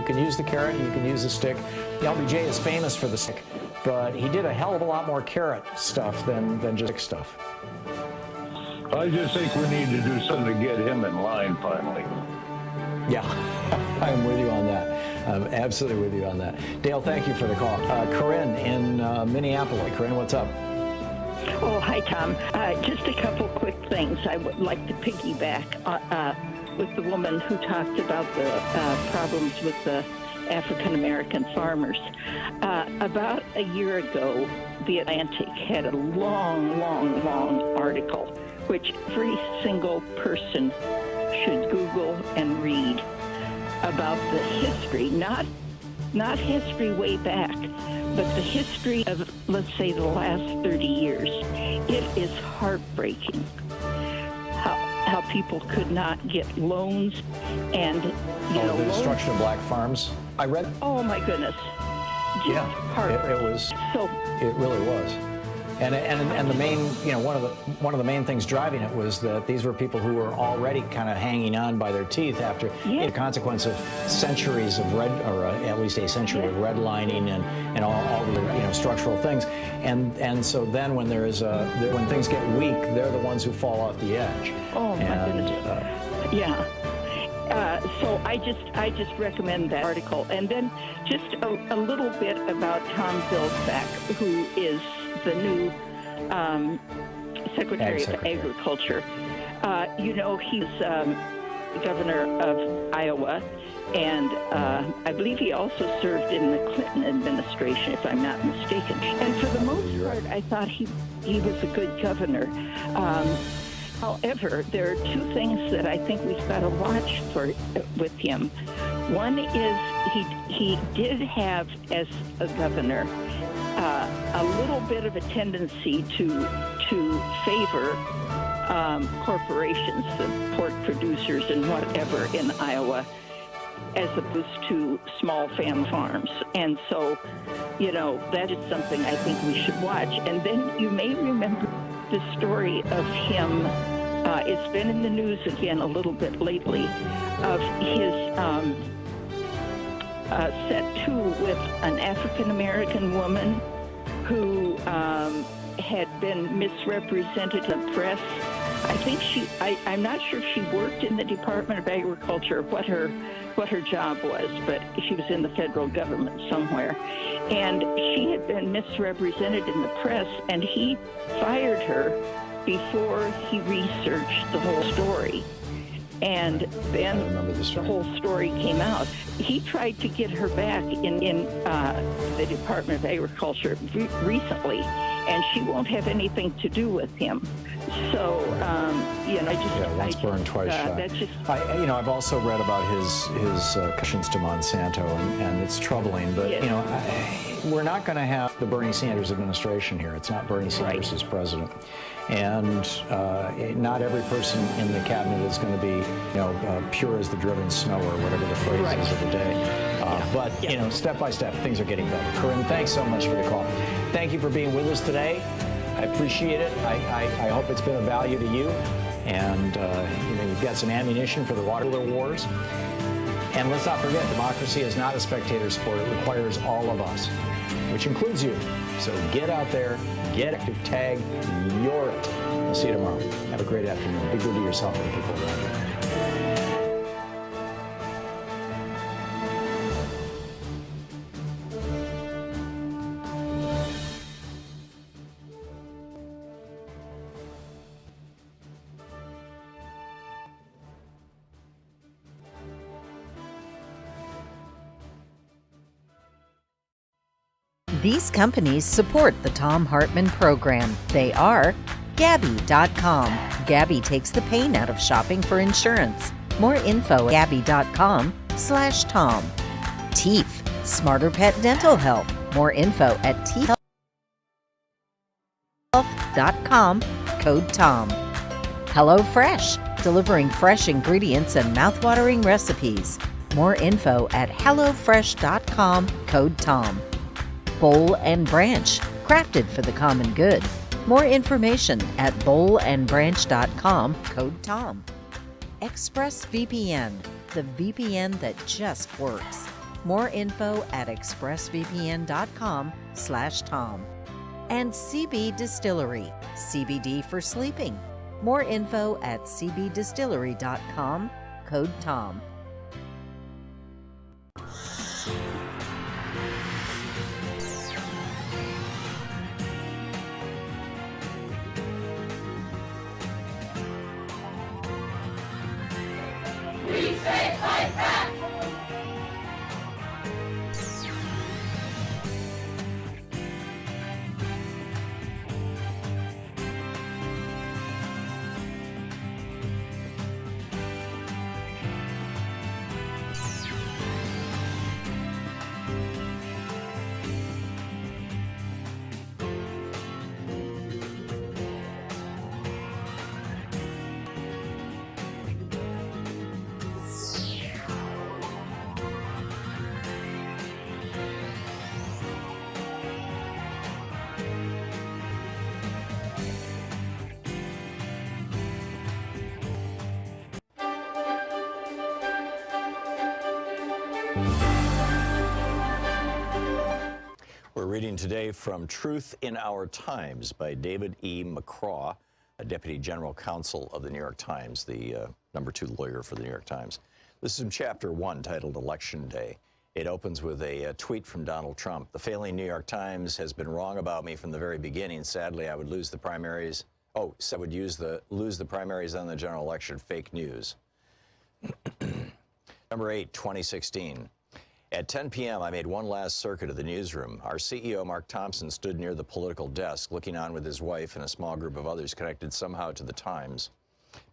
can use the carrot, you can use the stick. The LBJ is famous for the stick, but he did a hell of a lot more carrot stuff than just stick stuff. I just think we need to do something to get him in line finally. Yeah, I'm with you on that. I'm absolutely with you on that. Dale, thank you for the call. Corinne in Minneapolis. Corinne, what's up? Oh, hi, Tom. Just a couple quick things. I would like to piggyback with the woman who talked about the problems with the African-American farmers. About a year ago, The Atlantic had a long article, which every single person should Google and read, about the history, not history way back, but the history of, let's say, the last 30 years. It is heartbreaking how people could not get loans and, the destruction of black farms. I read. Oh, my goodness. Just it really was. And the main, one of the main things driving it was that these were people who were already kind of hanging on by their teeth after the consequence of centuries of at least a century of redlining and all the structural things. And so then when when things get weak, they're the ones who fall off the edge. Oh my goodness. So I just recommend that article, and then just a little bit about Tom Vilsack, who is the new Secretary of Agriculture. He's governor of Iowa, and I believe he also served in the Clinton administration, if I'm not mistaken. And for the most part, I thought he was a good governor. However, there are two things that I think we've got to watch with him. One is he did have, as a governor, a little bit of a tendency to favor corporations, the pork producers and whatever in Iowa, as opposed to small family farms. And so, that is something I think we should watch. And then you may remember the story of him, it's been in the news again a little bit lately, of his set to with an African-American woman who had been misrepresented in the press. I think I'm not sure if she worked in the Department of Agriculture, what her job was, but she was in the federal government somewhere. And she had been misrepresented in the press, and he fired her before he researched the whole story. And then the whole story came out. He tried to get her back in the Department of Agriculture recently, and she won't have anything to do with him. So, once burned, twice shy. I've also read about his connections to Monsanto, and it's troubling. But we're not going to have the Bernie Sanders administration here. It's not Bernie Sanders as president, and not every person in the cabinet is going to be, pure as the driven snow, or whatever the phrase is of the day. But step by step, things are getting better. Corinne, thanks so much for the call. Thank you for being with us today. I appreciate it. I hope it's been of value to you, and you've got some ammunition for the water wars. And let's not forget, democracy is not a spectator sport. It requires all of us, which includes you. So get out there, get active, tag, you're it. We'll see you tomorrow. Have a great afternoon. Be good to yourself and the people around you. These companies support the Thom Hartmann Program. They are Gabi.com. Gabi takes the pain out of shopping for insurance. More info at Gabi.com/Tom. Teeth, Smarter Pet Dental Health. More info at teethhealth.com, code Tom. HelloFresh, delivering fresh ingredients and mouthwatering recipes. More info at HelloFresh.com, code Tom. Bowl and Branch, crafted for the common good. More information at bowlandbranch.com, code Tom. ExpressVPN, the VPN that just works. More info at expressvpn.com/Tom. And CB Distillery, CBD for sleeping. More info at cbdistillery.com, code Tom. We're reading today from Truth in Our Times by David E. McCraw, a Deputy General Counsel of the New York Times, the #2 lawyer for the New York Times. This is in Chapter 1, titled Election Day. It opens with a tweet from Donald Trump. The failing New York Times has been wrong about me from the very beginning. Sadly, I would lose the primaries. Oh, so I would lose the primaries on the general election. Fake news. Number 8, 2016. At 10 p.m., I made one last circuit of the newsroom. Our CEO, Mark Thompson, stood near the political desk, looking on with his wife and a small group of others connected somehow to the Times.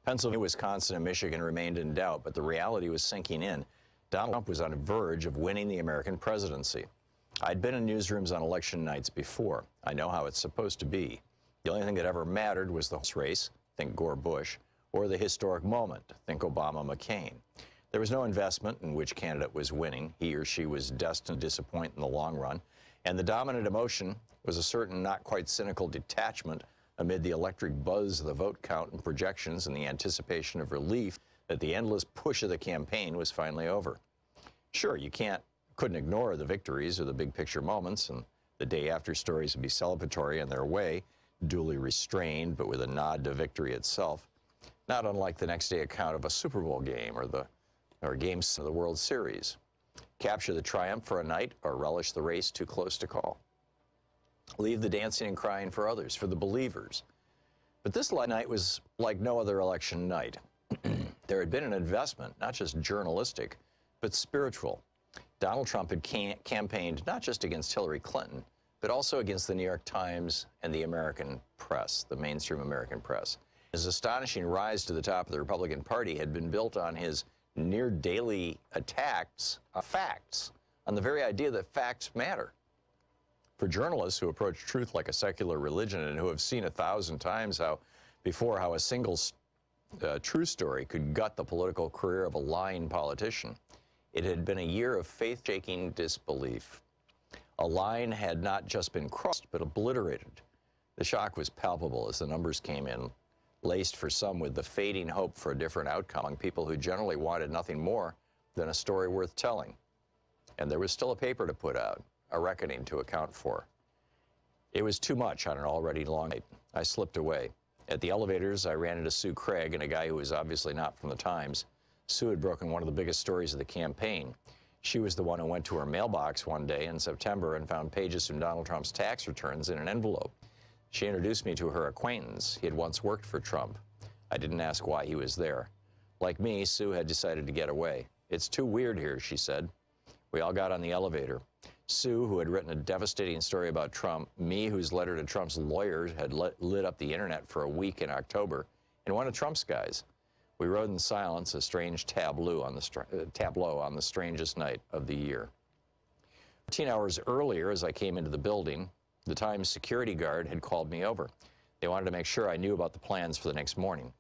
Pennsylvania, Wisconsin, and Michigan remained in doubt, but the reality was sinking in. Donald Trump was on the verge of winning the American presidency. I'd been in newsrooms on election nights before. I know how it's supposed to be. The only thing that ever mattered was the race, think Gore-Bush, or the historic moment, think Obama-McCain. There was no investment in which candidate was winning. He or she was destined to disappoint in the long run. And the dominant emotion was a certain not quite cynical detachment amid the electric buzz of the vote count and projections and the anticipation of relief that the endless push of the campaign was finally over. Sure, you couldn't ignore the victories or the big picture moments, and the day after stories would be celebratory in their way, duly restrained but with a nod to victory itself. Not unlike the next day account of a Super Bowl game or games of the World Series. Capture the triumph for a night or relish the race too close to call. Leave the dancing and crying for others, for the believers. But this night was like no other election night. There had been an investment, not just journalistic, but spiritual. Donald Trump had campaigned not just against Hillary Clinton, but also against the New York Times and the American press, the mainstream American press. His astonishing rise to the top of the Republican Party had been built on his near daily attacks on facts, on the very idea that facts matter. For journalists who approach truth like a secular religion and who have seen 1,000 times how a single true story could gut the political career of a lying politician, it had been a year of faith-shaking disbelief. A line had not just been crossed, but obliterated. The shock was palpable as the numbers came in, laced for some with the fading hope for a different outcome among people who generally wanted nothing more than a story worth telling. And there was still a paper to put out, a reckoning to account for. It was too much on an already long night. I slipped away. At the elevators, I ran into Sue Craig and a guy who was obviously not from the Times. Sue had broken one of the biggest stories of the campaign. She was the one who went to her mailbox one day in September and found pages from Donald Trump's tax returns in an envelope. She introduced me to her acquaintance. He had once worked for Trump. I didn't ask why he was there. Like me, Sue had decided to get away. It's too weird here, she said. We all got on the elevator. Sue, who had written a devastating story about Trump, me, whose letter to Trump's lawyers had lit up the internet for a week in October, and one of Trump's guys. We rode in silence, a strange tableau on the strangest night of the year. 14 hours earlier, as I came into the building, the Times security guard had called me over. They wanted to make sure I knew about the plans for the next morning.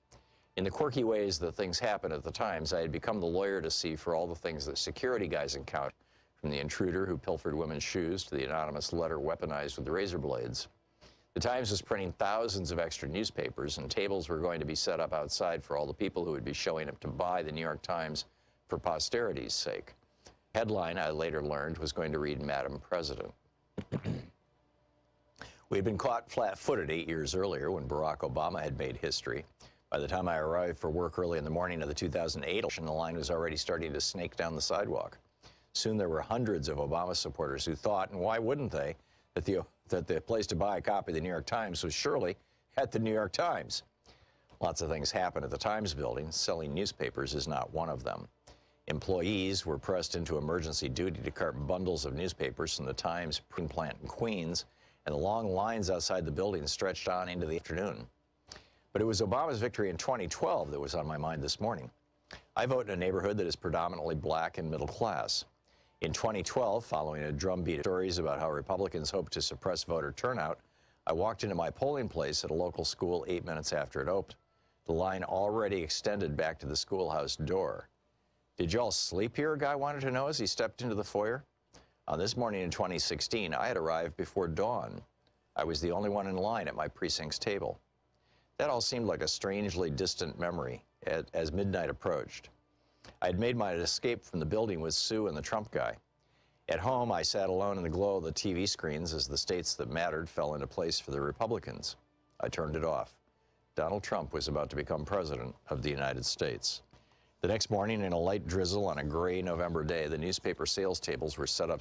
In the quirky ways that things happen at the Times, I had become the lawyer to see for all the things that security guys encounter, from the intruder who pilfered women's shoes to the anonymous letter weaponized with razor blades. The Times was printing thousands of extra newspapers, and tables were going to be set up outside for all the people who would be showing up to buy the New York Times for posterity's sake. Headline I later learned was going to read, Madam President. We had been caught flat-footed 8 years earlier when Barack Obama had made history. By the time I arrived for work early in the morning of the 2008 election, the line was already starting to snake down the sidewalk. Soon there were hundreds of Obama supporters who thought, and why wouldn't they, that the place to buy a copy of the New York Times was surely at the New York Times. Lots of things happened at the Times building. Selling newspapers is not one of them. Employees were pressed into emergency duty to cart bundles of newspapers from the Times plant in Queens, and the long lines outside the building stretched on into the afternoon. But it was Obama's victory in 2012 that was on my mind this morning. I vote in a neighborhood that is predominantly black and middle class. In 2012, following a drumbeat of stories about how Republicans hoped to suppress voter turnout, I walked into my polling place at a local school 8 minutes after it opened. The line already extended back to the schoolhouse door. Did y'all sleep here, a guy wanted to know as he stepped into the foyer. On this morning in 2016, I had arrived before dawn. I was the only one in line at my precinct's table. That all seemed like a strangely distant memory as midnight approached. I had made my escape from the building with Sue and the Trump guy. At home, I sat alone in the glow of the TV screens as the states that mattered fell into place for the Republicans. I turned it off. Donald Trump was about to become president of the United States. The next morning, in a light drizzle on a gray November day, the newspaper sales tables were set up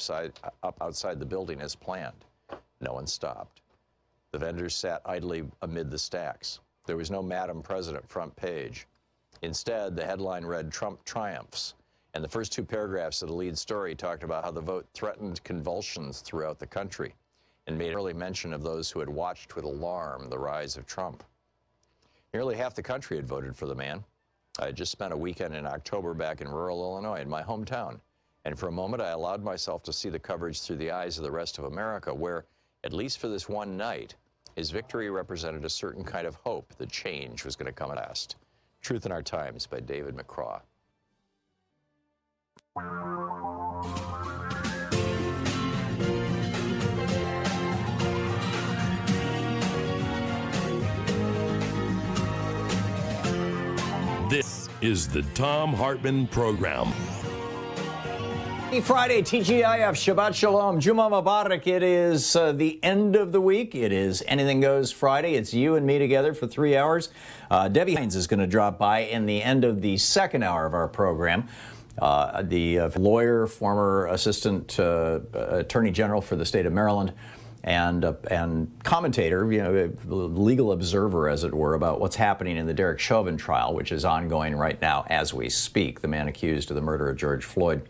outside the building as planned. No one stopped. The vendors sat idly amid the stacks. There was no Madam President front page. Instead, the headline read, Trump triumphs, and the first two paragraphs of the lead story talked about how the vote threatened convulsions throughout the country and made early mention of those who had watched with alarm the rise of Trump. Nearly half the country had voted for the man. I had just spent a weekend in October back in rural Illinois, in my hometown, and for a moment I allowed myself to see the coverage through the eyes of the rest of America, where, at least for this one night, his victory represented a certain kind of hope that change was going to come at last. Truth in Our Times by David McCraw. This is the Thom Hartmann Program. Happy Friday, TGIF, Shabbat Shalom, Juma Mubarak. It is the end of the week. It is Anything Goes Friday. It's you and me together for 3 hours. Debbie Hines is going to drop by in the end of the second hour of our program. The lawyer, former assistant attorney general for the state of Maryland, and commentator, legal observer, as it were, about what's happening in the Derek Chauvin trial, which is ongoing right now as we speak, the man accused of the murder of George Floyd.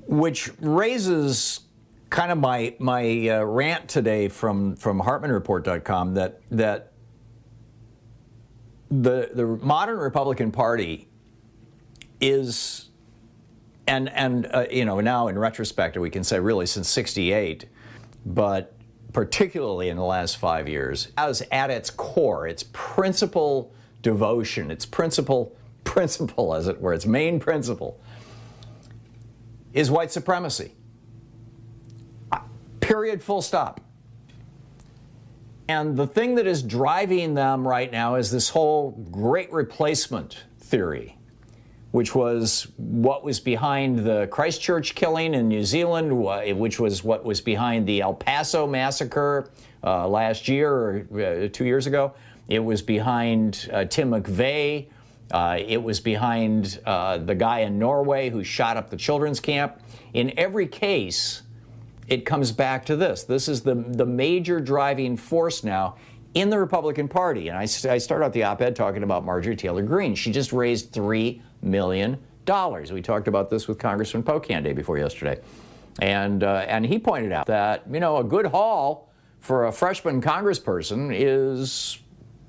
Which raises kind of my rant today from HartmannReport.com that the modern Republican Party is, and now in retrospect we can say really since '68, but particularly in the last 5 years, has at its core, its principal devotion, its principal as it were, its main principle, is white supremacy. Period, full stop. And the thing that is driving them right now is this whole great replacement theory, which was what was behind the Christchurch killing in New Zealand, which was what was behind the El Paso massacre last year or 2 years ago. It was behind Tim McVeigh. It was behind the guy in Norway who shot up the children's camp. In every case, it comes back to this. This is the major driving force now in the Republican Party. And I start out the op-ed talking about Marjorie Taylor Greene. She just raised $3 million. We talked about this with Congressman Pocan day before yesterday. And he pointed out that, a good haul for a freshman congressperson is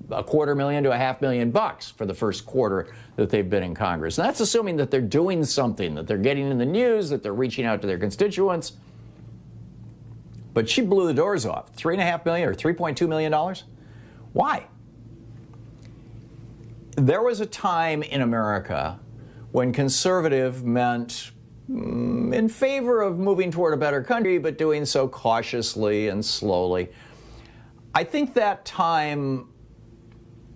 $250,000 to $500,000 for the first quarter that they've been in Congress. And that's assuming that they're doing something, that they're getting in the news, that they're reaching out to their constituents. But she blew the doors off. $3.5 million or $3.2 million? Why? There was a time in America when conservative meant in favor of moving toward a better country, but doing so cautiously and slowly. I think that time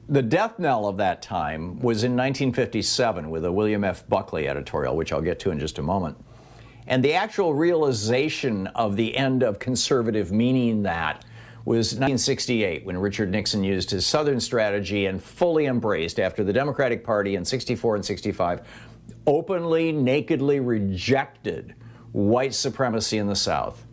The death knell of that time was in 1957 with a William F. Buckley editorial, which I'll get to in just a moment. And the actual realization of the end of conservative meaning that was 1968, when Richard Nixon used his Southern strategy and fully embraced, after the Democratic Party in 64 and 65, openly, nakedly rejected white supremacy in the South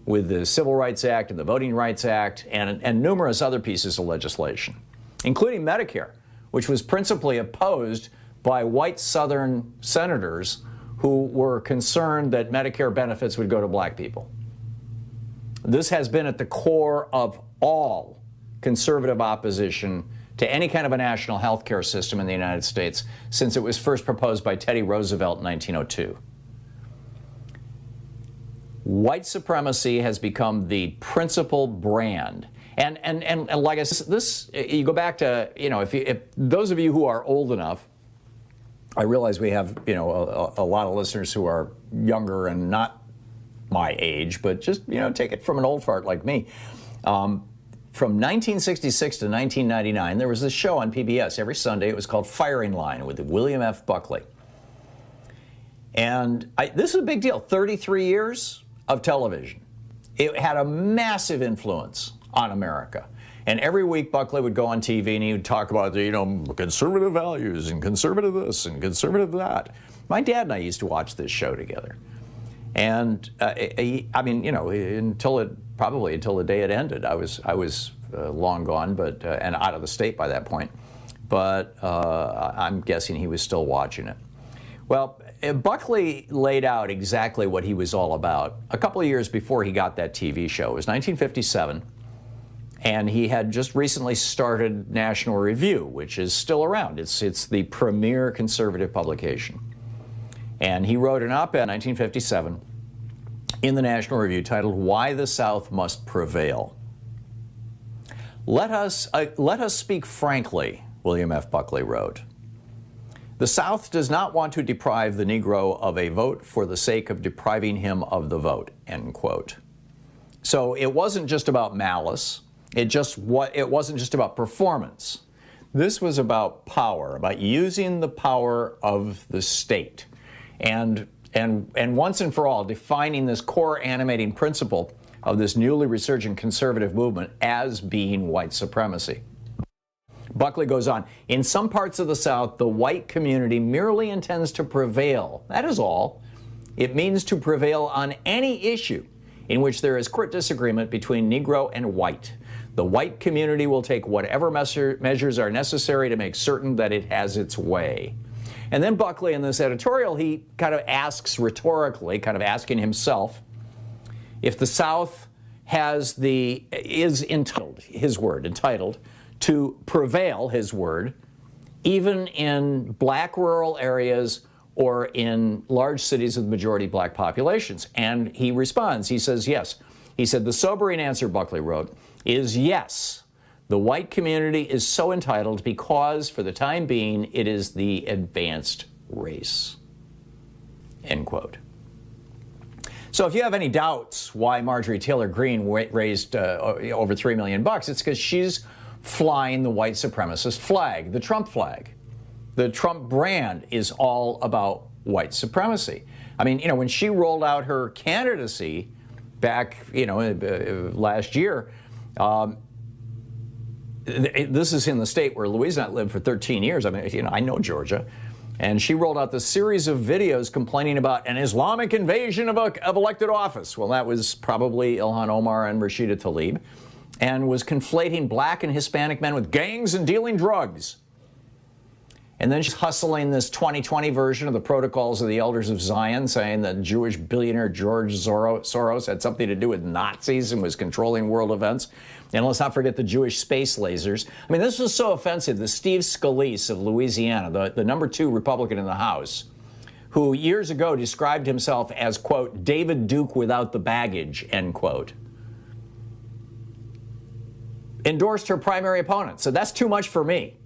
with the Civil Rights Act and the Voting Rights Act and numerous other pieces of legislation, including Medicare, which was principally opposed by white Southern senators who were concerned that Medicare benefits would go to black people. This has been at the core of all conservative opposition to any kind of a national health care system in the United States since it was first proposed by Teddy Roosevelt in 1902. White supremacy has become the principal brand. And like I said, this, you go back to, if those of you who are old enough, I realize we have, a lot of listeners who are younger and not my age, but just, take it from an old fart like me. From 1966 to 1999, there was this show on PBS every Sunday. It was called Firing Line with William F. Buckley. And this is a big deal, 33 years of television. It had a massive influence on America. And every week Buckley would go on TV and he would talk about, conservative values and conservative this and conservative that. My dad and I used to watch this show together. And until the day it ended, I was long gone, but and out of the state by that point. But I'm guessing he was still watching it. Well, Buckley laid out exactly what he was all about a couple of years before he got that TV show. It was 1957, and he had just recently started National Review, which is still around. It's the premier conservative publication. And he wrote an op-ed in 1957 in the National Review titled, "Why the South Must Prevail." Let us speak frankly, William F. Buckley wrote. The South does not want to deprive the Negro of a vote for the sake of depriving him of the vote, end quote. So it wasn't just about malice. It wasn't just about performance. This was about power, about using the power of the state. And once and for all, defining this core animating principle of this newly resurgent conservative movement as being white supremacy. Buckley goes on, in some parts of the South, the white community merely intends to prevail. That is all. It means to prevail on any issue in which there is court disagreement between Negro and white. The white community will take whatever measures are necessary to make certain that it has its way. And then Buckley, in this editorial, he kind of asks rhetorically, kind of asking himself, if the South is entitled, his word, entitled, to prevail, his word, even in black rural areas or in large cities with majority black populations. And he responds, he says yes. He said, the sobering answer, Buckley wrote, is yes. The white community is so entitled because, for the time being, it is the advanced race, end quote. So if you have any doubts why Marjorie Taylor Greene raised over $3 million, it's because she's flying the white supremacist flag, the Trump flag. The Trump brand is all about white supremacy. I mean, when she rolled out her candidacy back, last year, this is in the state where Louise and I lived for 13 years. I mean, I know Georgia. And she rolled out this series of videos complaining about an Islamic invasion of elected office. Well, that was probably Ilhan Omar and Rashida Tlaib, and was conflating black and Hispanic men with gangs and dealing drugs. And then she's hustling this 2020 version of the Protocols of the Elders of Zion, saying that Jewish billionaire George Soros had something to do with Nazis and was controlling world events. And let's not forget the Jewish space lasers. I mean, this was so offensive that Steve Scalise of Louisiana, the number 2 Republican in the House, who years ago described himself as, quote, David Duke without the baggage, end quote, endorsed her primary opponent. So that's too much for me.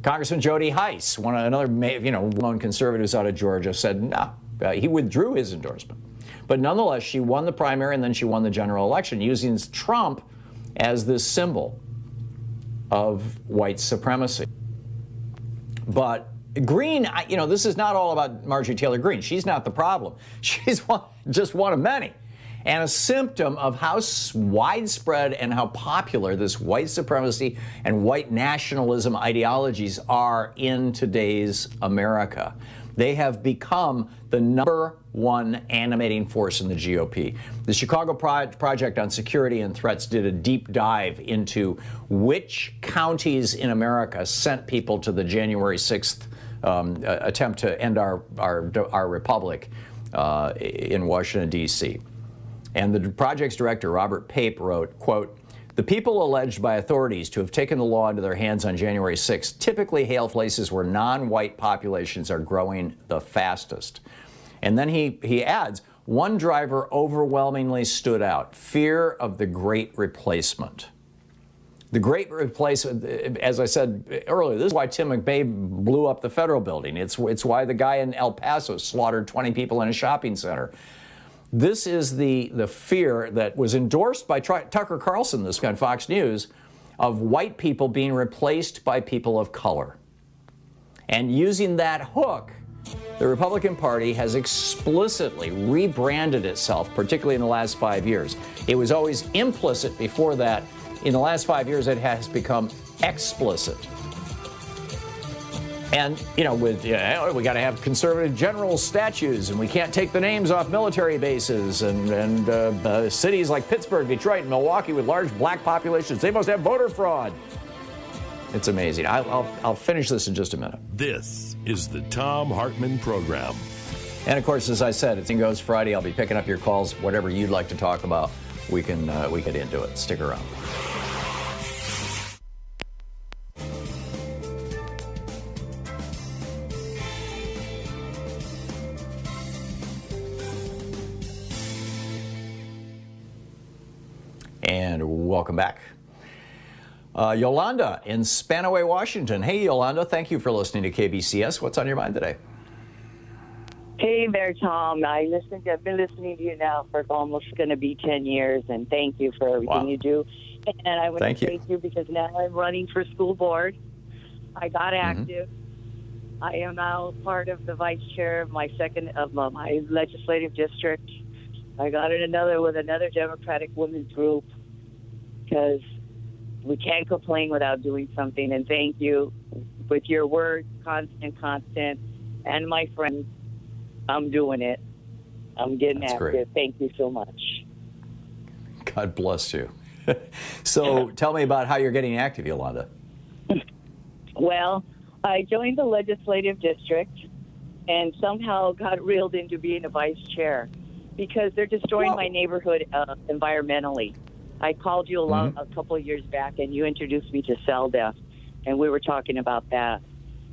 Congressman Jody Hines, another known conservatives out of Georgia, said no. He withdrew his endorsement. But nonetheless, she won the primary and then she won the general election using Trump as this symbol. of white supremacy. But Greene, this is not all about Marjorie Taylor Greene. She's not the problem. She's just one of many. And a symptom of how widespread and how popular this white supremacy and white nationalism ideologies are in today's America. They have become the #1 animating force in the GOP. The Chicago Project on Security and Threats did a deep dive into which counties in America sent people to the January 6th attempt to end our republic in Washington, D.C. And the project's director, Robert Pape, wrote, quote, "The people alleged by authorities to have taken the law into their hands on January 6th typically hail places where non-white populations are growing the fastest." And then he adds, one driver overwhelmingly stood out: fear of the Great Replacement. The Great Replacement, as I said earlier, this is why Tim McVeigh blew up the federal building. It's why the guy in El Paso slaughtered 20 people in a shopping center. This is the fear that was endorsed by Tucker Carlson, this guy on Fox News, of white people being replaced by people of color. And using that hook, the Republican Party has explicitly rebranded itself, particularly in the last 5 years. It was always implicit before that. In the last 5 years, it has become explicit. And, we got to have conservative general statues, and we can't take the names off military bases, and cities like Pittsburgh, Detroit, and Milwaukee with large black populations, they must have voter fraud. It's amazing. I'll finish this in just a minute. This is the Thom Hartmann Program. And of course, as I said, it goes Friday. I'll be picking up your calls. Whatever you'd like to talk about, we get into it. Stick around. And welcome back. Yolanda in Spanaway, Washington. Hey, Yolanda, thank you for listening to KBCS. What's on your mind today? Hey there, Tom. I've been listening to you now for almost going to be 10 years, and thank you for everything you do. And I want to thank you because now I'm running for school board. I got active. I am now part of the vice chair of my legislative district. I got in with another Democratic women's group because we can't complain without doing something. And thank you with your words, constant, and my friends. I'm doing it. I'm getting active. Great. Thank you so much. God bless you. So tell me about how you're getting active, Yolanda. Well, I joined the legislative district and somehow got reeled into being a vice chair because they're destroying my neighborhood environmentally. I called you a couple of years back, and you introduced me to CELDA, and we were talking about that,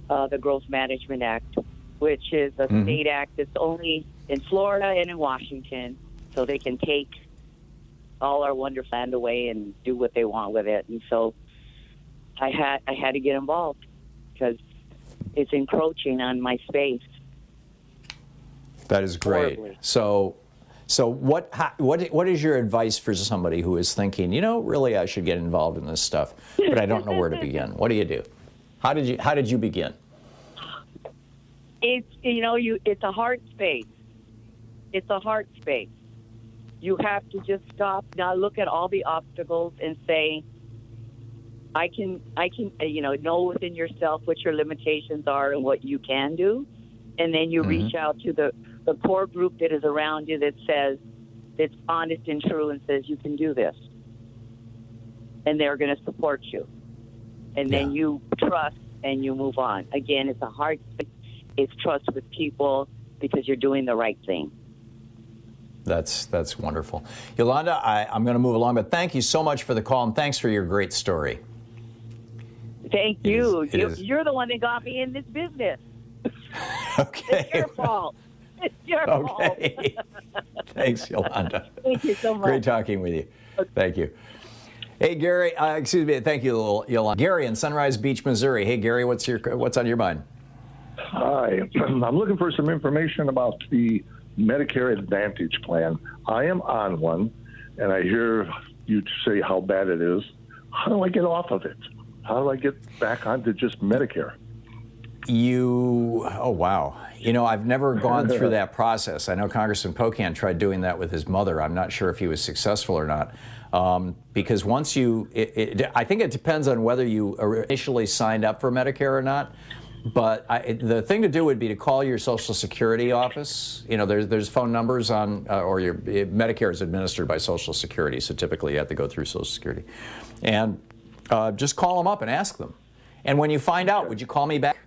the Growth Management Act, which is a state act that's only in Florida and in Washington, so they can take all our wonderful land away and do what they want with it. And so I had to get involved because it's encroaching on my space. That is great. Horribly. So what is your advice for somebody who is thinking, really I should get involved in this stuff, but I don't know where to begin? What do you do? How did you begin? It's it's a hard space. It's a hard space. You have to just stop, now look at all the obstacles and say, I can know within yourself what your limitations are and what you can do. And then you reach out to the core group that is around you that's honest and true and says you can do this. And they're going to support you. And then you trust and you move on. Again, it's a hard space. It's trust with people because you're doing the right thing. That's wonderful. Yolanda, I'm going to move along, but thank you so much for the call, and thanks for your great story. Thank you. You're the one that got me in this business. Okay. It's your fault. It's your fault. Thanks, Yolanda. Thank you so much. Great talking with you. Okay. Thank you. Hey, Gary. Thank you, Yolanda. Gary in Sunrise Beach, Missouri. Hey, Gary, what's on your mind? Hi. I'm looking for some information about the Medicare Advantage plan. I am on one, and I hear you say how bad it is. How do I get off of it? How do I get back onto just Medicare? Oh, wow. I've never gone through that process. I know Congressman Pocan tried doing that with his mother. I'm not sure if he was successful or not. Because once I think it depends on whether you initially signed up for Medicare or not. But the thing to do would be to call your Social Security office. There's phone numbers on, or your Medicare is administered by Social Security, so typically you have to go through Social Security. And just call them up and ask them. And when you find out, would you call me back?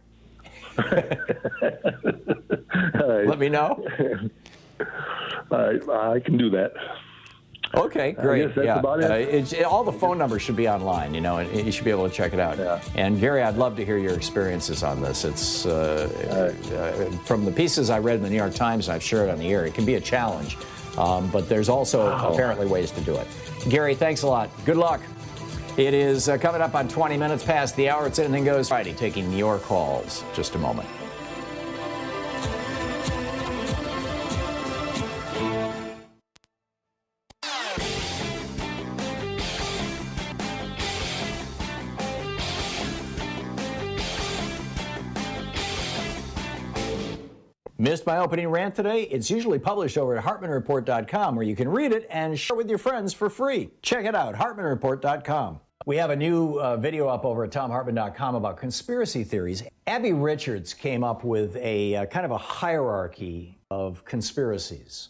Let me know. I can do that. Okay, great. I guess that's about it. All the phone numbers should be online, and you should be able to check it out. Yeah. And Gary, I'd love to hear your experiences on this. It's from the pieces I read in the New York Times, and I've shared on the air. It can be a challenge, but there's also apparently ways to do it. Gary, thanks a lot. Good luck. It is coming up on 20 minutes past the hour. It's Anything Goes Friday, taking your calls. Just a moment. Missed my opening rant today? It's usually published over at HartmannReport.com, where you can read it and share it with your friends for free. Check it out, HartmannReport.com. We have a new video up over at ThomHartmann.com about conspiracy theories. Abby Richards came up with a kind of a hierarchy of conspiracies,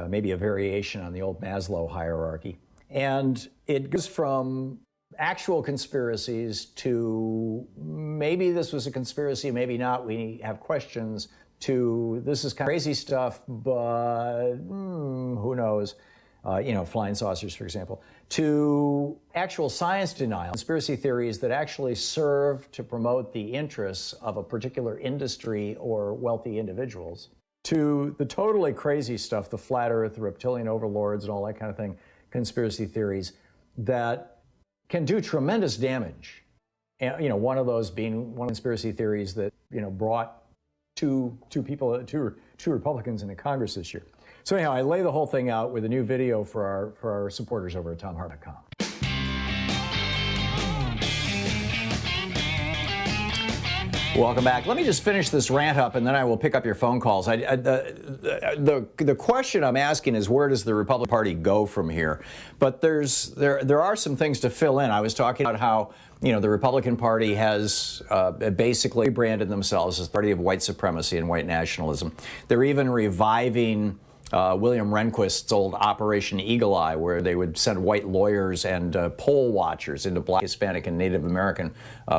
maybe a variation on the old Maslow hierarchy. And it goes from actual conspiracies to maybe this was a conspiracy, maybe not, we have questions, to this is kind of crazy stuff, but who knows, flying saucers, for example, to actual science denial, conspiracy theories that actually serve to promote the interests of a particular industry or wealthy individuals, to the totally crazy stuff, the flat earth, the reptilian overlords, and all that kind of thing, conspiracy theories that can do tremendous damage. And, one of those being one conspiracy theories that, brought two Republicans into Congress this year. So anyhow, I lay the whole thing out with a new video for our supporters over at ThomHartmann.com. Welcome back. Let me just finish this rant up, and then I will pick up your phone calls. The question I'm asking is, where does the Republican Party go from here? But there are some things to fill in. I was talking about how the Republican Party has basically branded themselves as the party of white supremacy and white nationalism. They're even reviving William Rehnquist's old Operation Eagle Eye, where they would send white lawyers and poll watchers into Black, Hispanic, and Native American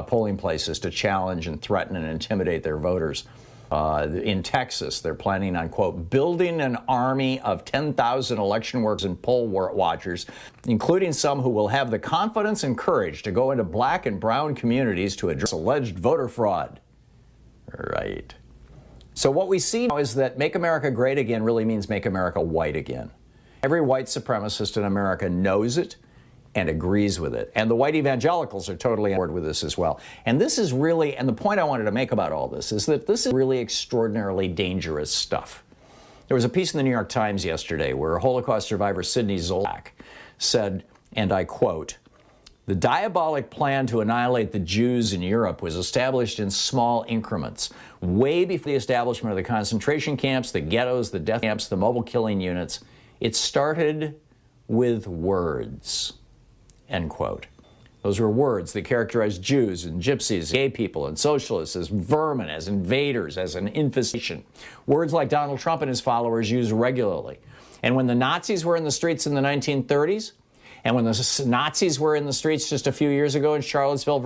polling places to challenge and threaten and intimidate their voters. In Texas, they're planning on, quote, building an army of 10,000 election workers and poll watchers, including some who will have the confidence and courage to go into black and brown communities to address alleged voter fraud. Right. So what we see now is that Make America Great Again really means Make America White Again. Every white supremacist in America knows it and agrees with it. And the white evangelicals are totally on board with this as well. And this is really, and the point I wanted to make about all this is that this is really extraordinarily dangerous stuff. There was a piece in the New York Times yesterday where Holocaust survivor Sidney Zolak said, and I quote, "The diabolic plan to annihilate the Jews in Europe was established in small increments, way before the establishment of the concentration camps, the ghettos, the death camps, the mobile killing units. It started with words," end quote. Those were words that characterized Jews and gypsies, gay people and socialists as vermin, as invaders, as an infestation. Words like Donald Trump and his followers use regularly. And when the Nazis were in the streets in the 1930s, and when the Nazis were in the streets just a few years ago in Charlottesville,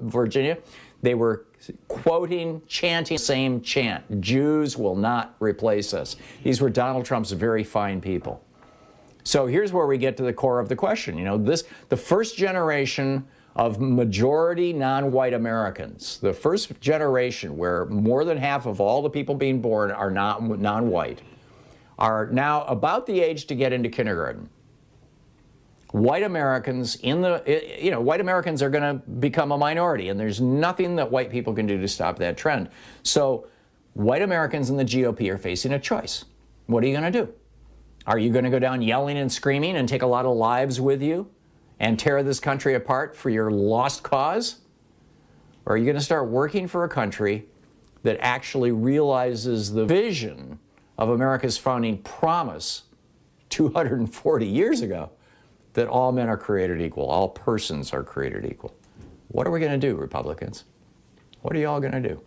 Virginia, they were quoting, chanting the same chant: Jews will not replace us. These were Donald Trump's very fine people. So here's where we get to the core of the question. The first generation of majority non-white Americans, the first generation where more than half of all the people being born are not non-white, are now about the age to get into kindergarten. White Americans white Americans are going to become a minority, and there's nothing that white people can do to stop that trend. So white Americans in the GOP are facing a choice. What are you going to do? Are you going to go down yelling and screaming and take a lot of lives with you and tear this country apart for your lost cause? Or are you going to start working for a country that actually realizes the vision of America's founding promise 240 years ago, that all men are created equal, all persons are created equal? What are we going to do, Republicans? What are you all going to do?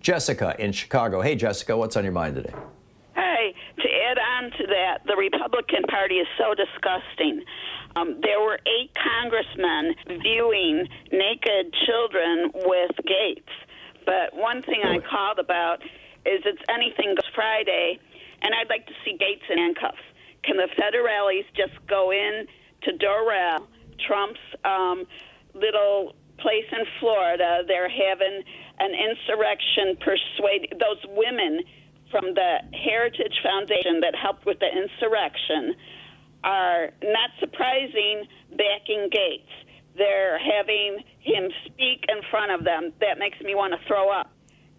Jessica in Chicago. Hey, Jessica, what's on your mind today? Hey, to add on to that, the Republican Party is so disgusting. There were 8 congressmen viewing naked children with Gates. But one thing I called about is it's anything goes Friday, and I'd like to see Gates in handcuffs. Can the federales just go in to Doral, Trump's little place in Florida? They're having an insurrection, persuade those women from the Heritage Foundation that helped with the insurrection are, not surprising, backing Gates. They're having him speak in front of them. That makes me want to throw up.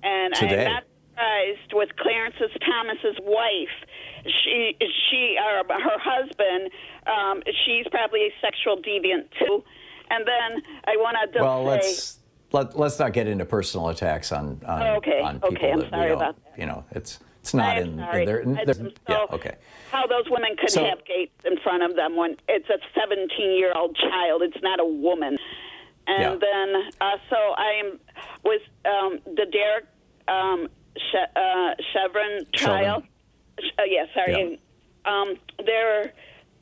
And Today. I'm not surprised with Clarence Thomas's wife. Her husband, she's probably a sexual deviant too. And then I want to say... Let's not get into personal attacks on people I'm sorry about that. You know, it's not in there. Yeah, okay. How those women could have Gates in front of them when it's a 17-year-old child. It's not a woman. And then also I am with the Derek Chauvin trial. There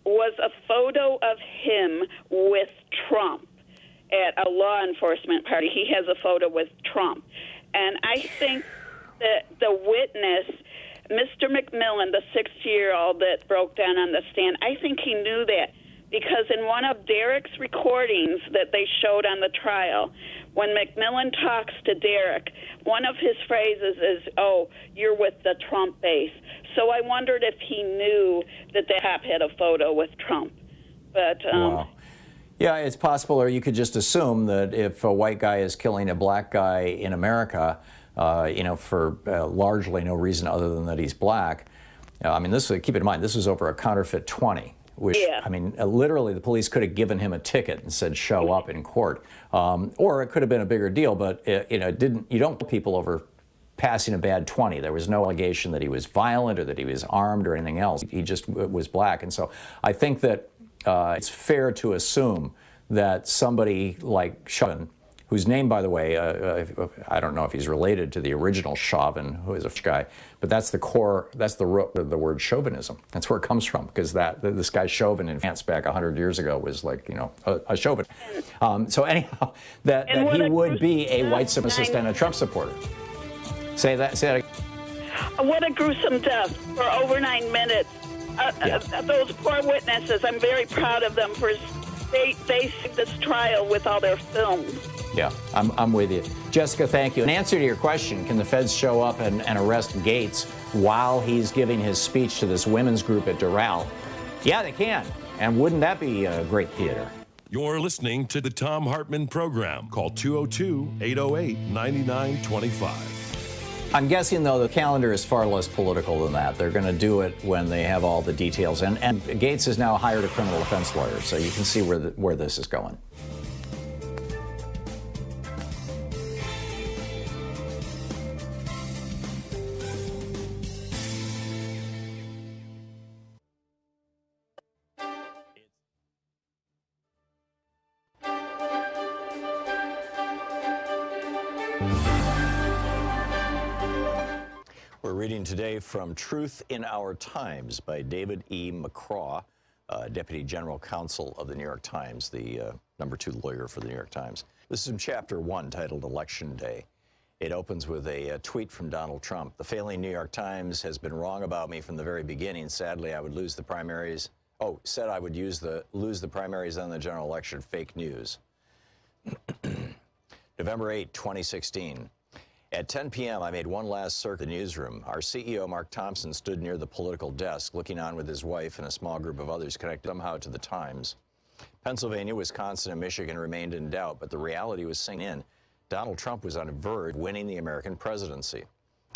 was a photo of him with Trump at a law enforcement party. He has a photo with Trump. And I think that the witness, Mr. McMillan, the 60-year-old that broke down on the stand, I think he knew that because in one of Derek's recordings that they showed on the trial, when McMillan talks to Derek, one of his phrases is, "Oh, you're with the Trump base." So I wondered if he knew that the cop had a photo with Trump. But wow. Yeah, it's possible, or you could just assume that if a white guy is killing a black guy in America, for largely no reason other than that he's black. I mean, keep in mind, this was over a counterfeit 20, which, I mean, literally the police could have given him a ticket and said, show up in court. Or it could have been a bigger deal, but, you don't kill people over passing a bad 20. There was no allegation that he was violent or that he was armed or anything else. He just was black. And so I think that it's fair to assume that somebody like Chauvin, whose name, by the way, I don't know if he's related to the original Chauvin, who is a guy, but that's the core, that's the root of the word chauvinism. That's where it comes from, because this guy Chauvin in France back 100 years ago was like, a Chauvin. So anyhow, that he would be a white supremacist and a Trump supporter. Say that again. What a gruesome death for over 9 minutes. Those poor witnesses, I'm very proud of them for they saved this trial with all their films. Yeah, I'm with you. Jessica, thank you. In answer to your question, can the feds show up and arrest Gates while he's giving his speech to this women's group at Doral? Yeah, they can. And wouldn't that be great theater? You're listening to the Thom Hartmann Program. Call 202-808-9925. I'm guessing, though, the calendar is far less political than that. They're going to do it when they have all the details. And Gates has now hired a criminal defense lawyer, so you can see where this is going. We're reading today from Truth in Our Times by David E. McCraw, Deputy General Counsel of the New York Times, the #2 lawyer for the New York Times. This is from Chapter 1, titled Election Day. It opens with a tweet from Donald Trump. The failing New York Times has been wrong about me from the very beginning. Sadly, I would lose the primaries. Oh, said I would lose the primaries on the general election. Fake news. November 8, 2016. At 10 p.m., I made one last circuit in the newsroom. Our CEO, Mark Thompson, stood near the political desk, looking on with his wife and a small group of others connected somehow to the Times. Pennsylvania, Wisconsin, and Michigan remained in doubt, but the reality was sinking in. Donald Trump was on the verge of winning the American presidency.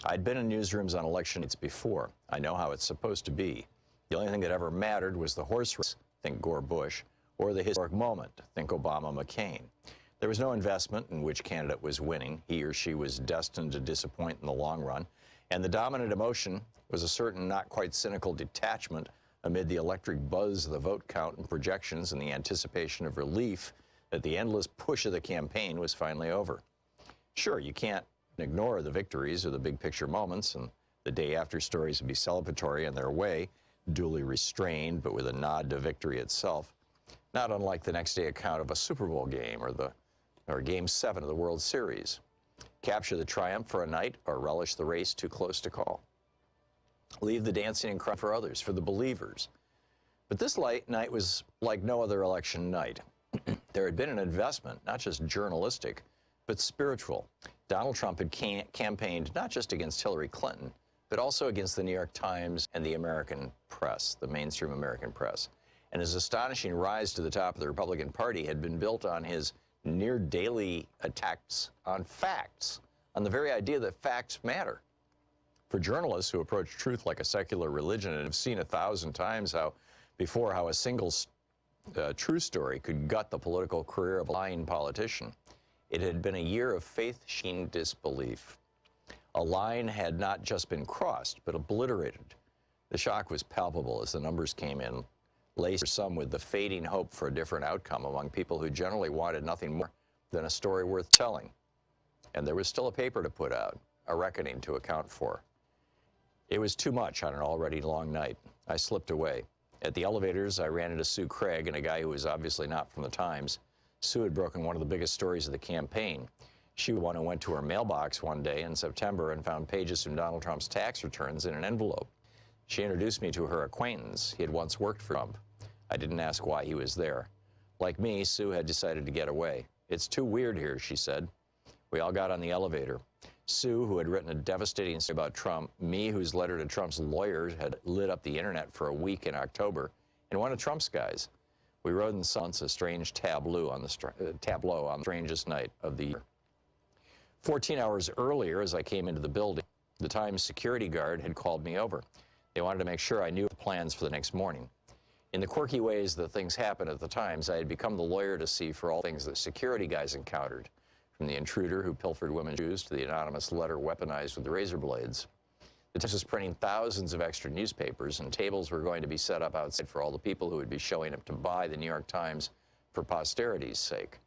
I'd been in newsrooms on election nights before. I know how it's supposed to be. The only thing that ever mattered was the horse race, think Gore Bush, or the historic moment, think Obama-McCain. There was no investment in which candidate was winning. He or she was destined to disappoint in the long run. And the dominant emotion was a certain not quite cynical detachment amid the electric buzz of the vote count and projections and the anticipation of relief that the endless push of the campaign was finally over. Sure, you can't ignore the victories or the big picture moments, and the day after stories would be celebratory in their way, duly restrained but with a nod to victory itself, not unlike the next day account of a Super Bowl game or Game 7 of the World Series. Capture the triumph for a night or relish the race too close to call. Leave the dancing and crying for others, for the believers. But this night was like no other election night. There had been an investment, not just journalistic, but spiritual. Donald Trump had campaigned not just against Hillary Clinton, but also against the New York Times and the American press, the mainstream American press. And his astonishing rise to the top of the Republican Party had been built on his near daily attacks on facts, on the very idea that facts matter. For journalists who approach truth like a secular religion and have seen 1,000 times how a single true story could gut the political career of a lying politician, it had been a year of faith-shaking disbelief. A line had not just been crossed, but obliterated. The shock was palpable as the numbers came in, laced for some with the fading hope for a different outcome among people who generally wanted nothing more than a story worth telling. And there was still a paper to put out, a reckoning to account for. It was too much on an already long night. I slipped away. At the elevators, I ran into Sue Craig and a guy who was obviously not from the Times. Sue had broken one of the biggest stories of the campaign. She was one who went to her mailbox one day in September and found pages from Donald Trump's tax returns in an envelope. She introduced me to her acquaintance. He had once worked for Trump. I didn't ask why he was there. Like me, Sue had decided to get away. "It's too weird here," she said. We all got on the elevator. Sue, who had written a devastating story about Trump, me, whose letter to Trump's lawyers had lit up the internet for a week in October, and one of Trump's guys. We rode in silence, a strange tableau on the strangest night of the year. 14 hours earlier, as I came into the building, the Times security guard had called me over. They wanted to make sure I knew the plans for the next morning. In the quirky ways that things happen at the Times, I had become the lawyer to see for all things that security guys encountered, from the intruder who pilfered women's shoes to the anonymous letter weaponized with razor blades. The Times was printing thousands of extra newspapers, and tables were going to be set up outside for all the people who would be showing up to buy the New York Times for posterity's sake.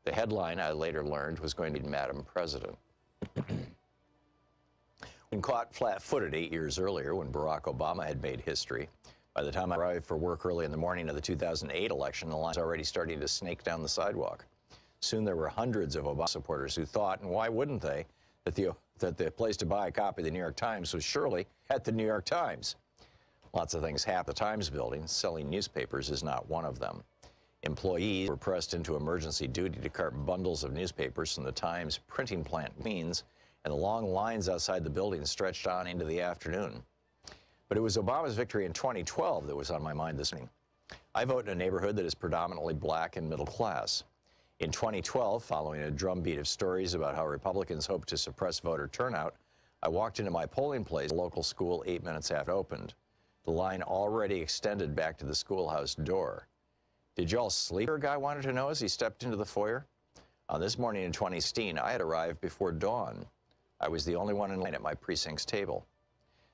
The headline, I later learned, was going to be Madam President. When caught flat-footed 8 years earlier, when Barack Obama had made history, by the time I arrived for work early in the morning of the 2008 election, the line was already starting to snake down the sidewalk. Soon there were hundreds of Obama supporters who thought, and why wouldn't they, that the place to buy a copy of the New York Times was surely at the New York Times. Lots of things happen at the Times building. Selling newspapers is not one of them. Employees were pressed into emergency duty to cart bundles of newspapers from the Times printing plant in Queens, and the long lines outside the building stretched on into the afternoon. But it was Obama's victory in 2012 that was on my mind this morning. I vote in a neighborhood that is predominantly black and middle class. In 2012, following a drumbeat of stories about how Republicans hoped to suppress voter turnout, I walked into my polling place at a local school 8 minutes after it opened. The line already extended back to the schoolhouse door. "Did y'all sleep?" a guy wanted to know as he stepped into the foyer. On this morning in 2016, I had arrived before dawn. I was the only one in line at my precinct's table.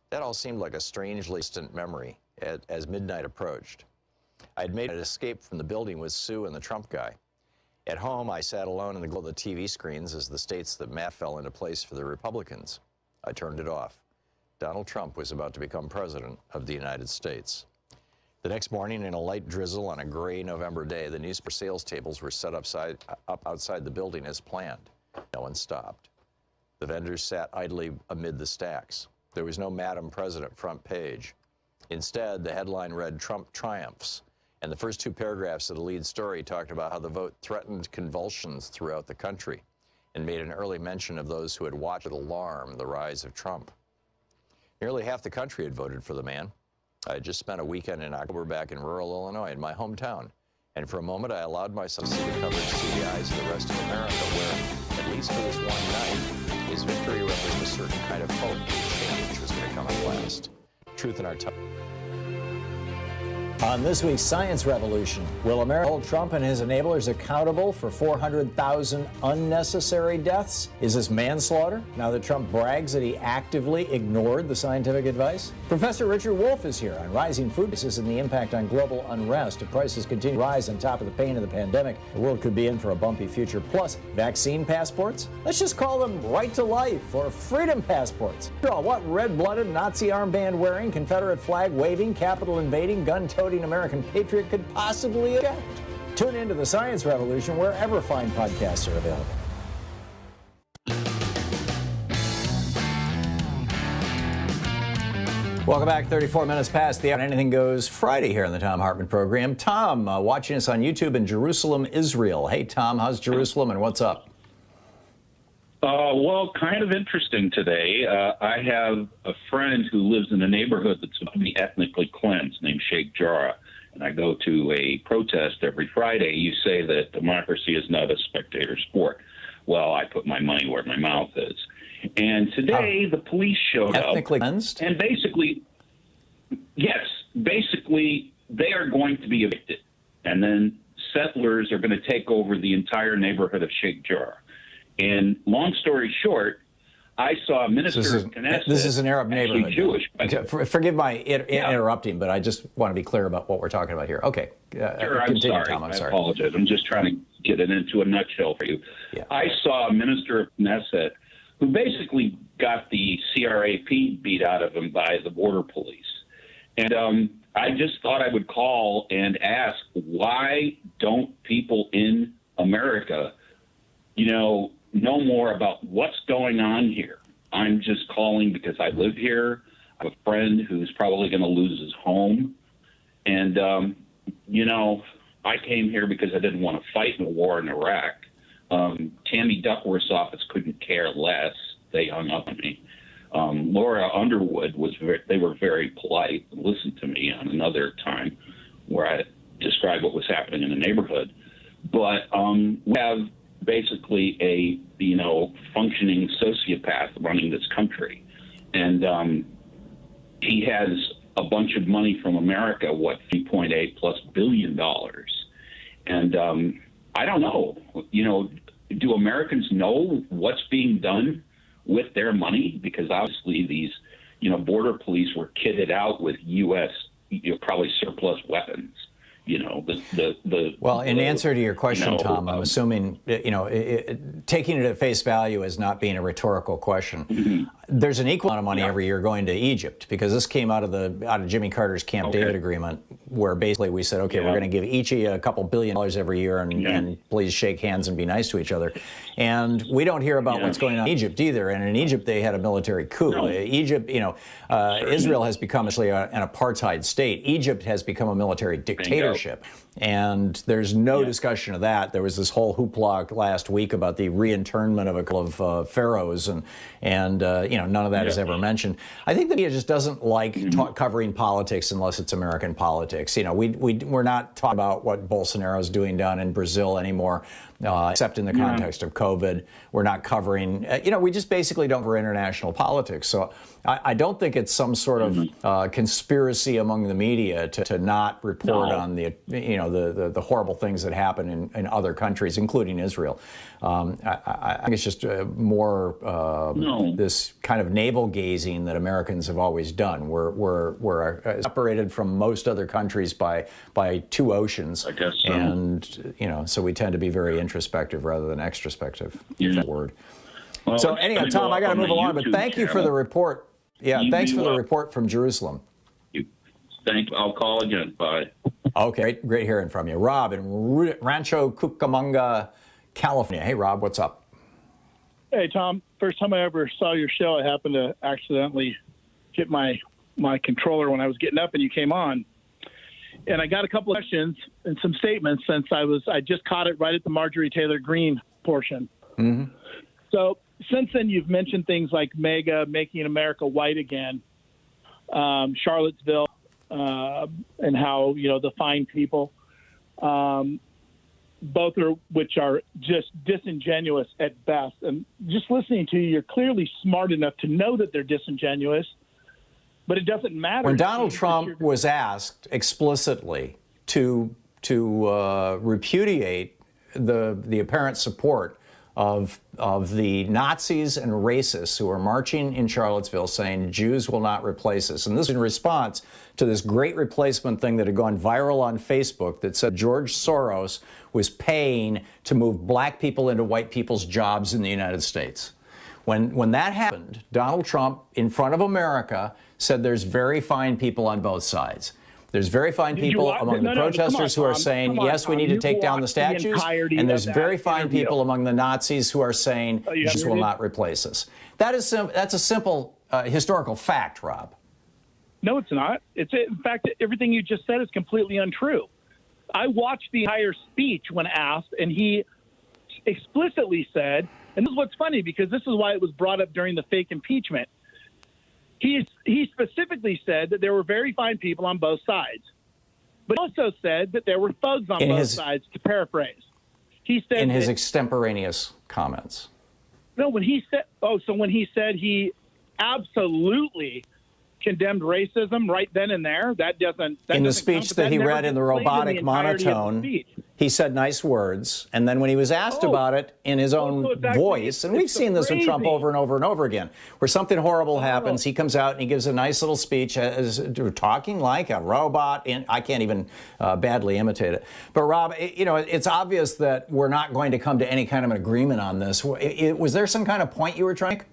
That all seemed like a strangely distant memory as midnight approached. I had made an escape from the building with Sue and the Trump guy. At home, I sat alone in the glow of the TV screens as the states that math fell into place for the Republicans. I turned it off. Donald Trump was about to become president of the United States. The next morning, in a light drizzle on a gray November day, the newspaper sales tables were set up outside the building as planned. No one stopped. The vendors sat idly amid the stacks. There was no Madam President front page. Instead, the headline read, "Trump Triumphs," and the first two paragraphs of the lead story talked about how the vote threatened convulsions throughout the country and made an early mention of those who had watched with alarm the rise of Trump. Nearly half the country had voted for the man. I had just spent a weekend in October back in rural Illinois, in my hometown, and for a moment I allowed myself to see the coverage through the eyes of the rest of America, where, at least for this one night, his victory represented a certain kind of hope that change was going to come at last. Truth in our time. On this week's Science Revolution, will America hold Trump and his enablers accountable for 400,000 unnecessary deaths? Is this manslaughter, now that Trump brags that he actively ignored the scientific advice? Professor Richard Wolff is here on rising food prices and the impact on global unrest. If prices continue to rise on top of the pain of the pandemic, the world could be in for a bumpy future. Plus, vaccine passports? Let's just call them right to life or freedom passports. After all, what red-blooded, Nazi armband-wearing, Confederate flag-waving, Capitol invading, gun-toting American patriot could possibly object? Tune into the Science Revolution wherever fine podcasts are available. Welcome back. 34 minutes past the hour. Anything Goes Friday here on the Thom Hartmann Program. Tom, watching us on YouTube in Jerusalem, Israel. Hey, Tom, how's Jerusalem and what's up? Well, kind of interesting today. I have a friend who lives in a neighborhood that's about to be ethnically cleansed named Sheikh Jarrah, and I go to a protest every Friday. You say that democracy is not a spectator sport. Well, I put my money where my mouth is. And today the police showed up. Ethnically cleansed? And basically, yes, basically they are going to be evicted. And then settlers are going to take over the entire neighborhood of Sheikh Jarrah. And long story short, I saw a minister of Knesset. This is an Arab neighborhood. Jewish. Forgive my interrupting, but I just want to be clear about what we're talking about here. Okay. Sure, continue, I'm sorry. Tom. I'm sorry. I apologize. I'm just trying to get it into a nutshell for you. Yeah. I saw a minister of Knesset who basically got the CRAP beat out of him by the border police. And I just thought I would call and ask, why don't people in America, know more about what's going on here? I'm just calling because I live here. I have a friend who's probably going to lose his home. And, I came here because I didn't want to fight in a war in Iraq. Tammy Duckworth's office couldn't care less. They hung up on me. Laura Underwood they were very polite and listened to me on another time where I described what was happening in the neighborhood. But we have basically a functioning sociopath running this country, and he has a bunch of money from America, $3.8+ billion, and I don't know. Do Americans know what's being done with their money? Because obviously these border police were kitted out with U.S. Probably surplus weapons. Well, in answer to your question, Tom, I'm assuming, taking it at face value as not being a rhetorical question, mm-hmm. There's an equal amount of money every year going to Egypt, because this came out of Jimmy Carter's Camp David agreement, where basically we said, okay, we're going to give each of you a couple $2 billion every year, and please shake hands and be nice to each other. And we don't hear about what's going on in Egypt either. And in Egypt, they had a military coup. No. Egypt, Israel has become actually an apartheid state. Egypt has become a military dictatorship. And there's no discussion of that. There was this whole hoopla last week about the reinternment of a couple of pharaohs, and none of that is ever mentioned. I think the media just doesn't like covering politics unless it's American politics. We're not talking about what Bolsonaro's doing down in Brazil anymore, except in the context of COVID. We're not covering. We just basically don't cover international politics. So I don't think it's some sort of conspiracy among the media to not report on the horrible things that happen in other countries, including Israel. I think it's just more this kind of navel gazing that Americans have always done. We're separated from most other countries by 2 oceans. I guess so. And so we tend to be very introspective rather than extrospective. If that word. Well, so anyhow, Tom, I got to move along, but thank you for the report. Yeah, thanks for the report from Jerusalem. I'll call again. Bye. Okay, great hearing from you. Rob in Rancho Cucamonga, California. Hey, Rob, what's up? Hey, Tom. First time I ever saw your show, I happened to accidentally hit my controller when I was getting up and you came on. And I got a couple of questions and some statements since I just caught it right at the Marjorie Taylor Greene portion. Mm-hmm. So since then, you've mentioned things like MAGA, making America white again, Charlottesville, and how, the fine people, both which are just disingenuous at best. And just listening to you, you're clearly smart enough to know that they're disingenuous, But it doesn't matter. When Donald Trump was asked explicitly to repudiate the apparent support of the Nazis and racists who are marching in Charlottesville saying Jews will not replace us. And this is in response to this great replacement thing that had gone viral on Facebook that said George Soros was paying to move black people into white people's jobs in the United States. When that happened, Donald Trump, in front of America, said there's very fine people on both sides. There's very fine people among the protesters who are saying, yes, we need to take down the statues, and there's very fine people among the Nazis who are saying, Jews will not replace us. That's a simple historical fact, Rob. No, it's not. In fact, everything you just said is completely untrue. I watched the entire speech when asked, and he explicitly said, and this is what's funny because this is why it was brought up during the fake impeachment. He specifically said that there were very fine people on both sides, but also said that there were thugs on both sides, to paraphrase. He said in his extemporaneous comments. No, when he said he absolutely condemned racism right then and there, that in the speech that he read in the robotic monotone, he said nice words, and then when he was asked about it in his own voice, and we've seen this with Trump over and over and over again, where something horrible happens, he comes out and he gives a nice little speech, talking like a robot, and I can't even badly imitate it. But Rob, it's obvious that we're not going to come to any kind of an agreement on this. Was there some kind of point you were trying to make?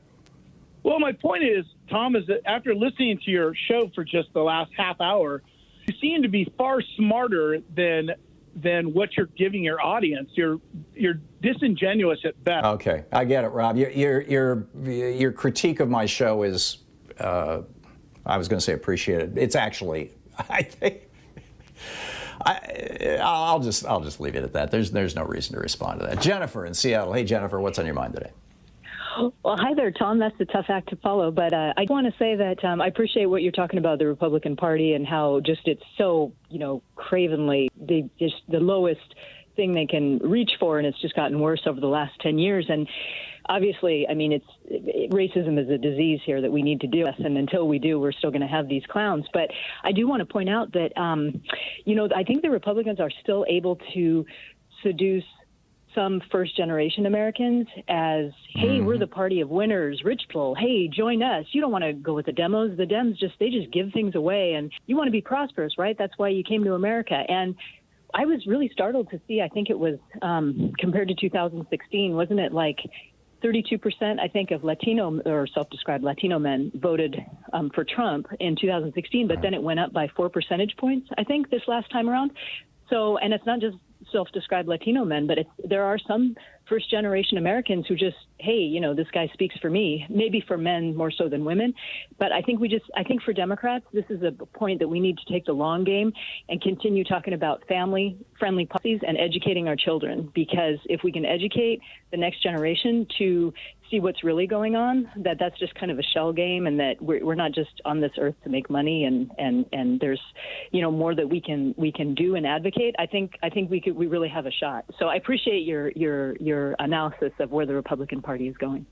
Well, my point is, Tom, is that after listening to your show for just the last half hour, you seem to be far smarter than what you're giving your audience. You're disingenuous at best. Okay, I get it, Rob. Your critique of my show is, I was going to say appreciated. It's actually, I think, I'll just leave it at that. There's no reason to respond to that. Jennifer in Seattle. Hey, Jennifer, what's on your mind today? Well, hi there, Tom. That's a tough act to follow, but I want to say that I appreciate what you're talking about the Republican Party and how just it's so, cravenly the lowest thing they can reach for, and it's just gotten worse over the last 10 years. And obviously, I mean, racism is a disease here that we need to deal with, and until we do, we're still going to have these clowns. But I do want to point out that, I think the Republicans are still able to seduce some first-generation Americans as, hey, we're the party of winners, rich people. Hey, join us. You don't want to go with the demos. The Dems they just give things away, and you want to be prosperous, right? That's why you came to America. And I was really startled to see, I think it was compared to 2016, wasn't it like 32%, I think, of Latino or self-described Latino men voted for Trump in 2016, but then it went up by 4 percentage points, I think, this last time around. So, and it's not just self-described Latino men, but there are some first-generation Americans who just, hey, this guy speaks for me, maybe for men more so than women. But I think for Democrats, this is a point that we need to take the long game and continue talking about family-friendly policies and educating our children. Because if we can educate the next generation to see what's really going on, that's just kind of a shell game, and that we're not just on this earth to make money, and there's more that we can do and advocate. I think we really have a shot. So I appreciate your analysis of where the Republican Party is going.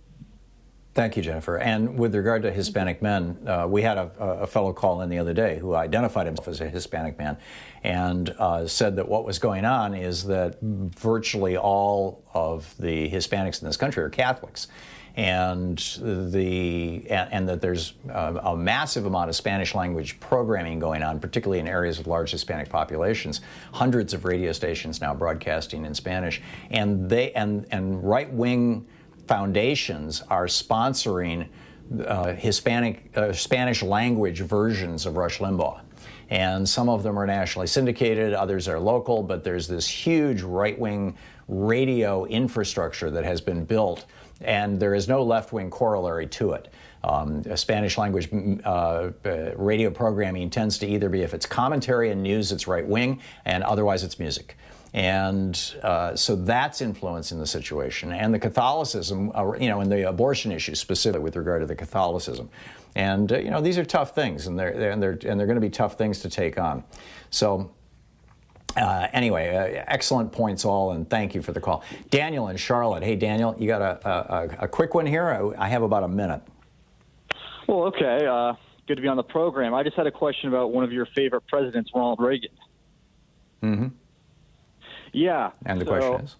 Thank you, Jennifer. And with regard to Hispanic men, we had a fellow call in the other day who identified himself as a Hispanic man and said that what was going on is that virtually all of the Hispanics in this country are Catholics. And that there's a massive amount of Spanish language programming going on, particularly in areas with large Hispanic populations. Hundreds of radio stations now broadcasting in Spanish, and right-wing foundations are sponsoring Spanish language versions of Rush Limbaugh. And some of them are nationally syndicated, others are local, but there's this huge right-wing radio infrastructure that has been built, and there is no left-wing corollary to it. Spanish language radio programming tends to either be, if it's commentary and news, it's right-wing, and otherwise it's music. And so that's influencing the situation. And the Catholicism, and the abortion issue specifically with regard to the Catholicism. And, these are tough things, and they're going to be tough things to take on. So anyway, excellent points all, and thank you for the call. Daniel in Charlotte. Hey, Daniel, you got a quick one here? I have about a minute. Well, okay. Good to be on the program. I just had a question about one of your favorite presidents, Ronald Reagan. Mm-hmm. Yeah. And the question is?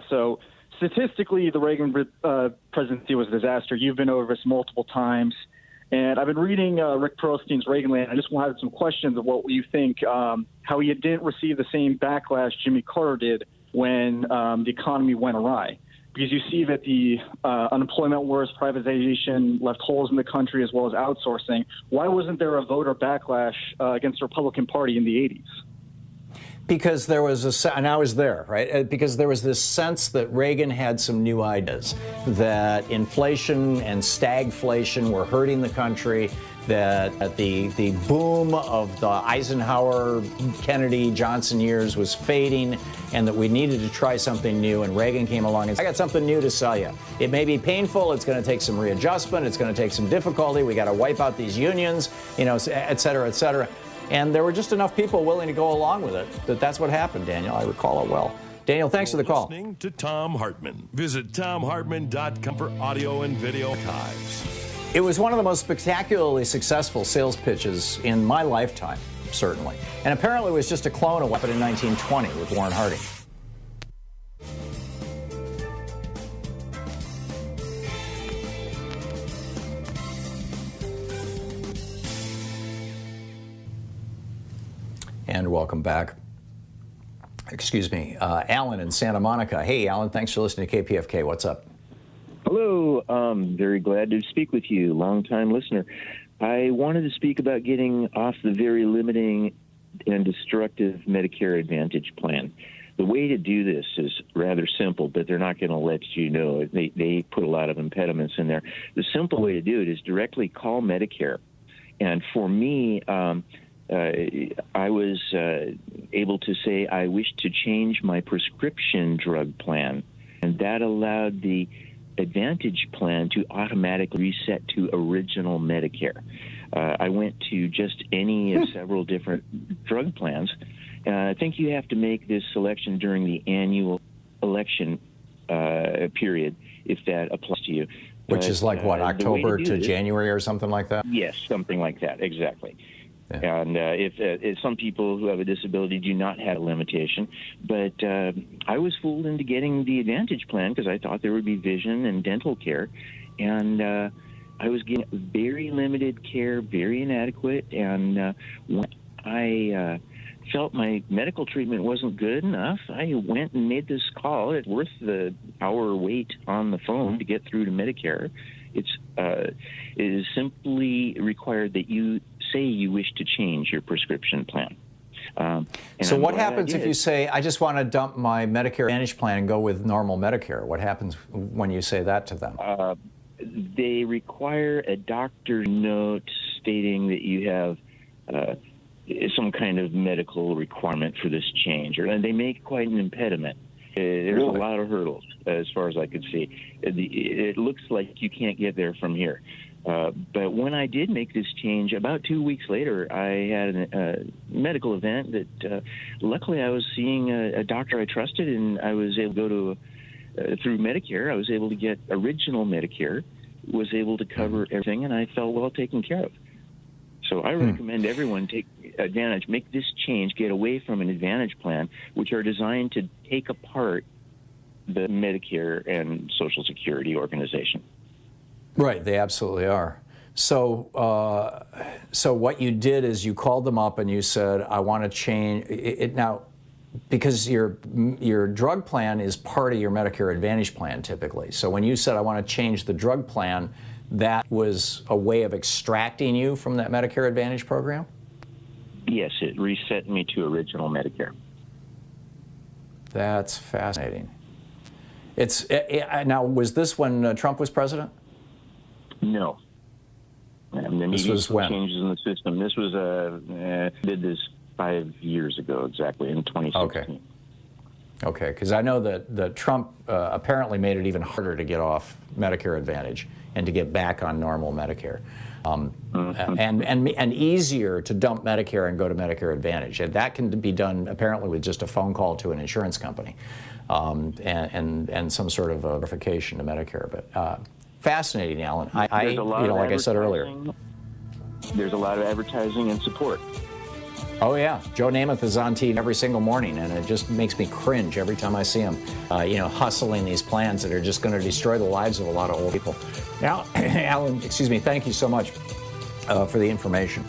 So statistically, the Reagan presidency was a disaster. You've been over this multiple times. And I've been reading Rick Perlstein's Reaganland. I just want to have some questions of what you think, how he didn't receive the same backlash Jimmy Carter did when the economy went awry. Because you see that the unemployment wars, privatization left holes in the country as well as outsourcing. Why wasn't there a voter backlash against the Republican Party in the 80s? Because there was and I was there, right? Because there was this sense that Reagan had some new ideas, that inflation and stagflation were hurting the country, that the boom of the Eisenhower, Kennedy, Johnson years was fading, and that we needed to try something new. And Reagan came along and said, I got something new to sell you. It may be painful. It's going to take some readjustment. It's going to take some difficulty. We got to wipe out these unions, et cetera, et cetera. And there were just enough people willing to go along with it that's what happened, Daniel. I recall it well. Daniel, thanks for the call. Listening to Thom Hartmann. Visit ThomHartmann.com for audio and video archives. It was one of the most spectacularly successful sales pitches in my lifetime, certainly. And apparently it was just a clone of what happened in 1920 with Warren Harding. And welcome back. Excuse me, Alan in Santa Monica. Hey, Alan, thanks for listening to KPFK. What's up? Hello. Very glad to speak with you, longtime listener. I wanted to speak about getting off the very limiting and destructive Medicare Advantage plan. The way to do this is rather simple, but they're not going to let you know. They put a lot of impediments in there. The simple way to do it is directly call Medicare. And for me, I was able to say I wish to change my prescription drug plan, and that allowed the Advantage plan to automatically reset to original Medicare. I went to just any of several different drug plans, and I think you have to make this selection during the annual election period if that applies to you. Which is like what, October to January or something like that? Yes, something like that, exactly. Yeah. And if some people who have a disability do not have a limitation, but I was fooled into getting the Advantage plan because I thought there would be vision and dental care, and I was getting very limited care, very inadequate, and when I felt my medical treatment wasn't good enough, I went and made this call. It's worth the hour wait on the phone to get through to Medicare. It is simply required that you say you wish to change your prescription plan. So what happens if you say, I just want to dump my Medicare Advantage plan and go with normal Medicare? What happens when you say that to them? They require a doctor's note stating that you have some kind of medical requirement for this change, and they make quite an impediment. There's a lot of hurdles, as far as I could see. It looks like you can't get there from here. But when I did make this change, about 2 weeks later, I had a medical event that luckily I was seeing a doctor I trusted, and I was able to go to, through Medicare, I was able to get original Medicare, was able to cover everything, and I felt well taken care of. So I recommend everyone take advantage, make this change, get away from an Advantage plan, which are designed to take apart the Medicare and Social Security organization. Right, they absolutely are. So, so what you did is you called them up and you said, "I want to change it now," because your drug plan is part of your Medicare Advantage plan typically. So when you said, "I want to change the drug plan," that was a way of extracting you from that Medicare Advantage program? Yes, it reset me to original Medicare. That's fascinating. Now, was this when Trump was president? No. This was when? Changes in the system. This was did this 5 years ago exactly, in 2016. Okay, because I know that Trump apparently made it even harder to get off Medicare Advantage and to get back on normal Medicare, and easier to dump Medicare and go to Medicare Advantage. And that can be done apparently with just a phone call to an insurance company, and some sort of verification to Medicare. But fascinating, Alan. Like I said earlier. there's a lot of advertising and support. Oh, yeah. Joe Namath is on TV every single morning, and it just makes me cringe every time I see him, hustling these plans that are just going to destroy the lives of a lot of old people. Now, Alan, thank you so much for the information.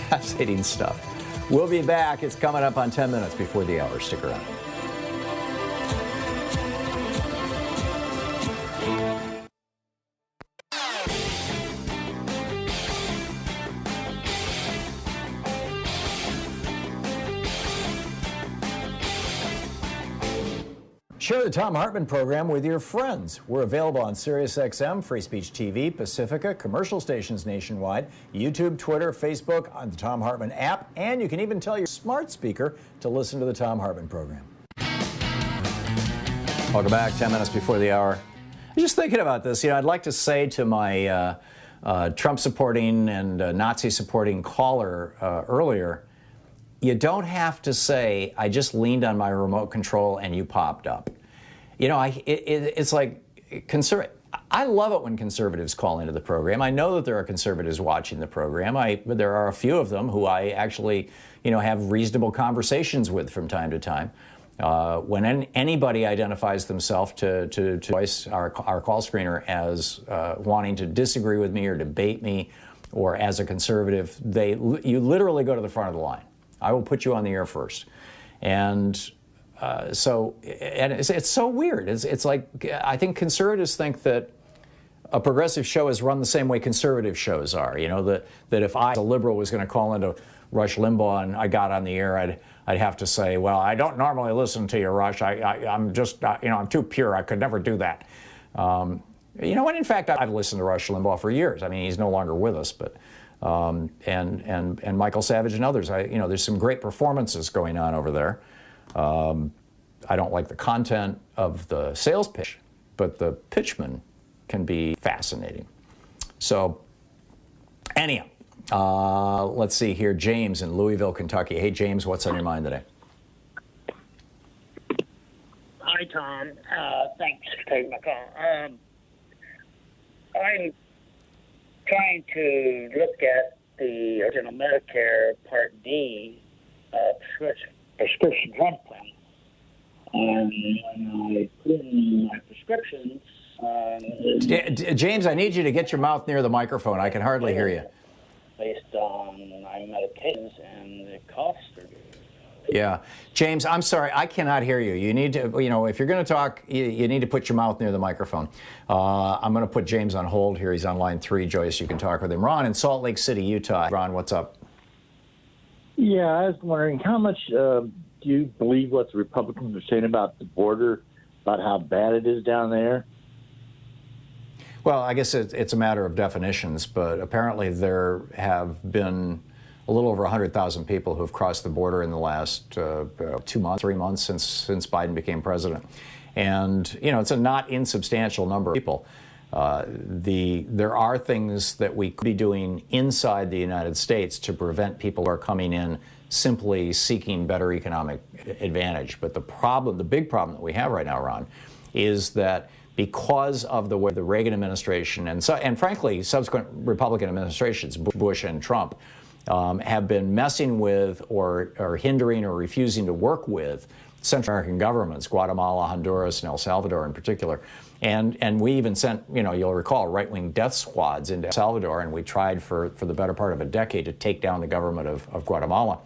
Fascinating stuff. We'll be back. It's coming up on 10 minutes before the hour. Stick around. Share the Thom Hartmann Program with your friends. We're available on SiriusXM, Free Speech TV, Pacifica, commercial stations nationwide, YouTube, Twitter, Facebook, on the Thom Hartmann app, and you can even tell your smart speaker to listen to the Thom Hartmann Program. Welcome back, 10 minutes before the hour. I was just thinking about this. I'd like to say to my Trump-supporting and Nazi-supporting caller earlier, you don't have to say, I just leaned on my remote control and you popped up. It's like, I love it when conservatives call into the program. I know that there are conservatives watching the program. There are a few of them who I actually, have reasonable conversations with from time to time. When anybody identifies themselves to voice our call screener as wanting to disagree with me or debate me, or as a conservative, you literally go to the front of the line. I will put you on the air first. And it's so weird. It's like, I think conservatives think that a progressive show is run the same way conservative shows are. That if I, as a liberal, was going to call into Rush Limbaugh and I got on the air, I'd have to say, well, I don't normally listen to you, Rush. I'm just, I'm too pure. I could never do that. And in fact, I've listened to Rush Limbaugh for years. I mean, he's no longer with us, but and Michael Savage and others. There's some great performances going on over there. I don't like the content of the sales pitch, but the pitchman can be fascinating. So, anyhow, let's see here. James in Louisville, Kentucky. Hey, James, what's on your mind today? Hi, Tom. Thanks for taking my call. I'm trying to look at the original Medicare Part D prescription drug plan. And when I put in my prescriptions... James, I need you to get your mouth near the microphone. I can hardly hear you. Based on my medications and the costs are... Yeah. James, I'm sorry, I cannot hear you. You need to, if you're going to talk, you need to put your mouth near the microphone. I'm going to put James on hold here. He's on line 3. Joyce, you can talk with him. Ron in Salt Lake City, Utah. Ron, what's up? Yeah, I was wondering, how much do you believe what the Republicans are saying about the border, about how bad it is down there? Well, I guess it's a matter of definitions, but apparently there have been a little over 100,000 people who have crossed the border in the last 2 months, 3 months since Biden became president. And, it's a not insubstantial number of people. There are things that we could be doing inside the United States to prevent people who are coming in simply seeking better economic advantage. But the big problem that we have right now, Ron, is that because of the way the Reagan administration and frankly, subsequent Republican administrations, Bush and Trump, have been messing with or hindering or refusing to work with Central American governments, Guatemala, Honduras, and El Salvador in particular. And we even sent, you'll recall, right-wing death squads into El Salvador, and we tried for the better part of a decade to take down the government of Guatemala.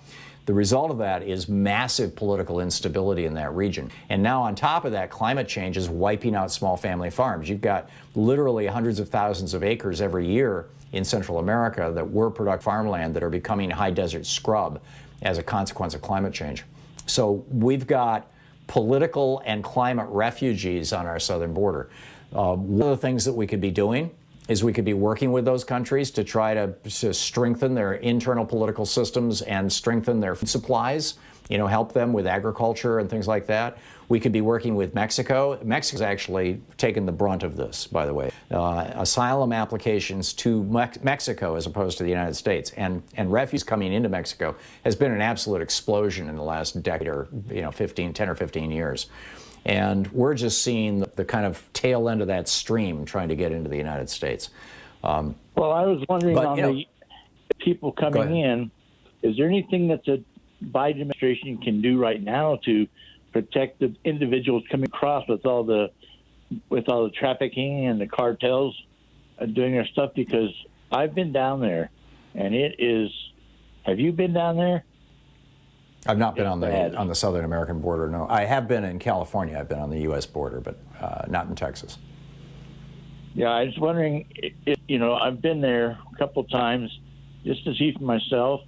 The result of that is massive political instability in that region. And now on top of that, climate change is wiping out small family farms. You've got literally hundreds of thousands of acres every year in Central America that were productive farmland that are becoming high desert scrub as a consequence of climate change. So we've got political and climate refugees on our southern border. One of the things that we could be doing is we could be working with those countries to try to strengthen their internal political systems and strengthen their food supplies, help them with agriculture and things like that. We could be working with Mexico. Mexico's actually taken the brunt of this, by the way. Asylum applications to Mexico as opposed to the United States and refugees coming into Mexico has been an absolute explosion in the last decade or 10 or 15 years. And we're just seeing the kind of tail end of that stream trying to get into the United States. Well, I was wondering the people coming in, is there anything that the Biden administration can do right now to protect the individuals coming across with all the trafficking and the cartels doing their stuff? Because I've been down there, and it is. Have you been down there? I've not been on the southern American border. No, I have been in California. I've been on the U.S. border, but not in Texas. Yeah, I was wondering if I've been there a couple of times just to see for myself,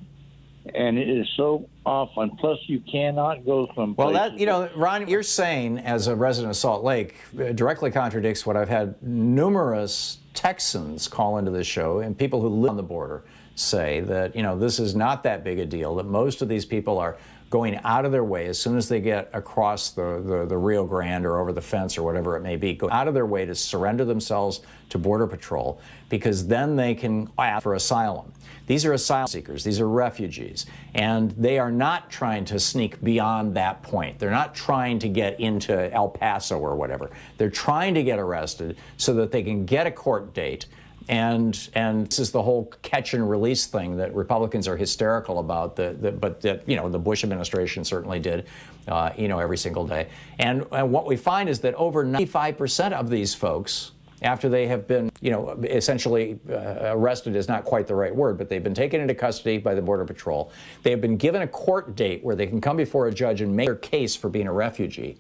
and it is so awful. Plus, you cannot go from places. Well, Ron, you're saying as a resident of Salt Lake directly contradicts what I've had numerous Texans call into this show and people who live on the border say that, this is not that big a deal, that most of these people are going out of their way as soon as they get across the Rio Grande or over the fence or whatever it may be, go out of their way to surrender themselves to Border Patrol because then they can ask for asylum. These are asylum seekers. These are refugees. And they are not trying to sneak beyond that point. They're not trying to get into El Paso or whatever. They're trying to get arrested so that they can get a court date. And this is the whole catch and release thing that Republicans are hysterical about, but the Bush administration certainly did, every single day. And what we find is that over 95% of these folks, after they have been, essentially arrested is not quite the right word, but they've been taken into custody by the Border Patrol. They have been given a court date where they can come before a judge and make their case for being a refugee.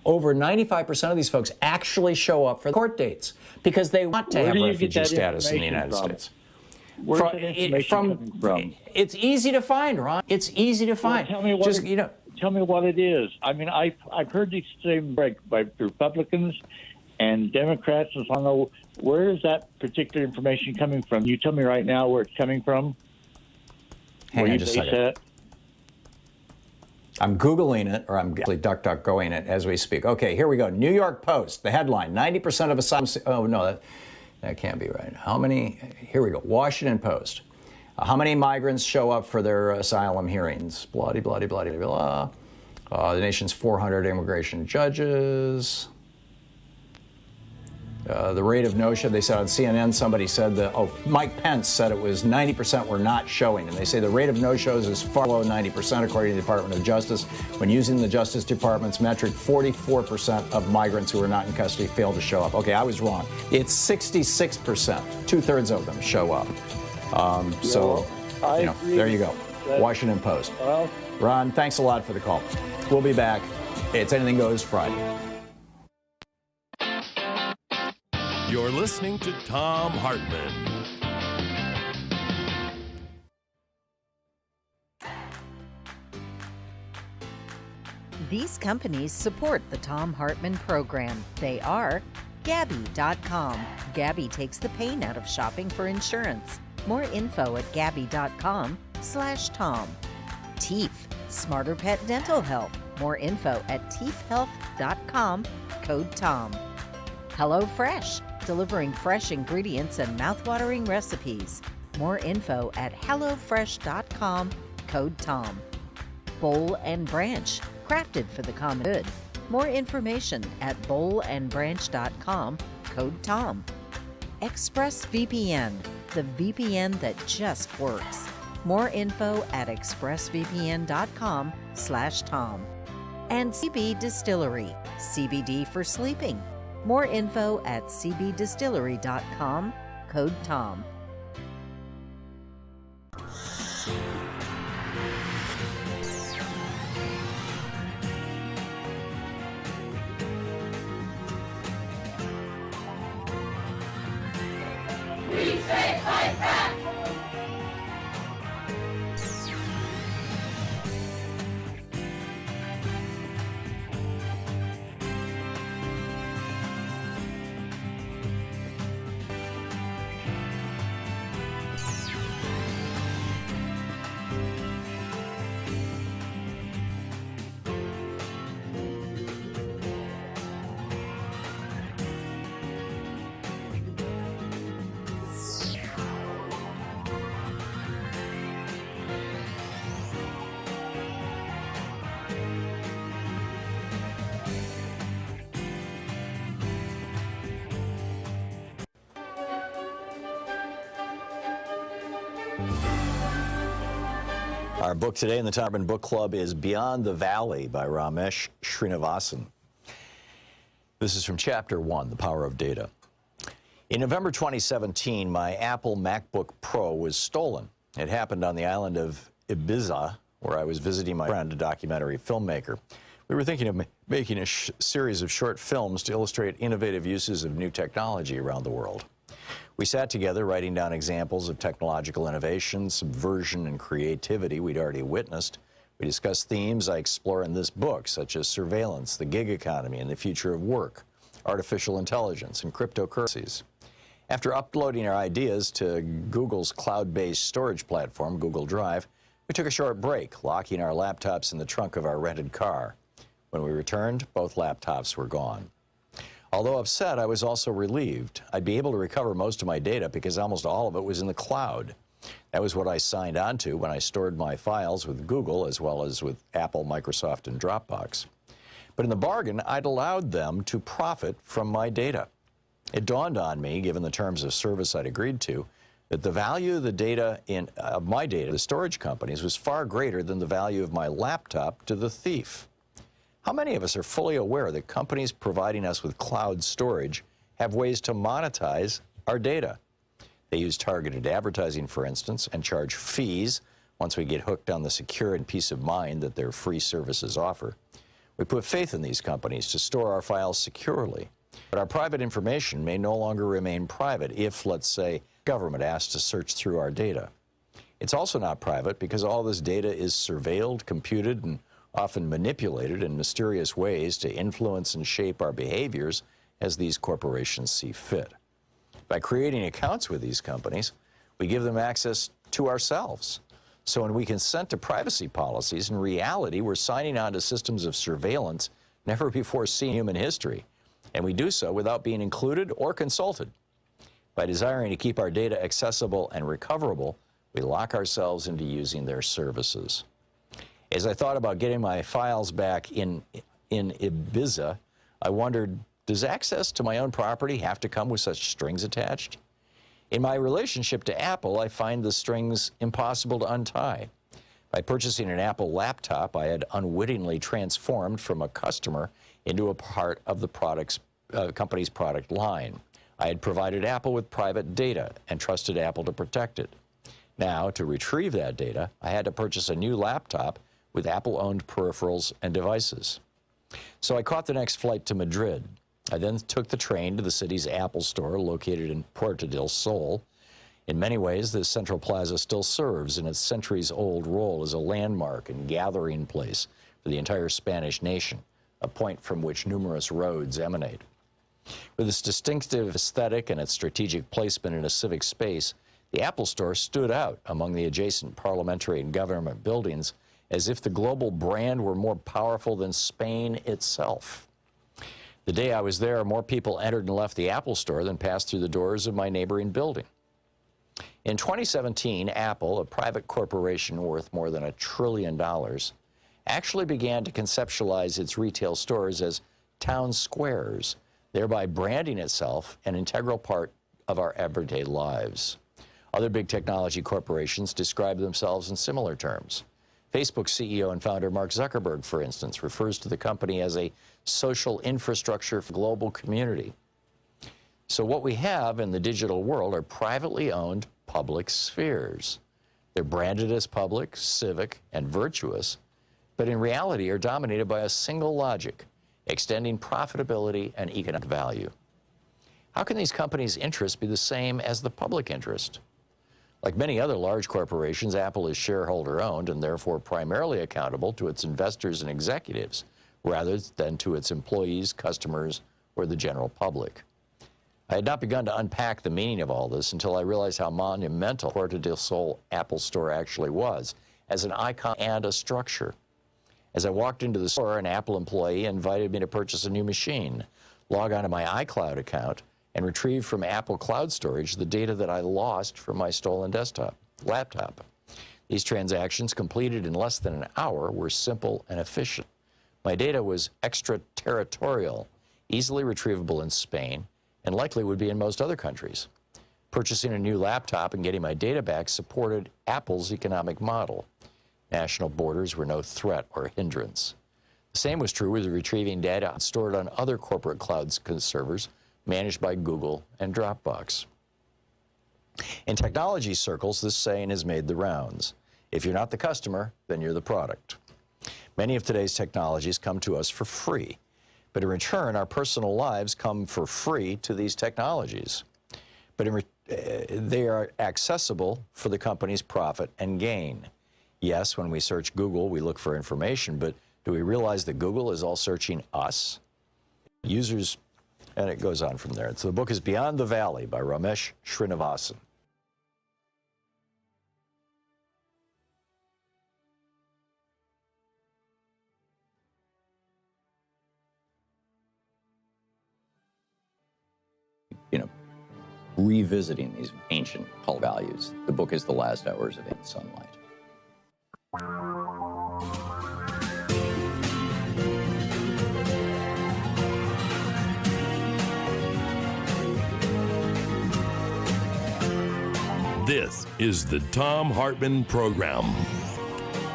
Over 95% of these folks actually show up for court dates because they want to have refugee status in the United States. Where's that information coming from? It's easy to find, Ron. It's easy to find. Tell me what it is. I mean, I've heard these same by Republicans and Democrats. I don't know, where is that particular information coming from? You tell me right now where it's coming from. Hang on just a second. I'm Googling it, or I'm actually DuckDuckGoing it as we speak. Okay, here we go. New York Post, the headline, 90% of asylum... Oh, no, that can't be right. How many... Here we go. Washington Post. How many migrants show up for their asylum hearings? Bloody, bloody, bloody, blah. The nation's 400 immigration judges. The rate of no-show, they said on CNN, somebody said that, Mike Pence said it was 90% were not showing. And they say the rate of no-shows is far below 90%, according to the Department of Justice. When using the Justice Department's metric, 44% of migrants who are not in custody fail to show up. Okay, I was wrong. It's 66%. 2/3 of them show up. There you go. Washington Post. Ron, thanks a lot for the call. We'll be back. It's Anything Goes Friday. You're listening to Thom Hartmann. These companies support the Thom Hartmann Program. They are Gabi.com. Gabi takes the pain out of shopping for insurance. More info at Gabi.com/Tom. Teeth, Smarter Pet Dental Health. More info at teethhealth.com, code Tom. HelloFresh, delivering fresh ingredients and mouthwatering recipes. More info at hellofresh.com, code Tom. Bowl and Branch, crafted for the common good. More information at bowlandbranch.com, code Tom. ExpressVPN, the VPN that just works. More info at expressvpn.com/Tom. And CB Distillery, CBD for sleeping. More info at cbdistillery.com, code Tom. We say fight back! Our book today in the Thom Hartmann Book Club is Beyond the Valley by Ramesh Srinivasan. This is from Chapter 1, The Power of Data. In November 2017, my Apple MacBook Pro was stolen. It happened on the island of Ibiza, where I was visiting my friend, a documentary filmmaker. We were thinking of making a series of short films to illustrate innovative uses of new technology around the world. We sat together writing down examples of technological innovation, subversion, and creativity we'd already witnessed. We discussed themes I explore in this book, such as surveillance, the gig economy, and the future of work, artificial intelligence, and cryptocurrencies. After uploading our ideas to Google's cloud-based storage platform, Google Drive, we took a short break, locking our laptops in the trunk of our rented car. When we returned, both laptops were gone. Although upset, I was also relieved. I'd be able to recover most of my data because almost all of it was in the cloud. That was what I signed on to when I stored my files with Google as well as with Apple, Microsoft, and Dropbox. But in the bargain, I'd allowed them to profit from my data. It dawned on me, given the terms of service I'd agreed to, that the value of the data my data, the storage companies, was far greater than the value of my laptop to the thief. How many of us are fully aware that companies providing us with cloud storage have ways to monetize our data? They use targeted advertising, for instance, and charge fees once we get hooked on the security and peace of mind that their free services offer. We put faith in these companies to store our files securely, but our private information may no longer remain private if, let's say, government asks to search through our data. It's also not private because all this data is surveilled, computed, and often manipulated in mysterious ways to influence and shape our behaviors as these corporations see fit. By creating accounts with these companies, we give them access to ourselves. So when we consent to privacy policies, in reality, we're signing on to systems of surveillance never before seen in human history, and we do so without being included or consulted. By desiring to keep our data accessible and recoverable, we lock ourselves into using their services. As I thought about getting my files back in Ibiza, I wondered, does access to my own property have to come with such strings attached? In my relationship to Apple, I find the strings impossible to untie. By purchasing an Apple laptop, I had unwittingly transformed from a customer into a part of the company's product line. I had provided Apple with private data and trusted Apple to protect it. Now, to retrieve that data, I had to purchase a new laptop with Apple-owned peripherals and devices. So I caught the next flight to Madrid. I then took the train to the city's Apple store located in Puerto del Sol. In many ways, this central plaza still serves in its centuries-old role as a landmark and gathering place for the entire Spanish nation, a point from which numerous roads emanate. With its distinctive aesthetic and its strategic placement in a civic space, the Apple store stood out among the adjacent parliamentary and government buildings as if the global brand were more powerful than Spain itself. The day I was there, more people entered and left the Apple store than passed through the doors of my neighboring building. In 2017, Apple, a private corporation worth more than $1 trillion, actually began to conceptualize its retail stores as town squares, thereby branding itself an integral part of our everyday lives. Other big technology corporations describe themselves in similar terms. Facebook CEO and founder Mark Zuckerberg, for instance, refers to the company as a social infrastructure for global community. So what we have in the digital world are privately owned public spheres. They're branded as public, civic, and virtuous, but in reality are dominated by a single logic, extending profitability and economic value. How can these companies' interests be the same as the public interest? Like many other large corporations, Apple is shareholder-owned and therefore primarily accountable to its investors and executives, rather than to its employees, customers, or the general public. I had not begun to unpack the meaning of all this until I realized how monumental Puerto del Sol Apple Store actually was, as an icon and a structure. As I walked into the store, an Apple employee invited me to purchase a new machine, log onto my iCloud account, and retrieve from Apple Cloud Storage the data that I lost from my stolen laptop. These transactions, completed in less than an hour, were simple and efficient. My data was extraterritorial, easily retrievable in Spain, and likely would be in most other countries. Purchasing a new laptop and getting my data back supported Apple's economic model. National borders were no threat or hindrance. The same was true with retrieving data stored on other corporate cloud servers managed by Google and Dropbox. In technology circles, this saying has made the rounds. If you're not the customer, then you're the product. Many of today's technologies come to us for free, but in return, our personal lives come for free to these technologies. But they are accessible for the company's profit and gain. Yes, when we search Google, we look for information, but do we realize that Google is all searching us? Users, and it goes on from there. So the book is Beyond the Valley by Ramesh Srinivasan. Revisiting these ancient cult values. The book is The Last Hours of Sunlight. This is the Thom Hartmann Program.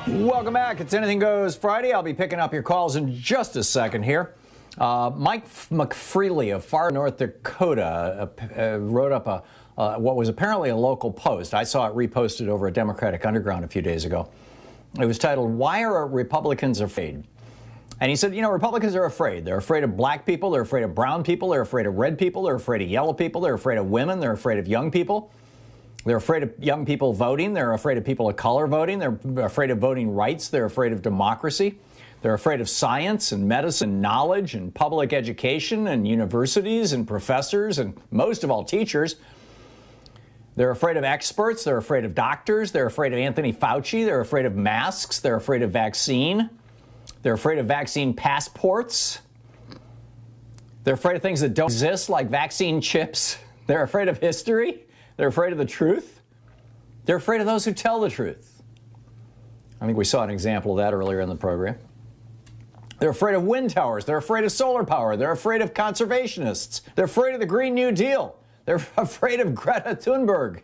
Welcome back. It's Anything Goes Friday. I'll be picking up your calls in just a second here. Mike McFreely of far North Dakota wrote up what was apparently a local post. I saw it reposted over at Democratic Underground a few days ago. It was titled, "Why Are Republicans Afraid?" And he said, Republicans are afraid. They're afraid of black people. They're afraid of brown people. They're afraid of red people. They're afraid of yellow people. They're afraid of women. They're afraid of young people. They're afraid of young people voting. They're afraid of people of color voting. They're afraid of voting rights. They're afraid of democracy. They're afraid of science and medicine, knowledge and public education and universities and professors and most of all teachers. They're afraid of experts. They're afraid of doctors. They're afraid of Anthony Fauci. They're afraid of masks. They're afraid of vaccine. They're afraid of vaccine passports. They're afraid of things that don't exist, like vaccine chips. They're afraid of history. They're afraid of the truth. They're afraid of those who tell the truth. I think we saw an example of that earlier in the program. They're afraid of wind towers. They're afraid of solar power. They're afraid of conservationists. They're afraid of the Green New Deal. They're afraid of Greta Thunberg.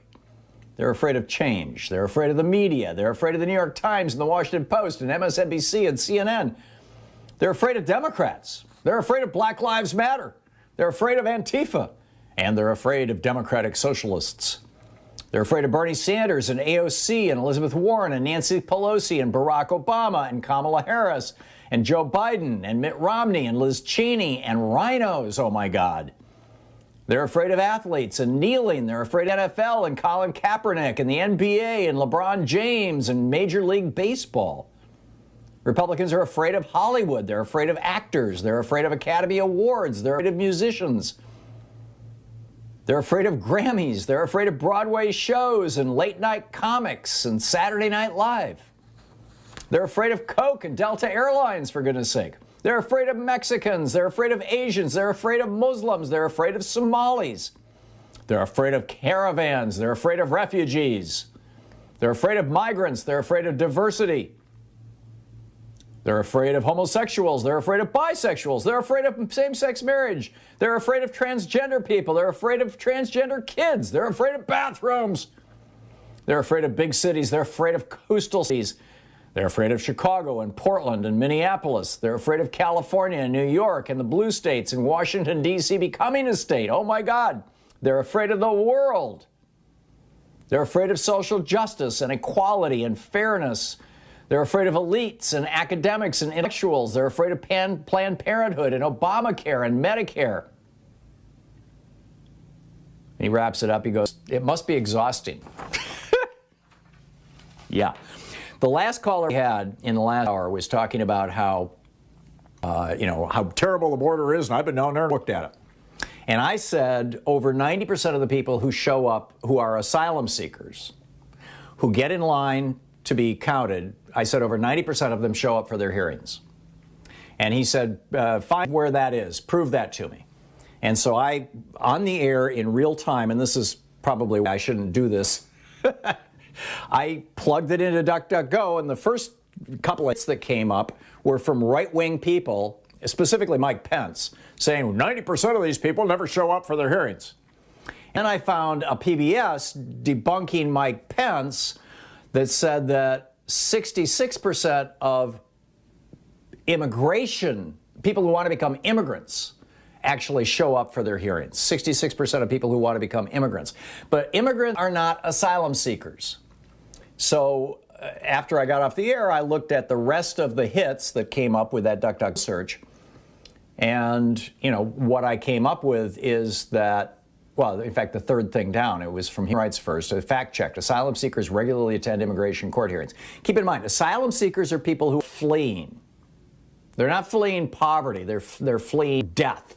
They're afraid of change. They're afraid of the media. They're afraid of the New York Times and the Washington Post and MSNBC and CNN. They're afraid of Democrats. They're afraid of Black Lives Matter. They're afraid of Antifa. And they're afraid of democratic socialists. They're afraid of Bernie Sanders and AOC and Elizabeth Warren and Nancy Pelosi and Barack Obama and Kamala Harris and Joe Biden and Mitt Romney and Liz Cheney and rhinos, oh my God. They're afraid of athletes and kneeling. They're afraid of NFL and Colin Kaepernick and the NBA and LeBron James and Major League Baseball. Republicans are afraid of Hollywood. They're afraid of actors. They're afraid of Academy Awards. They're afraid of musicians. They're afraid of Grammys. They're afraid of Broadway shows and late night comics and Saturday Night Live. They're afraid of Coke and Delta Airlines, for goodness sake. They're afraid of Mexicans. They're afraid of Asians. They're afraid of Muslims. They're afraid of Somalis. They're afraid of caravans. They're afraid of refugees. They're afraid of migrants. They're afraid of diversity. They're afraid of homosexuals. They're afraid of bisexuals. They're afraid of same-sex marriage. They're afraid of transgender people. They're afraid of transgender kids. They're afraid of bathrooms. They're afraid of big cities. They're afraid of coastal cities. They're afraid of Chicago and Portland and Minneapolis. They're afraid of California and New York and the blue states and Washington, D.C. becoming a state. Oh, my God. They're afraid of the world. They're afraid of social justice and equality and fairness. They're afraid of elites and academics and intellectuals. They're afraid of Planned Parenthood and Obamacare and Medicare. And he wraps it up. He goes, it must be exhausting. Yeah. The last caller we had in the last hour was talking about how, how terrible the border is, and I've been down there and looked at it. And I said over 90% of the people who show up who are asylum seekers, who get in line to be counted, I said over 90% of them show up for their hearings. And he said, find where that is. Prove that to me. And so I, on the air in real time, and this is probably why I shouldn't do this, I plugged it into DuckDuckGo, and the first couple of hits that came up were from right-wing people, specifically Mike Pence, saying 90% of these people never show up for their hearings. And I found a PBS debunking Mike Pence that said that 66% of immigration, people who want to become immigrants, actually show up for their hearings. 66% of people who want to become immigrants. But immigrants are not asylum seekers. So after I got off the air, I looked at the rest of the hits that came up with that DuckDuck search. And, what I came up with is that, well, in fact, the third thing down, it was from Human Rights First, a fact-checked. Asylum seekers regularly attend immigration court hearings. Keep in mind, asylum seekers are people who are fleeing. They're not fleeing poverty, they're fleeing death.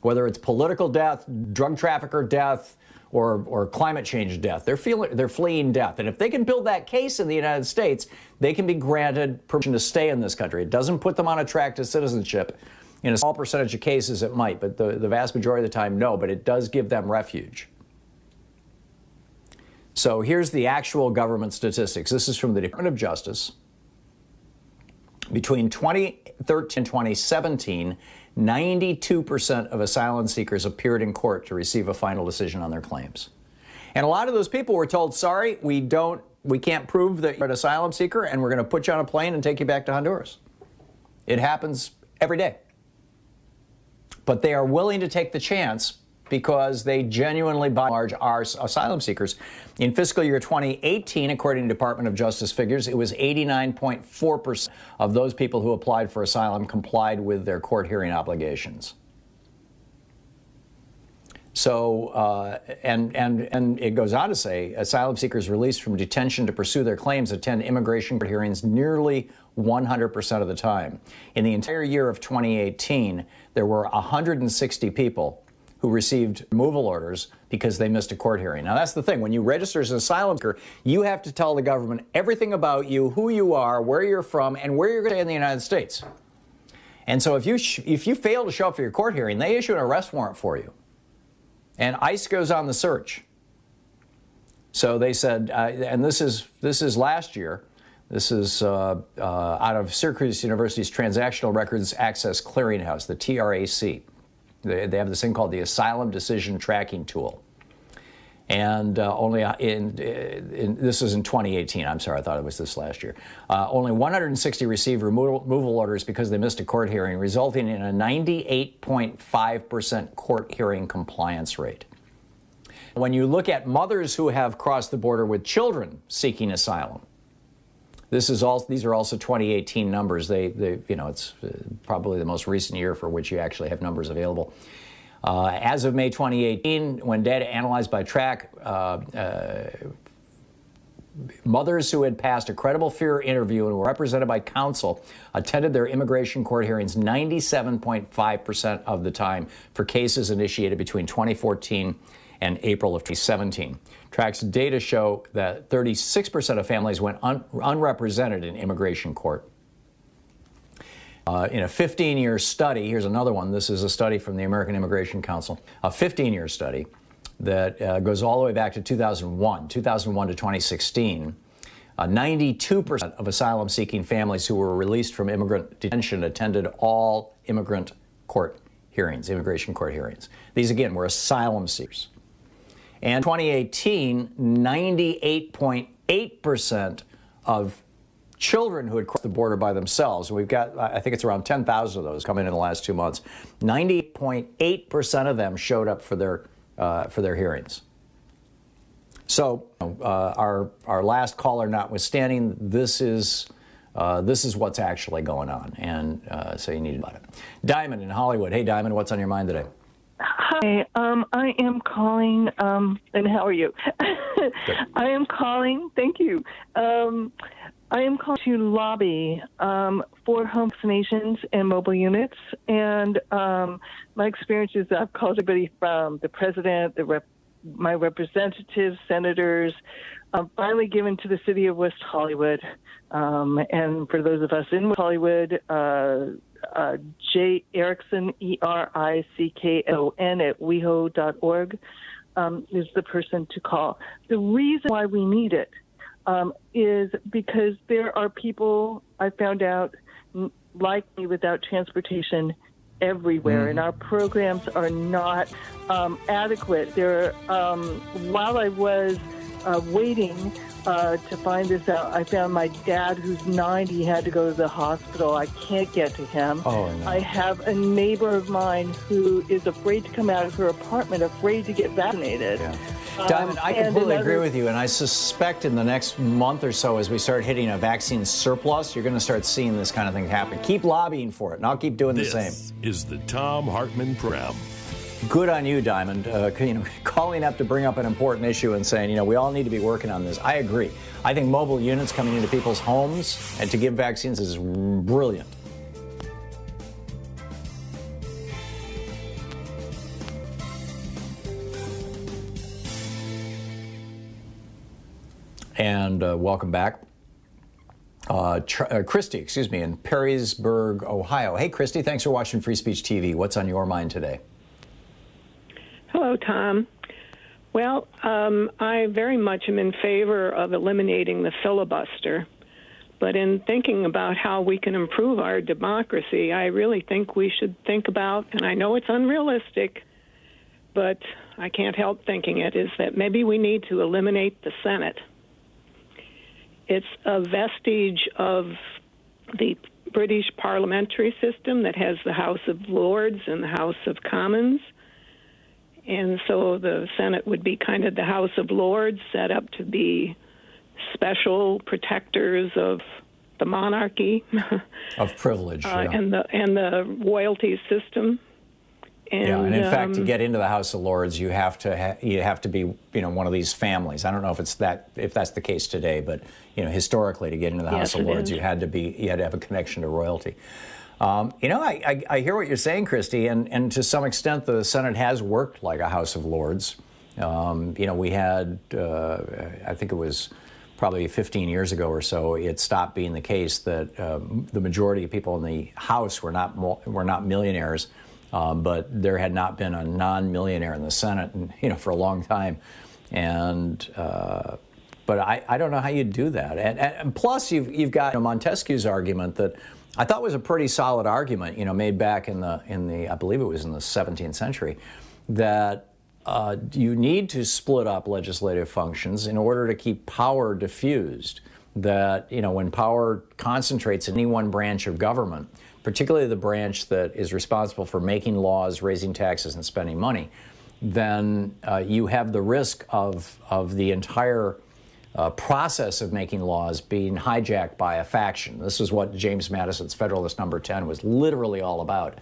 Whether it's political death, drug trafficker death, or climate change death. They're fleeing death. And if they can build that case in the United States, they can be granted permission to stay in this country. It doesn't put them on a track to citizenship. In a small percentage of cases, it might, but the vast majority of the time, no. But it does give them refuge. So here's the actual government statistics. This is from the Department of Justice. Between 2013 and 2017, 92% of asylum seekers appeared in court to receive a final decision on their claims. And a lot of those people were told, sorry, we can't prove that you're an asylum seeker, and we're going to put you on a plane and take you back to Honduras. It happens every day. But they are willing to take the chance because they genuinely, by and large, are asylum seekers. In fiscal year 2018, according to Department of Justice figures, it was 89.4% of those people who applied for asylum complied with their court hearing obligations. So, and it goes on to say, asylum seekers released from detention to pursue their claims attend immigration court hearings nearly 100% of the time. In the entire year of 2018, there were 160 people who received removal orders because they missed a court hearing. Now, that's the thing. When you register as an asylum seeker, you have to tell the government everything about you, who you are, where you're from, and where you're going to stay in the United States. And so if you fail to show up for your court hearing, they issue an arrest warrant for you. And ICE goes on the search. So they said, and this is last year. This is out of Syracuse University's Transactional Records Access Clearinghouse, the TRAC. They have this thing called the Asylum Decision Tracking Tool. And this is in 2018. I'm sorry, I thought it was this last year. Only 160 received removal orders because they missed a court hearing, resulting in a 98.5% court hearing compliance rate. When you look at mothers who have crossed the border with children seeking asylum, these are also 2018 numbers. It's probably the most recent year for which you actually have numbers available. As of May 2018, when data analyzed by TRAC, mothers who had passed a credible fear interview and were represented by counsel attended their immigration court hearings 97.5% of the time for cases initiated between 2014 and April of 2017. TRAC's data show that 36% of families went unrepresented in immigration court. In a 15-year study, here's another one. This is a study from the American Immigration Council, a 15-year study that goes all the way back to 2001 to 2016. 92% of asylum-seeking families who were released from immigrant detention attended all immigration court hearings. These, again, were asylum seekers. And 2018, 98.8% of children who had crossed the border by themselves. We've got, I think it's around 10,000 of those coming in the last 2 months. 98.8% of them showed up for their hearings. So our last caller notwithstanding, this is what's actually going on, and so you need to know about it. Diamond in Hollywood. Hey, Diamond, what's on your mind today? Hi, I am calling, and how are you? I am calling, thank you. I am calling to lobby for home vaccinations and mobile units. And my experience is I've called everybody from the president, my representatives, senators, finally given to the city of West Hollywood. And for those of us in West Hollywood, J. Erickson, ERICKON at WeHo.org is the person to call. The reason why we need it is because there are people, I found out, like me, without transportation everywhere, and our programs are not adequate. While I was waiting to find this out. I found my dad, who's 90, he had to go to the hospital. I can't get to him. Oh, no. I have a neighbor of mine who is afraid to come out of her apartment, afraid to get vaccinated. Yeah. Diamond, I completely agree with you, and I suspect in the next month or so, as we start hitting a vaccine surplus, you're going to start seeing this kind of thing happen. Keep lobbying for it, and I'll keep doing the same. This is the Thom Hartmann Program. Good on you, Diamond. Calling up to bring up an important issue and saying, we all need to be working on this. I agree. I think mobile units coming into people's homes and to give vaccines is brilliant. And welcome back. Christy, in Perrysburg, Ohio. Hey, Christy, thanks for watching Free Speech TV. What's on your mind today? Hello, Tom. Well, I very much am in favor of eliminating the filibuster. But in thinking about how we can improve our democracy, I really think we should think about, and I know it's unrealistic, but I can't help thinking it, is that maybe we need to eliminate the Senate. It's a vestige of the British parliamentary system that has the House of Lords and the House of Commons. And so the Senate would be kind of the House of Lords, set up to be special protectors of the monarchy. Of privilege, yeah. And the royalty system. And in fact, to get into the House of Lords, you have to be one of these families. I don't know if that's the case today, but historically, to get into the House of Lords, you had to have a connection to royalty. I hear what you're saying, Christy, and to some extent, the Senate has worked like a House of Lords. We had, I think it was probably 15 years ago or so, it stopped being the case that the majority of people in the House were not millionaires. But there had not been a non-millionaire in the Senate, for a long time, but I don't know how you do that. And plus, you've got Montesquieu's argument that I thought was a pretty solid argument, made back in the I believe it was in the 17th century, that you need to split up legislative functions in order to keep power diffused. That when power concentrates in any one branch of government, particularly the branch that is responsible for making laws, raising taxes, and spending money, then you have the risk of the entire process of making laws being hijacked by a faction. This is what James Madison's Federalist No. 10 was literally all about.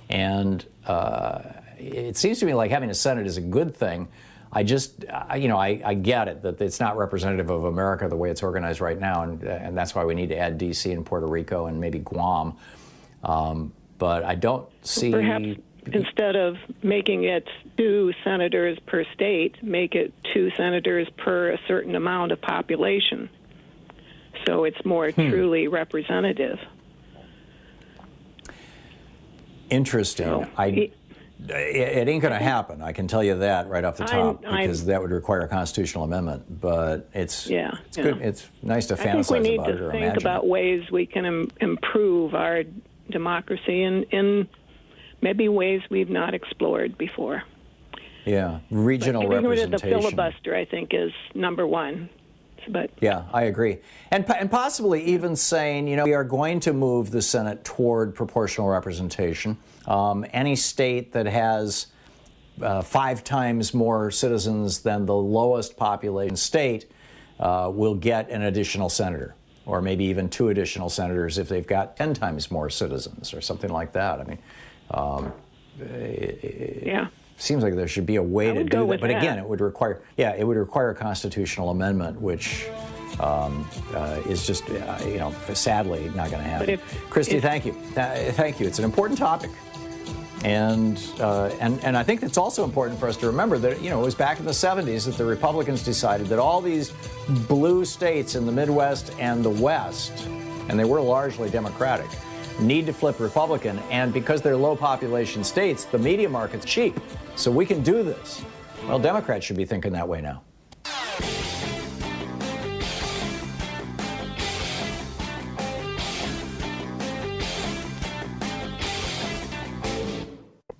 And it seems to me like having a Senate is a good thing. I get it, that it's not representative of America the way it's organized right now, and that's why we need to add D.C. and Puerto Rico and maybe Guam. But I don't see... Perhaps instead of making it 2 senators per state, make it 2 senators per a certain amount of population. So it's more truly representative. Interesting. So, it ain't going to happen. I can tell you that right off the top, because that would require a constitutional amendment. But it's good. It's nice to fantasize about it or imagine. I think we need to think about ways we can improve our democracy in maybe ways we've not explored before. Yeah, regional representation. Getting rid of the filibuster, I think, is number one. But yeah, I agree. And possibly even saying, we are going to move the Senate toward proportional representation. Any state that has 5 times more citizens than the lowest population state will get an additional senator, or maybe even 2 additional senators if they've got 10 times more citizens or something like that. I mean, it seems like there should be a way to do that. But again, it would require a constitutional amendment, which is just, sadly not going to happen. Christy, thank you. Thank you. It's an important topic. And I think it's also important for us to remember that, it was back in the 70s that the Republicans decided that all these blue states in the Midwest and the West, and they were largely Democratic, need to flip Republican. And because they're low population states, the media market's cheap. So we can do this. Well, Democrats should be thinking that way now.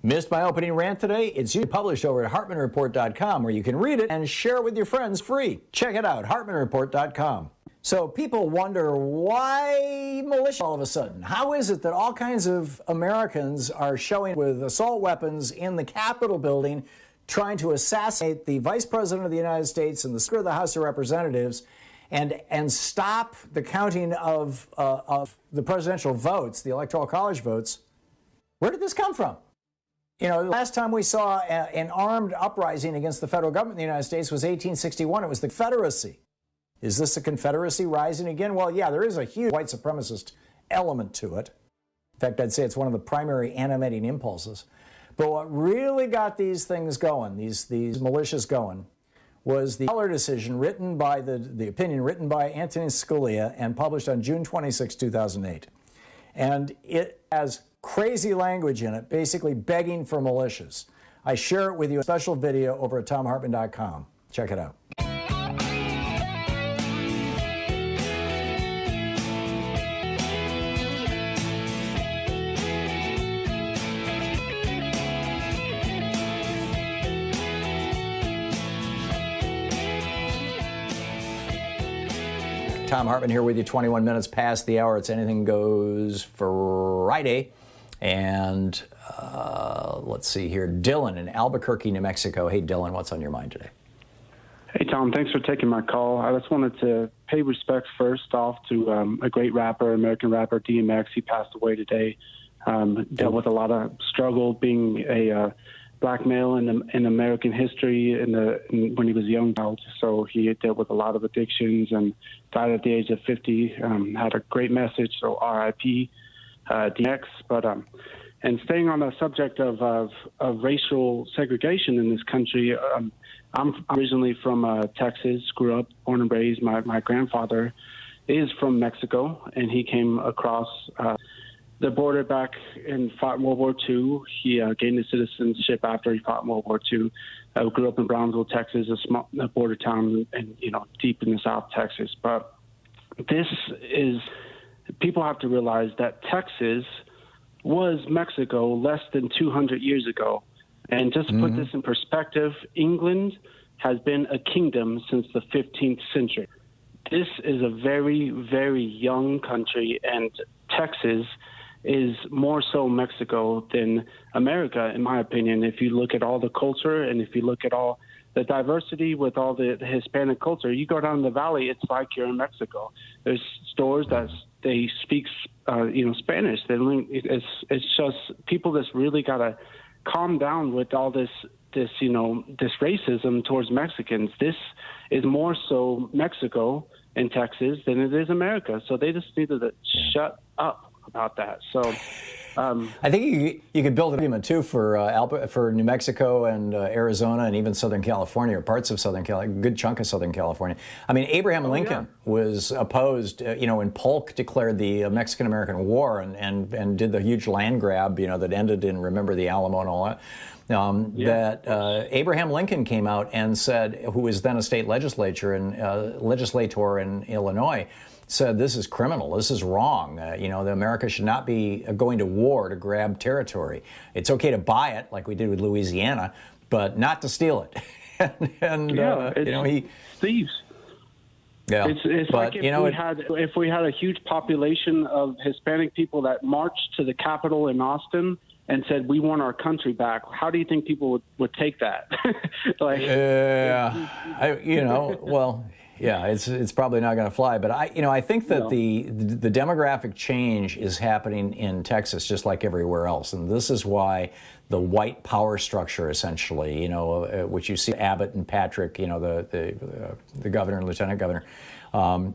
Missed my opening rant today? It's usually published over at HartmannReport.com, where you can read it and share it with your friends free. Check it out, HartmannReport.com. So people wonder, why militia all of a sudden? How is it that all kinds of Americans are showing with assault weapons in the Capitol building, trying to assassinate the Vice President of the United States and the Speaker of the House of Representatives, and stop the counting of the presidential votes, the Electoral College votes? Where did this come from? You know, the last time we saw an armed uprising against the federal government in the United States was 1861. It was the Confederacy. Is this a Confederacy rising again? Well, yeah, there is a huge white supremacist element to it. In fact, I'd say it's one of the primary animating impulses. But what really got these things going, these militias going, was the Heller decision written by the opinion written by Antonin Scalia and published on June 26, 2008. And it has crazy language in it, basically begging for militias. I share it with you in a special video over at ThomHartmann.com. Check it out. Thom Hartmann here with you, 21 minutes past the hour. It's Anything Goes Friday. And let's see here. Dylan in Albuquerque, New Mexico. Hey, Dylan, what's on your mind today? Hey, Tom, thanks for taking my call. I just wanted to pay respects first off to a great rapper, American rapper, DMX. He passed away today. Dealt with a lot of struggle being a black male in American history when he was a young child. So he dealt with a lot of addictions and died at the age of 50. Had a great message, so R.I.P. DMX. But and staying on the subject of racial segregation in this country, I'm originally from Texas, grew up, born and raised. My grandfather is from Mexico, and he came across the border back and fought in World War II. He gained his citizenship after he fought in World War II. Grew up in Brownsville, Texas, a small border town, and deep in the South Texas. But people have to realize that Texas was Mexico less than 200 years ago. And just to put this in perspective, England has been a kingdom since the 15th century. This is a very, very young country, and Texas is more so Mexico than America, in my opinion. If you look at all the culture and if you look at all the diversity with all the Hispanic culture, you go down the valley, it's like you're in Mexico. There's stores that they speak, Spanish. It's just people that's really got to calm down with all this racism towards Mexicans. This is more so Mexico and Texas than it is America. So they just need to shut up about that. So I think you could build an argument too for New Mexico and Arizona and even Southern California, or parts of Southern California, a good chunk of Southern California. I mean, Abraham Lincoln was opposed, when Polk declared the Mexican-American War and did the huge land grab, that ended in, remember, the Alamo and all that. Abraham Lincoln came out and said, who was then a state legislator in Illinois, said this is criminal, this is wrong. The America should not be going to war to grab territory. It's okay to buy it, like we did with Louisiana, but not to steal it. He thieves. Yeah, it's like if we had a huge population of Hispanic people that marched to the Capitol in Austin and said, we want our country back, how do you think people would take that? Yeah, it's probably not going to fly. But I think that the demographic change is happening in Texas just like everywhere else, and this is why the white power structure, essentially, which you see Abbott and Patrick, the governor and lieutenant governor,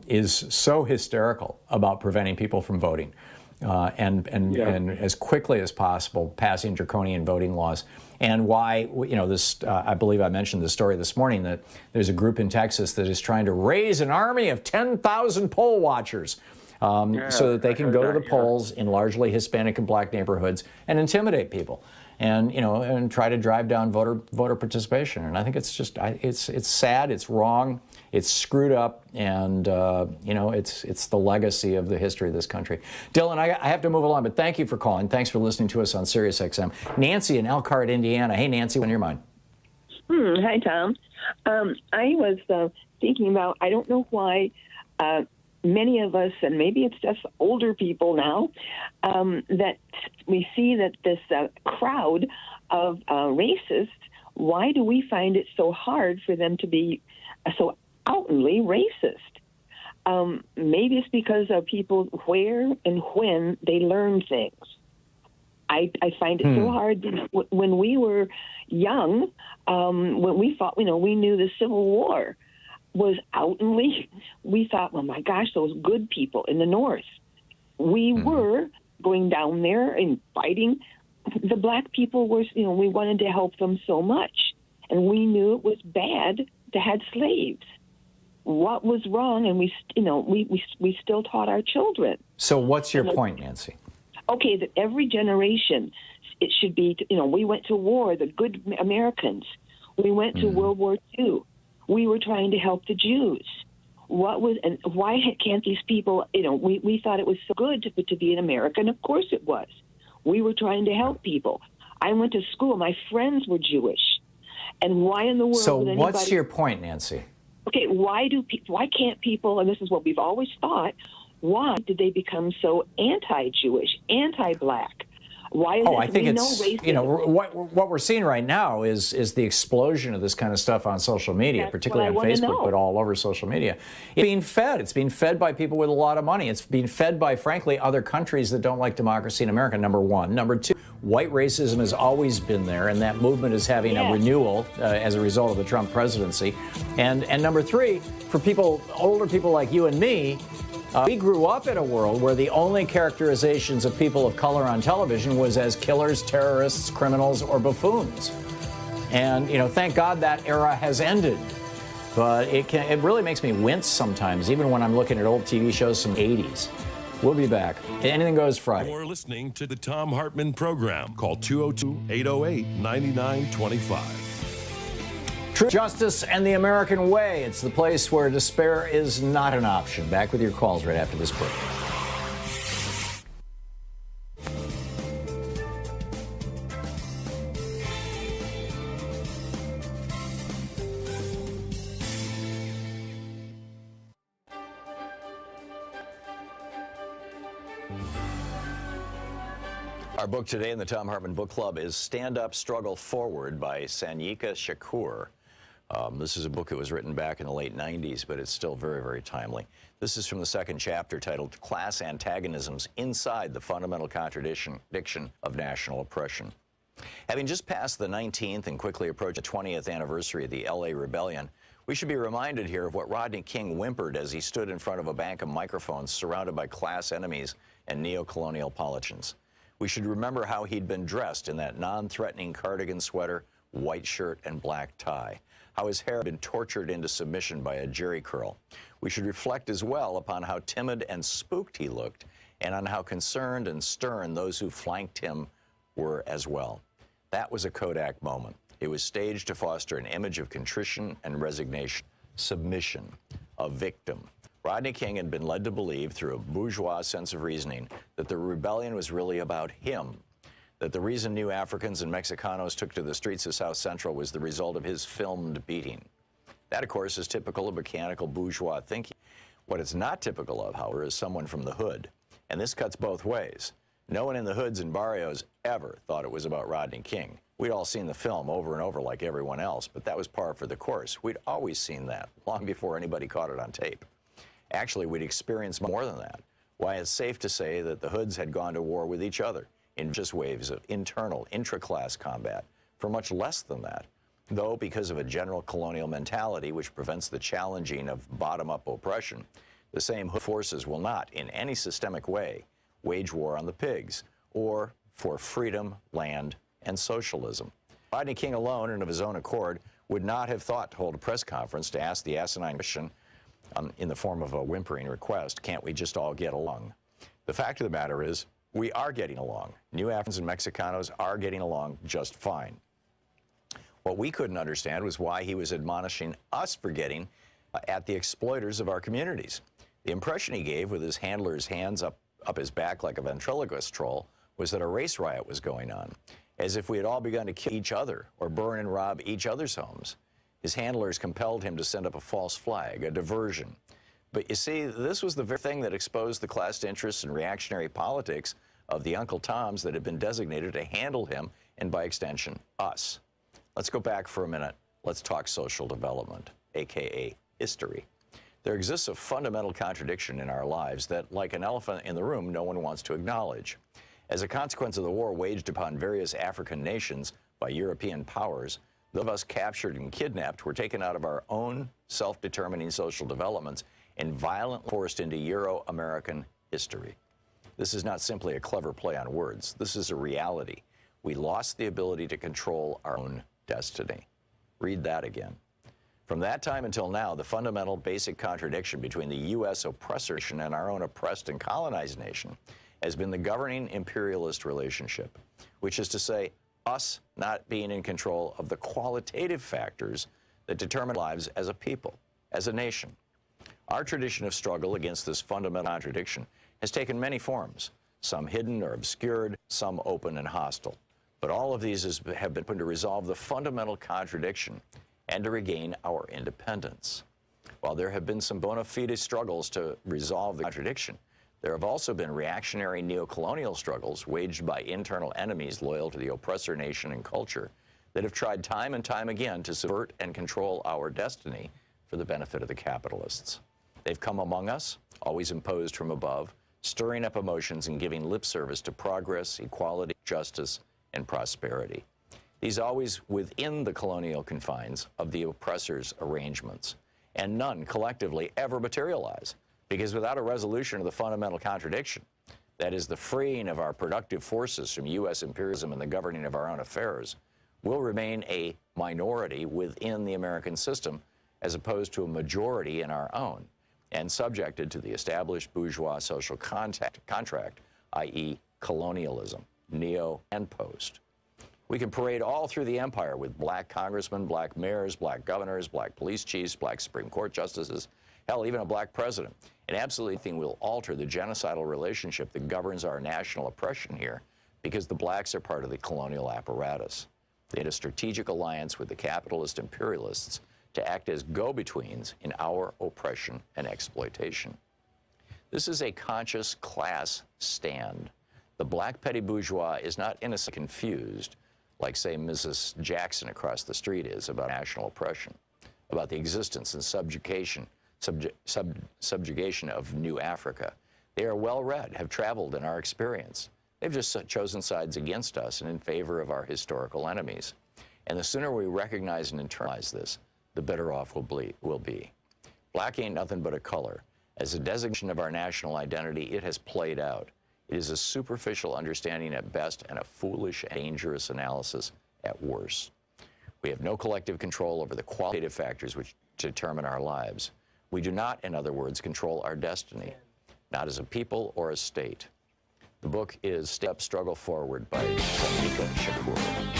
is so hysterical about preventing people from voting. And as quickly as possible passing draconian voting laws. And why, this, I believe I mentioned the story this morning, that there's a group in Texas that is trying to raise an army of 10,000 poll watchers so that they can go to the polls in largely Hispanic and black neighborhoods and intimidate people and try to drive down voter participation. And I think it's just, it's sad, it's wrong. It's screwed up, and it's the legacy of the history of this country. Dylan, I have to move along, but thank you for calling. Thanks for listening to us on Sirius XM. Nancy in Elkhart, Indiana. Hey, Nancy, what's on your mind? Hi, Tom. I was thinking about, I don't know why many of us, and maybe it's just older people now, that we see that this crowd of racists, why do we find it so hard for them to be so outwardly racist? Maybe it's because of people where and when they learn things. I find it so hard. When we were young, when we thought, we knew the Civil War was outwardly, we thought, well, my gosh, those good people in the North. We were going down there and fighting. The black people were, we wanted to help them so much. And we knew it was bad to have slaves. What was wrong? And we still taught our children. So what's your point, Nancy? Okay, that every generation, it should be, we went to war, the good Americans. We went to World War II. We were trying to help the Jews. And why can't these people, we thought it was so good to be an American. Of course it was. We were trying to help people. I went to school. My friends were Jewish. And why in the world So would what's your point, Nancy? Okay, why can't people, and this is what we've always thought, why did they become so anti-Jewish, anti-black? Why is it I think it's, racism? what we're seeing right now is the explosion of this kind of stuff on social media, That's particularly on what I wanna Facebook, know. but all over social media. It's being fed. It's being fed by people with a lot of money. It's being fed by, frankly, other countries that don't like democracy in America, number one. Number two, white racism has always been there, and that movement is having a renewal as a result of the Trump presidency. And number three, for people, older people like you and me, we grew up in a world where the only characterizations of people of color on television was as killers, terrorists, criminals, or buffoons. And, thank God that era has ended. But it really makes me wince sometimes, even when I'm looking at old TV shows from the 80s. We'll be back. Anything Goes Friday. You're listening to the Thom Hartmann Program. Call 202-808-9925. Truth, Justice, and the American Way. It's the place where despair is not an option. Back with your calls right after this break. Our book today in the Thom Hartmann Book Club is Stand Up, Struggle Forward by Sanyika Shakur. This is a book that was written back in the late 90s, but it's still very, very timely. This is from the second chapter titled Class Antagonisms Inside the Fundamental Contradiction of National Oppression. Having just passed the 19th and quickly approached the 20th anniversary of the LA Rebellion, we should be reminded here of what Rodney King whimpered as he stood in front of a bank of microphones surrounded by class enemies and neo-colonial politicians. We should remember how he'd been dressed in that non-threatening cardigan sweater, white shirt, and black tie. How his hair had been tortured into submission by a jerry curl. We should reflect as well upon how timid and spooked he looked, and on how concerned and stern those who flanked him were as well. That was a Kodak moment. It was staged to foster an image of contrition and resignation, submission, a victim. Rodney King had been led to believe, through a bourgeois sense of reasoning, that the rebellion was really about him, that the reason new Africans and Mexicanos took to the streets of South Central was the result of his filmed beating. That, of course, is typical of mechanical bourgeois thinking. What it's not typical of, however, is someone from the hood. And this cuts both ways. No one in the hoods and barrios ever thought it was about Rodney King. We'd all seen the film over and over like everyone else, but that was par for the course. We'd always seen that, long before anybody caught it on tape. Actually, we'd experienced more than that. Why, it's safe to say that the hoods had gone to war with each other in just waves of internal, intra-class combat for much less than that. Though, because of a general colonial mentality which prevents the challenging of bottom-up oppression, the same hood forces will not, in any systemic way, wage war on the pigs, or for freedom, land, and socialism. Rodney King alone, and of his own accord, would not have thought to hold a press conference to ask the asinine question, in the form of a whimpering request, can't we just all get along? The fact of the matter is, we are getting along. New Africans and Mexicanos are getting along just fine. What we couldn't understand was why he was admonishing us for getting at the exploiters of our communities. The impression he gave with his handler's hands up his back like a ventriloquist troll was that a race riot was going on, as if we had all begun to kill each other or burn and rob each other's homes. His handlers compelled him to send up a false flag, a diversion. But you see, this was the very thing that exposed the class interests and reactionary politics of the Uncle Toms that had been designated to handle him and, by extension, us. Let's go back for a minute. Let's talk social development, a.k.a. history. There exists a fundamental contradiction in our lives that, like an elephant in the room, no one wants to acknowledge. As a consequence of the war waged upon various African nations by European powers, those of us captured and kidnapped were taken out of our own self-determining social developments and violently forced into Euro-American history. This is not simply a clever play on words. This is a reality. We lost the ability to control our own destiny. Read that again. From that time until now, the fundamental basic contradiction between the U.S. oppressor nation and our own oppressed and colonized nation has been the governing imperialist relationship, which is to say, us not being in control of the qualitative factors that determine lives as a people, as a nation. Our tradition of struggle against this fundamental contradiction has taken many forms, some hidden or obscured, some open and hostile. But all of these have been put to resolve the fundamental contradiction and to regain our independence. While there have been some bona fide struggles to resolve the contradiction, there have also been reactionary neocolonial struggles waged by internal enemies loyal to the oppressor nation and culture that have tried time and time again to subvert and control our destiny for the benefit of the capitalists. They've come among us, always imposed from above, stirring up emotions and giving lip service to progress, equality, justice, and prosperity. These always within the colonial confines of the oppressor's arrangements, and none collectively ever materialize, because without a resolution of the fundamental contradiction, that is the freeing of our productive forces from U.S. imperialism and the governing of our own affairs, we'll remain a minority within the American system as opposed to a majority in our own, and subjected to the established bourgeois social contract, i.e. colonialism, neo and post. We can parade all through the empire with black congressmen, black mayors, black governors, black police chiefs, black Supreme Court justices, hell, even a black president. And absolutely nothing will alter the genocidal relationship that governs our national oppression here, because the blacks are part of the colonial apparatus. They had a strategic alliance with the capitalist imperialists to act as go-betweens in our oppression and exploitation. This is a conscious class stand. The black petty bourgeois is not innocently confused, like, say, Mrs. Jackson across the street is, about national oppression, about the existence and subjugation of New Africa. They are well-read, have traveled in our experience. They've just chosen sides against us and in favor of our historical enemies. And the sooner we recognize and internalize this, the better off we'll be. Black ain't nothing but a color. As a designation of our national identity, it has played out. It is a superficial understanding at best and a foolish, dangerous analysis at worst. We have no collective control over the qualitative factors which determine our lives. We do not, in other words, control our destiny, not as a people or a state. The book is Step, Struggle Forward by Shanika Shakur.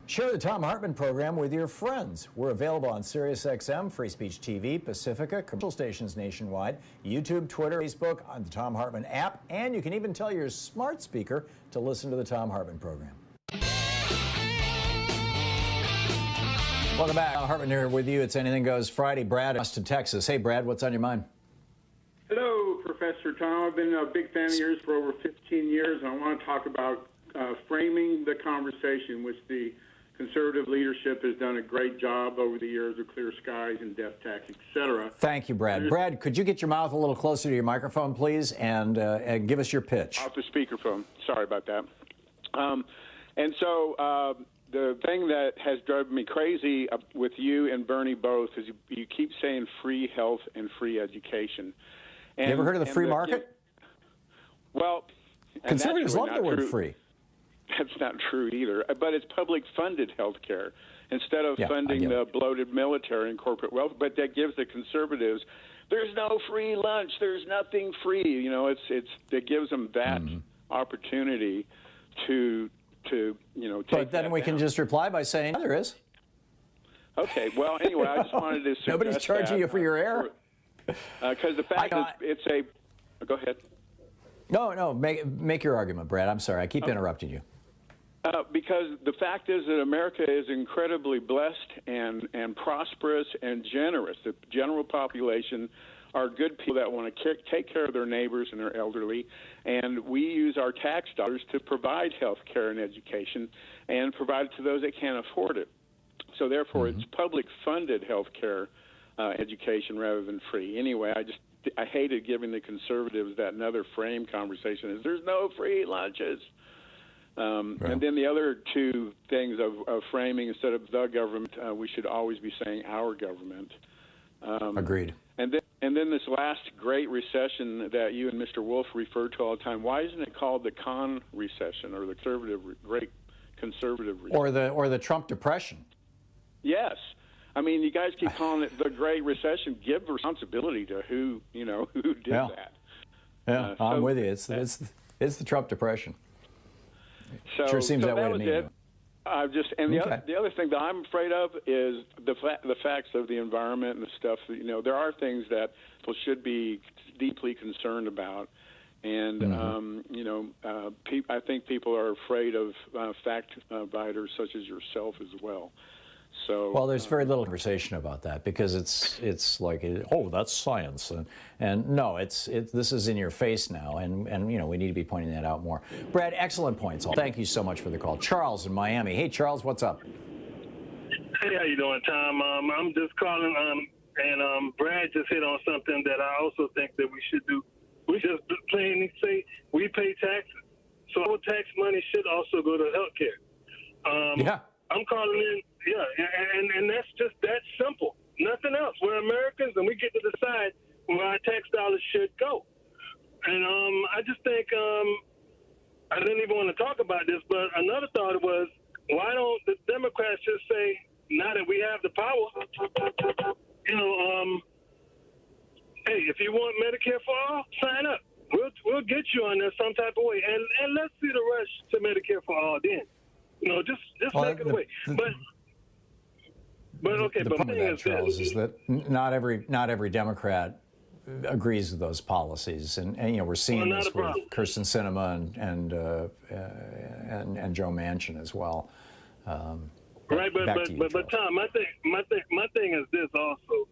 Share the Thom Hartmann Program with your friends. We're available on SiriusXM, Free Speech TV, Pacifica, commercial stations nationwide, YouTube, Twitter, Facebook, on the Thom Hartmann app, and you can even tell your smart speaker to listen to the Thom Hartmann Program. Welcome back. Thom Hartmann here with you. It's Anything Goes Friday. Brad, Austin, Texas. Hey, Brad, what's on your mind? Hello, Professor Thom. I've been a big fan of yours for over 15 years, and I want to talk about framing the conversation, which the conservative leadership has done a great job over the years of clear skies and death tax, et cetera. Thank you, Brad. Brad, could you get your mouth a little closer to your microphone, please, and give us your pitch? Off the speakerphone. Sorry about that. The thing that has driven me crazy with you and Bernie both is you keep saying free health and free education. And, you ever heard of the free market? Well, conservatives love the word free. That's not true either. But it's public-funded health care instead of funding the bloated military and corporate wealth. But that gives the conservatives, there's no free lunch, there's nothing free. You know, it gives them that opportunity to to take But then that we down. can just reply by saying, there is. Okay. Well, anyway, I just wanted to suggest Nobody's charging you for your error. Because the fact is, it's a. Go ahead. No, make your argument, Brad. I'm sorry, I keep interrupting you. Because the fact is that America is incredibly blessed and prosperous and generous. The general population are good people that want to take care of their neighbors and their elderly, and we use our tax dollars to provide health care and education and provide it to those that can't afford it. So therefore, it's public-funded health care education rather than free. Anyway, I hated giving the conservatives that another frame conversation is there's no free lunches. And then the other two things of framing, instead of the government, we should always be saying our government. Agreed. And then this last great recession that you and Mr. Wolf refer to all the time, why isn't it called the con recession or the great conservative recession? Or the Trump depression? Yes. I mean, you guys keep calling it the Great Recession. Give responsibility to who did that. Yeah, I'm with you. It's the Trump depression. So, sure seems that way to was me. It. The other thing that I'm afraid of is the facts of the environment and the stuff. There are things that people should be deeply concerned about, and I think people are afraid of fact writers such as yourself as well. So, well, there's very little conversation about that because it's like, oh, that's science, and no, this is in your face now, and we need to be pointing that out more. Brad, excellent points. Thank you so much for the call. Charles in Miami. Hey, Charles, what's up? Hey, how you doing, Tom? I'm just calling, and Brad just hit on something that I also think that we should do. We just plainly say we pay taxes, so our tax money should also go to healthcare. Yeah. I'm calling in, and that's just that simple. Nothing else. We're Americans, and we get to decide where our tax dollars should go. And I just think I didn't even want to talk about this, but another thought was, why don't the Democrats just say, now that we have the power, hey, if you want Medicare for all, sign up. We'll get you on there some type of way, and let's see the rush to Medicare for all then. Just take it away. But okay. The But problem with that, Charles, is that not every Democrat agrees with those policies, and we're seeing this with Kyrsten Sinema and Joe Manchin as well. Right, but Tom, my thing is this also: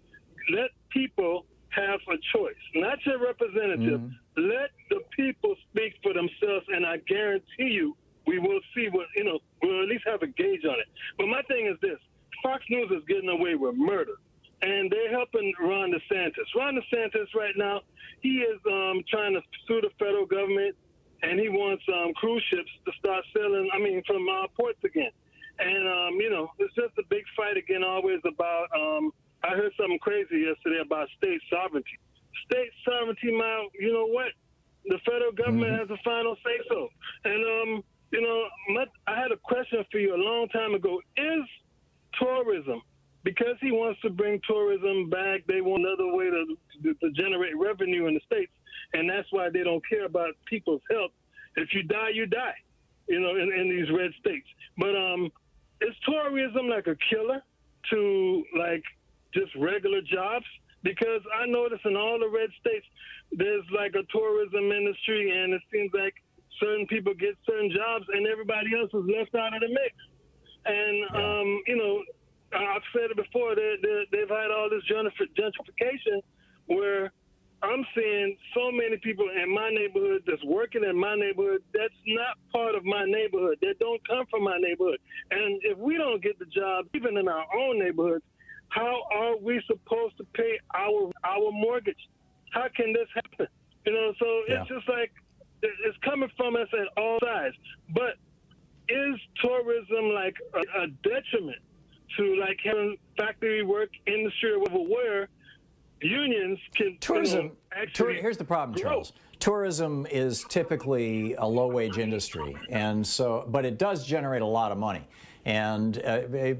let people have a choice, not your representative. Let the people speak for themselves, and I guarantee you, we will see we'll at least have a gauge on it. But my thing is this: Fox News is getting away with murder, and they're helping Ron DeSantis. Ron DeSantis right now, he is trying to sue the federal government, and he wants cruise ships to start sailing, from ports again. And, it's just a big fight again always about, I heard something crazy yesterday about state sovereignty. State sovereignty, you know what? The federal government has the final say-so. And, I had a question for you a long time ago. Is tourism, because he wants to bring tourism back, they want another way to generate revenue in the states, and that's why they don't care about people's health. If you die, you die, in these red states. But is tourism like a killer to, like, just regular jobs? Because I notice in all the red states, there's like a tourism industry, and it seems like certain people get certain jobs and everybody else is left out of the mix. And, I've said it before, they've had all this gentrification where I'm seeing so many people in my neighborhood that's working in my neighborhood that's not part of my neighborhood, that don't come from my neighborhood. And if we don't get the job, even in our own neighborhoods, how are we supposed to pay our mortgage? How can this happen? It's just like it's coming from us at all sides. But is tourism like a detriment to like having factory work industry where unions can actually here's the problem, Charles. Tourism is typically a low-wage industry, but it does generate a lot of money. And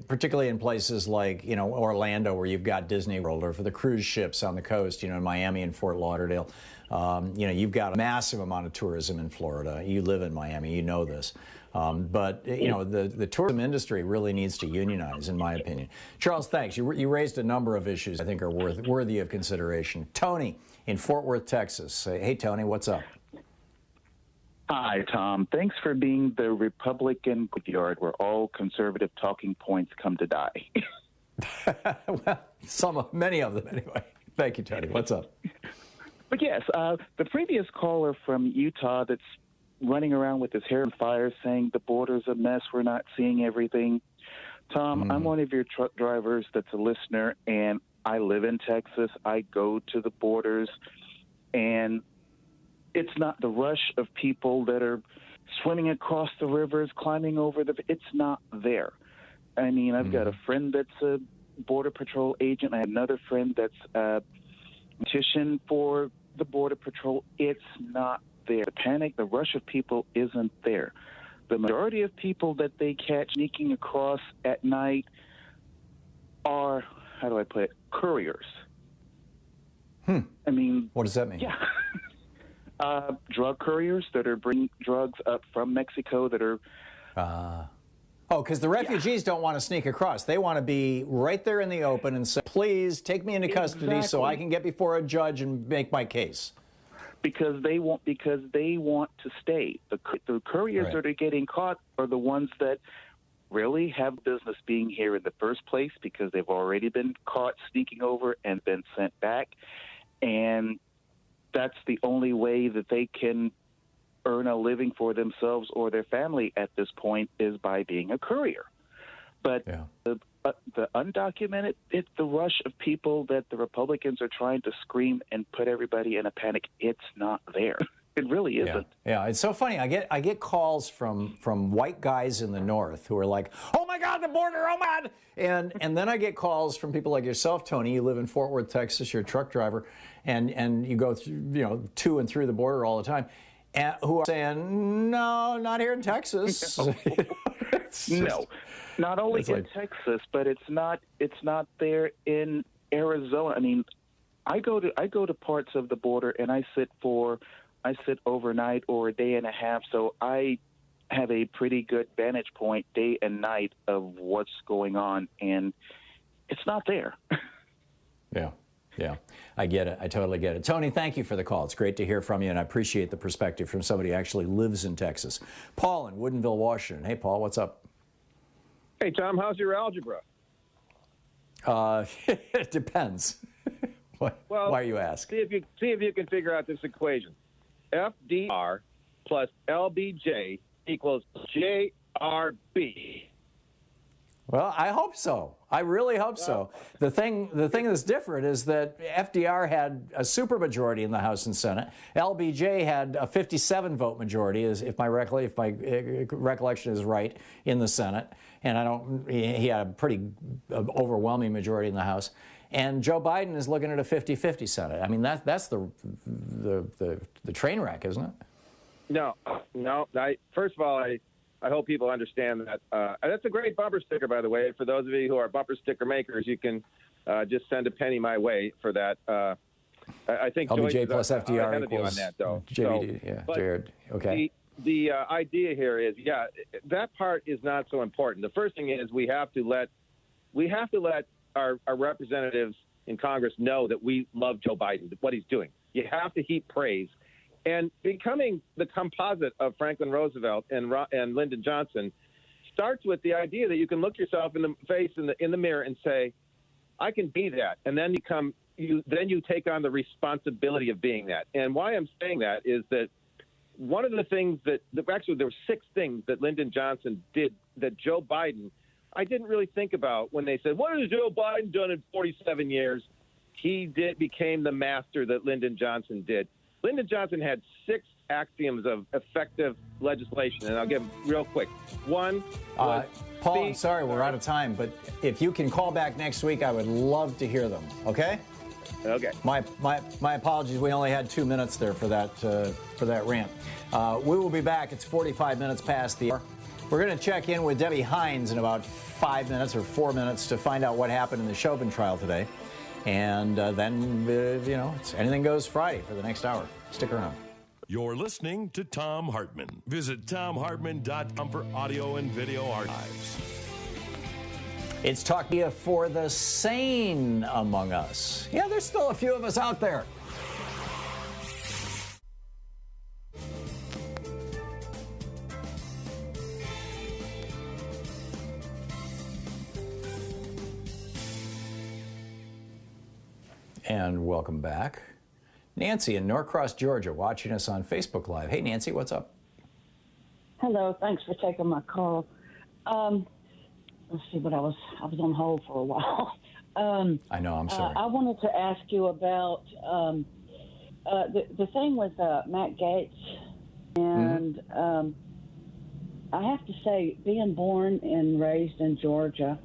particularly in places like, Orlando, where you've got Disney World, or for the cruise ships on the coast, in Miami and Fort Lauderdale, you've got a massive amount of tourism in Florida. You live in Miami, you know this. But you know, the tourism industry really needs to unionize, in my opinion. Charles, thanks. You raised a number of issues I think are worthy of consideration. Tony in Fort Worth, Texas. Hey, Tony, what's up? Hi, Tom. Thanks for being the Republican graveyard where all conservative talking points come to die. Well, many of them anyway. Thank you, Tony. What's up? But yes, the previous caller from Utah that's running around with his hair on fire saying the border's a mess, we're not seeing everything. Tom, I'm one of your truck drivers that's a listener, and I live in Texas. I go to the borders, and it's not the rush of people that are swimming across the rivers, climbing over it's not there. I mean, I've got a friend that's a Border Patrol agent. I have another friend that's a petition for the Border Patrol. It's not there. The panic, the rush of people isn't there. The majority of people that they catch sneaking across at night are, how do I put it, couriers. I mean, what does that mean? Yeah. Drug couriers that are bringing drugs up from Mexico that are... Oh, because the refugees don't want to sneak across. They want to be right there in the open and say, please take me into custody so I can get before a judge and make my case. Because they want to stay. The couriers that are getting caught are the ones that really have business being here in the first place because they've already been caught sneaking over and been sent back. And that's the only way that they can earn a living for themselves or their family at this point is by being a courier. But the undocumented, it's the rush of people that the Republicans are trying to scream and put everybody in a panic. It's not there. It really isn't. Yeah, it's so funny. I get calls from white guys in the North who are like, "Oh my God, the border! Oh my God!" And then I get calls from people like yourself, Tony. You live in Fort Worth, Texas. You're a truck driver, and you go through, to and through the border all the time, and who are saying, "No, not here in Texas." No, not only in Texas, but it's not there in Arizona. I mean, I go to parts of the border and I sit overnight or a day and a half, so I have a pretty good vantage point day and night of what's going on, and it's not there. Yeah, I get it. I totally get it. Tony, thank you for the call. It's great to hear from you, and I appreciate the perspective from somebody who actually lives in Texas. Paul in Woodinville, Washington. Hey, Paul, what's up? Hey, Tom, how's your algebra? It depends. Why are you asking? See if you can figure out this equation. FDR plus LBJ equals JRB. Well, I hope so. I really hope so. The thing that's different is that FDR had a supermajority in the House and Senate. LBJ had a 57-vote majority, if my recollection is right, in the Senate, and he had a pretty overwhelming majority in the House. And Joe Biden is looking at a 50-50 Senate. I mean, that's the train wreck, isn't it? No. First of all, I hope people understand that. That's a great bumper sticker, by the way. For those of you who are bumper sticker makers, you can just send a penny my way for that. I think LBJ plus FDR equals on that, though. JVD, Jared. Okay. The idea here is, that part is not so important. The first thing is we have to let our representatives in Congress know that we love Joe Biden, what he's doing. You have to heap praise. And becoming the composite of Franklin Roosevelt and Lyndon Johnson starts with the idea that you can look yourself in the face in the mirror and say, I can be that. And then you take on the responsibility of being that. And why I'm saying that is that one of the things actually there were 6 things that Lyndon Johnson did that Joe Biden, I didn't really think about when they said, what has Joe Biden done in 47 years? He became the master that Lyndon Johnson did. Lyndon Johnson had 6 axioms of effective legislation, and I'll give them real quick. One was... Paul, I'm sorry, we're out of time, but if you can call back next week, I would love to hear them, okay? Okay. My apologies, we only had 2 minutes there for that rant. We will be back. It's 45 minutes past the hour. We're going to check in with Debbie Hines in about 5 minutes or 4 minutes to find out what happened in the Chauvin trial today. And then, it's Anything Goes Friday for the next hour. Stick around. You're listening to Thom Hartmann. Visit thomhartmann.com for audio and video archives. It's Talk Media for the sane among us. Yeah, there's still a few of us out there. And welcome back. Nancy in Norcross, Georgia, watching us on Facebook Live. Hey, Nancy, what's up? Hello, thanks for taking my call. Let's see what I was on hold for a while. I know, I'm sorry. I wanted to ask you about the thing with Matt Gaetz. And I have to say, being born and raised in Georgia,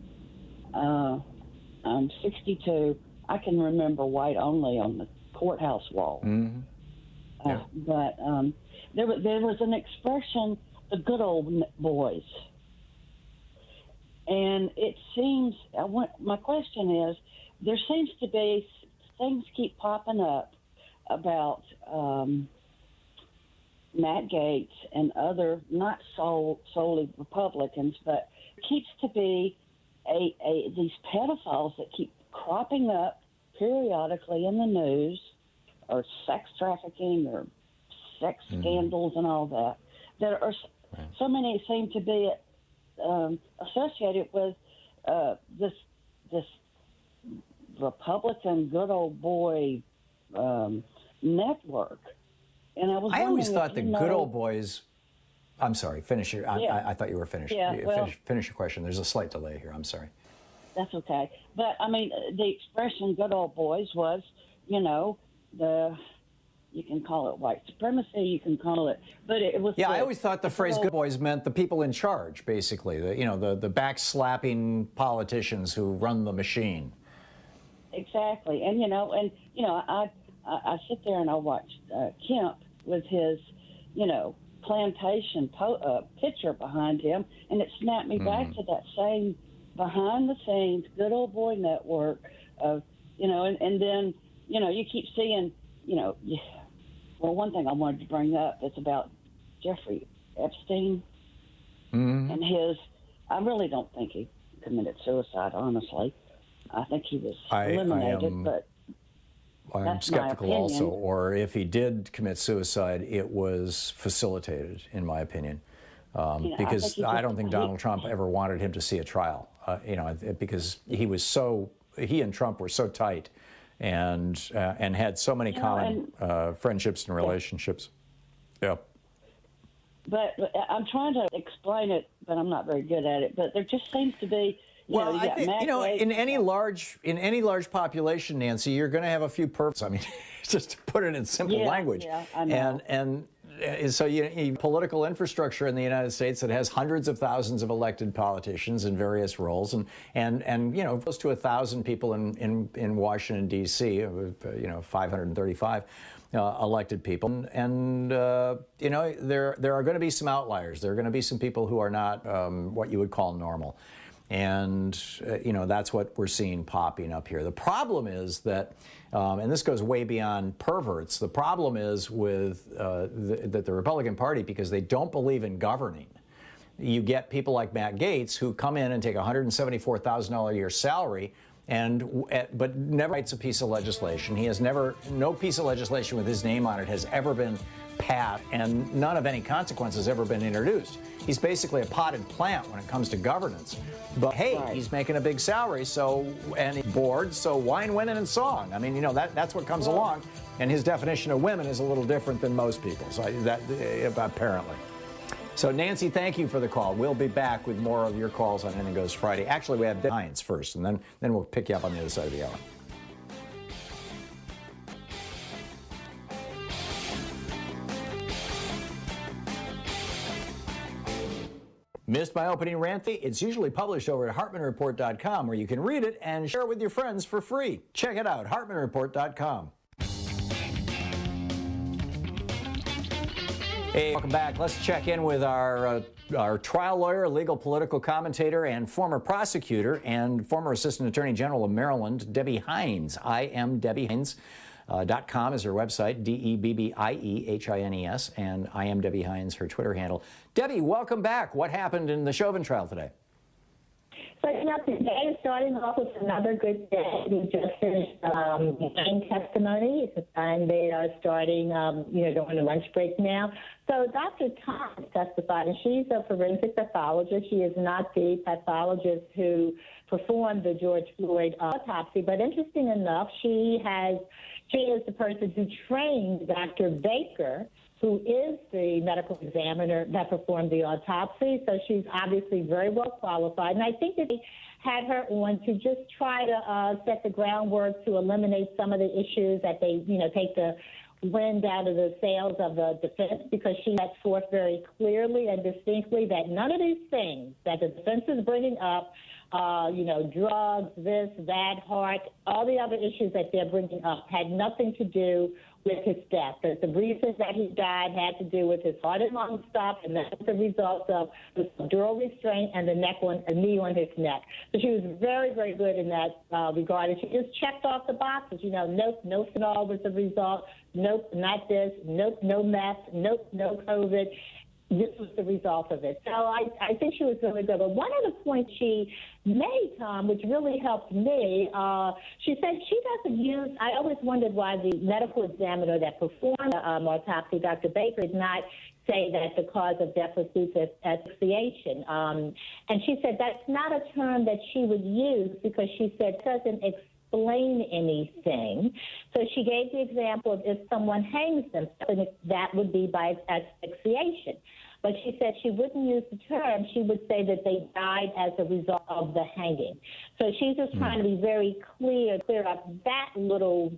I'm 62. I can remember white only on the courthouse wall. But there was an expression, the good old boys. And it seems, my question is, there seems to be, things keep popping up about Matt Gaetz and other, not solely Republicans, but there keeps to be these pedophiles that keep cropping up periodically in the news, or sex trafficking or sex scandals and all that are so many seem to be associated with this Republican good old boy network. And I always thought the good old boys. I'm sorry. Finish your. I thought you were finished. Yeah, finish your question. There's a slight delay here. I'm sorry. That's okay. But I mean, the expression "good old boys" was, you can call it white supremacy, you can call it, but it was. Yeah, I always thought the phrase "good boys" meant the people in charge, basically. The backslapping politicians who run the machine. Exactly, and I sit there and I watch Kemp with his, plantation picture behind him, and it snapped me back to that same behind the scenes good old boy network of, and then, you keep seeing, well, one thing I wanted to bring up is about Jeffrey Epstein and his, I really don't think he committed suicide, honestly. I think he was eliminated, but I'm skeptical also, or if he did commit suicide, it was facilitated, in my opinion. Because I don't think Donald Trump ever wanted him to see a trial, because he and Trump were so tight and had so many common friendships and relationships. Yeah. But I'm trying to explain it, but I'm not very good at it. But there just seems to be. I think, in any large population, Nancy, you're going to have a few perps. I mean, just to put it in simple language. Yeah, I know. And so you political infrastructure in the United States that has hundreds of thousands of elected politicians in various roles, and close to 1,000 people in Washington D.C. 535 elected people, and there are going to be some outliers. There are going to be some people who are not what you would call normal. And, that's what we're seeing popping up here. The problem is that, and this goes way beyond perverts, the problem is with that the Republican Party, because they don't believe in governing, you get people like Matt Gaetz who come in and take $174,000 a year salary but never writes a piece of legislation. He has no piece of legislation with his name on it has ever been passed, and none of any consequence has ever been introduced. He's basically a potted plant when it comes to governance. But hey, he's making a big salary, and he's bored, so wine, women, and song. I mean, that's what comes along, and his definition of women is a little different than most people's. Apparently. So, Nancy, thank you for the call. We'll be back with more of your calls on Anything Goes Friday. Actually, we have Hines first, and then we'll pick you up on the other side of the hour. Missed my opening rant? It's usually published over at HartmannReport.com, where you can read it and share it with your friends for free. Check it out, HartmannReport.com. Hey, welcome back. Let's check in with our trial lawyer, legal political commentator, and former prosecutor and former Assistant Attorney General of Maryland, Debbie Hines. I am Debbie Hines. .com is her website, DEBBIEHINES, and I am Debbie Hines, her Twitter handle. Debbie, welcome back. What happened in the Chauvin trial today? So, today is starting off with another good day. We just finished main testimony, and they are starting, during the lunch break now. So Dr. Thom testified, and she's a forensic pathologist. She is not the pathologist who performed the George Floyd autopsy, but interesting enough, she is the person who trained Dr. Baker, who is the medical examiner that performed the autopsy. So she's obviously very well qualified. And I think that they had her on to just try to set the groundwork to eliminate some of the issues that they, take the wind out of the sails of the defense, because she set forth very clearly and distinctly that none of these things that the defense is bringing up, drugs, this, that, heart, all the other issues that they're bringing up had nothing to do with his death. The reason that he died had to do with his heart and lung stop, and that's the result of the subdural restraint and the knee on his neck. So she was very, very good in that regard. And she just checked off the boxes. Nope, no phenol was the result. Nope, not this. Nope, no meth. Nope, no COVID. This was the result of it. So I think she was really good. But one of the points she made, Tom, which really helped me, she said she doesn't use, I always wondered why the medical examiner that performed the autopsy, Dr. Baker, did not say that the cause of death was due to asphyxiation. And she said that's not a term that she would use, because she said it doesn't explain anything. So she gave the example of if someone hangs themselves, and that would be by asphyxiation. But she said she wouldn't use the term. She would say that they died as a result of the hanging. So she's just trying to be very clear up that little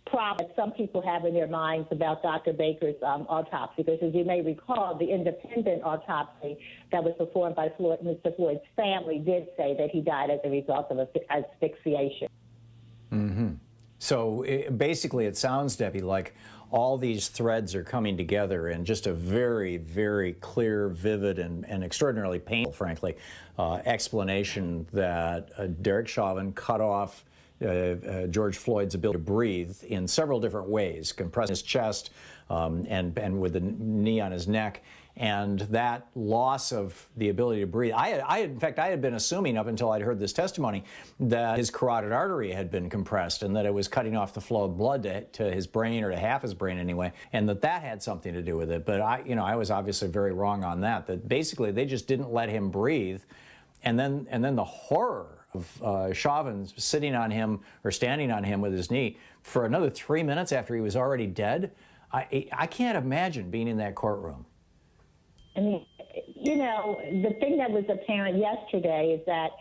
problem that some people have in their minds about Dr. Baker's autopsy. Because as you may recall, the independent autopsy that was performed by Mr. Floyd's family did say that he died as a result of asphyxiation. Mm-hmm. So basically it sounds, Debbie, like all these threads are coming together in just a very, very clear, vivid, and extraordinarily painful, frankly, explanation that Derek Chauvin cut off George Floyd's ability to breathe in several different ways, compressing his chest and with the knee on his neck. And that loss of the ability to breathe, in fact, I had been assuming up until I'd heard this testimony that his carotid artery had been compressed and that it was cutting off the flow of blood to his brain, or to half his brain anyway, and that had something to do with it. But I was obviously very wrong on that. That basically they just didn't let him breathe, and then the horror of Chauvin sitting on him or standing on him with his knee for another 3 minutes after he was already dead. I can't imagine being in that courtroom. I mean, the thing that was apparent yesterday is that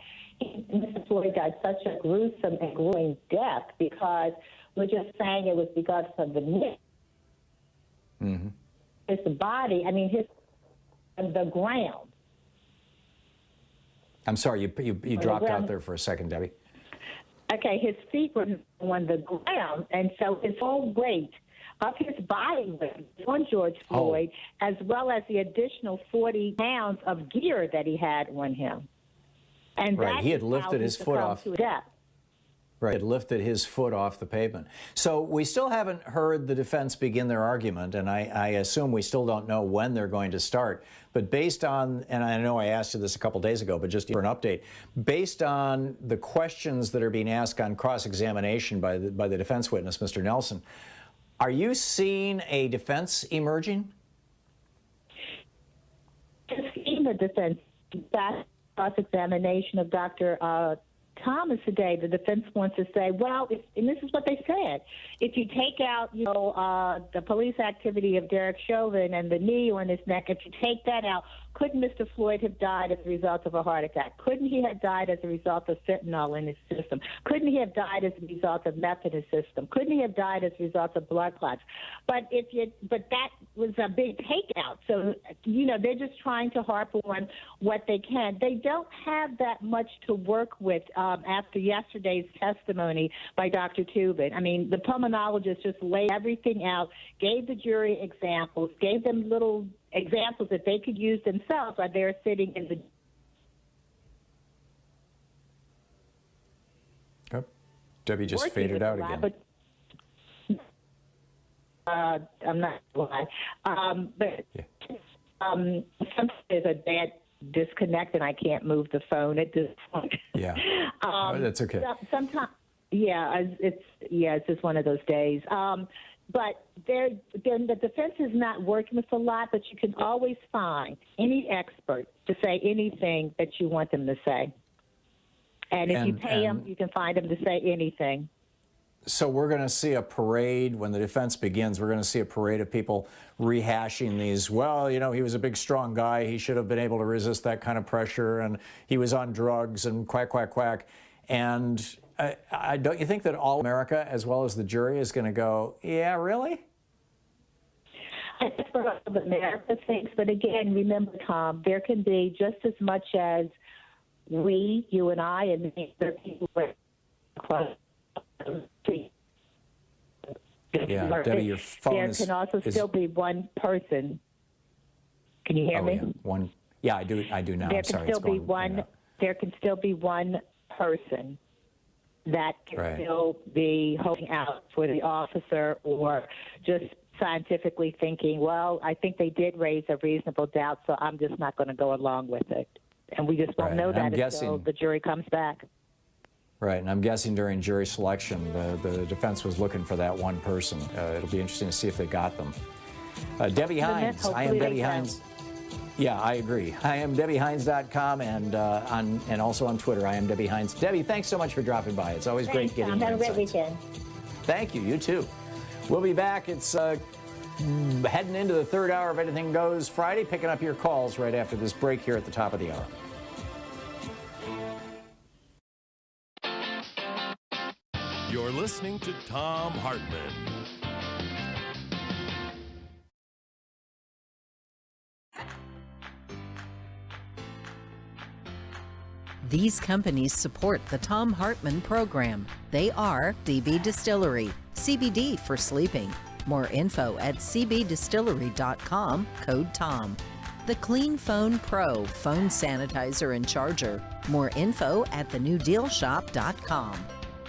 Mr. Floyd died such a gruesome and grueling death because we're just saying it was because of the knee. Mm-hmm. His body, the ground. I'm sorry, you dropped out there for a second, Debbie. Okay, his feet were on the ground, and so his whole weight of his body weight on George Floyd, as well as the additional 40 pounds of gear that he had on him. And right, he had lifted his foot off. Right, had lifted his foot off the pavement. So we still haven't heard the defense begin their argument, and I assume we still don't know when they're going to start. But based on, and I know I asked you this a couple days ago, but just for an update, based on the questions that are being asked on cross-examination by the defense witness, Mr. Nelson, are you seeing a defense emerging? In the defense, that cross-examination of Dr. Thomas today, the defense wants to say, well, and this is what they said, if you take out, the police activity of Derek Chauvin and the knee on his neck, if you take that out, couldn't Mr. Floyd have died as a result of a heart attack? Couldn't he have died as a result of fentanyl in his system? Couldn't he have died as a result of meth in his system? Couldn't he have died as a result of blood clots? But that was a big takeout. So, they're just trying to harp on what they can. They don't have that much to work with after yesterday's testimony by Dr. Chauvin. I mean, the pulmonologist just laid everything out, gave the jury examples, gave them little examples that they could use themselves while they're sitting in the... Oh, Debbie just faded out again. I'm not lying. But sometimes there's a bad disconnect, and I can't move the phone at this point. Yeah, that's okay. Sometimes, it's just one of those days. But the defense is not working with a lot, but you can always find any expert to say anything that you want them to say. And if you pay them, you can find them to say anything. So we're going to see a parade when the defense begins. We're going to see a parade of people rehashing these. Well, you know, he was a big, strong guy. He should have been able to resist that kind of pressure. And he was on drugs and quack, quack, quack. And don't you think that all America, as well as the jury, is going to go, yeah, really? That's what America thinks. But again, remember, Tom, there can be just as much as we, you and I, and many other people across the street. Yeah, Debbie, your phone there can also still be one person. Can you hear me? Yeah. One. Yeah, I do now. There I'm can sorry. still be one. There can still be one person that can still be holding out for the officer, or just scientifically thinking, well, I think they did raise a reasonable doubt, so I'm just not going to go along with it. And we just won't know that until the jury comes back. Right, and I'm guessing during jury selection, the defense was looking for that one person. It'll be interesting to see if they got them. Debbie Hines, I am Debbie Hines. Yeah, I agree. I am DebbieHines.com and also on Twitter. I am Debbie Hines. Debbie, thanks so much for dropping by. It's always great getting your insights. Have a great weekend. Thank you. You too. We'll be back. It's heading into the third hour of Anything Goes Friday, picking up your calls right after this break here at the top of the hour. You're listening to Thom Hartmann. These companies support the Thom Hartmann Program. They are CB Distillery, CBD for sleeping. More info at cbdistillery.com, code TOM. The Clean Phone Pro phone sanitizer and charger. More info at thenewdealshop.com.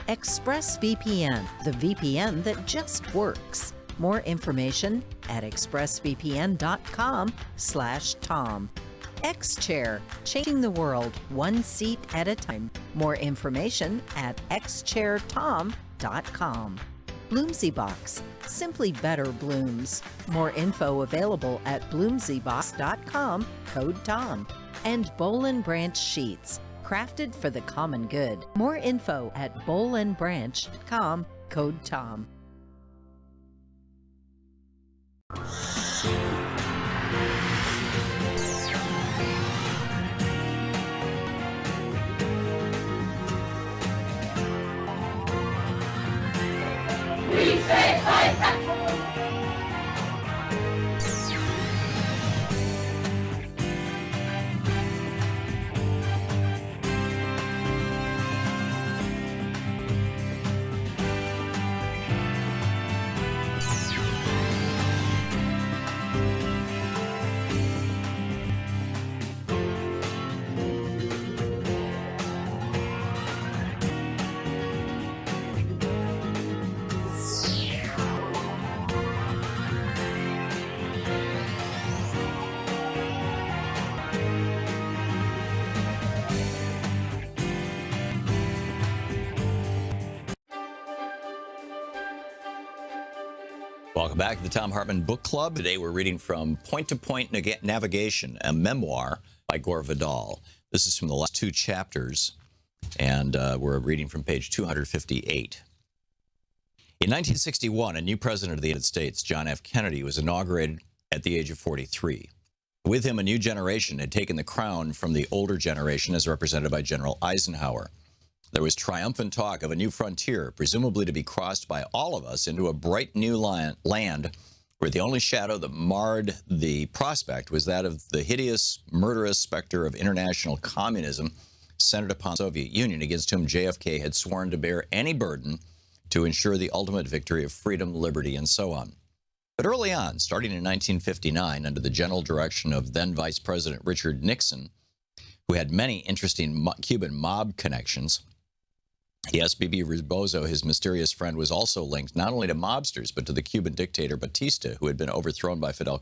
ExpressVPN, the VPN that just works. More information at expressvpn.com/Tom. X-Chair, changing the world one seat at a time. More information at xchairtom.com. Bloomsy Box, simply better blooms. More info available at bloomsybox.com, code TOM. And Boll & Branch Sheets, crafted for the common good. More info at bollandbranch.com, code TOM. We say fight back. Welcome back to the Thom Hartmann Book Club. Today we're reading from Point to Point Navigation, a memoir by Gore Vidal. This is from the last two chapters, and we're reading from page 258. In 1961, a new president of the United States, John F. Kennedy, was inaugurated at the age of 43. With him, a new generation had taken the crown from the older generation as represented by General Eisenhower. There was triumphant talk of a new frontier, presumably to be crossed by all of us into a bright new land where the only shadow that marred the prospect was that of the hideous, murderous specter of international communism centered upon the Soviet Union, against whom JFK had sworn to bear any burden to ensure the ultimate victory of freedom, liberty, and so on. But early on, starting in 1959, under the general direction of then Vice President Richard Nixon, who had many interesting Cuban mob connections, Yes, Bibi Rebozo, his mysterious friend, was also linked not only to mobsters, but to the Cuban dictator Batista, who had been overthrown by Fidel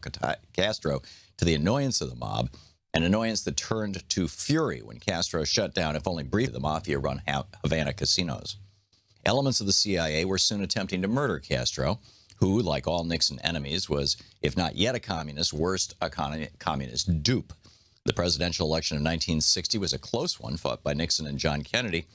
Castro, to the annoyance of the mob, an annoyance that turned to fury when Castro shut down, if only briefly, the mafia-run Havana casinos. Elements of the CIA were soon attempting to murder Castro, who, like all Nixon enemies, was, if not yet a communist, worst a communist dupe. The presidential election of 1960 was a close one, fought by Nixon and John Kennedy,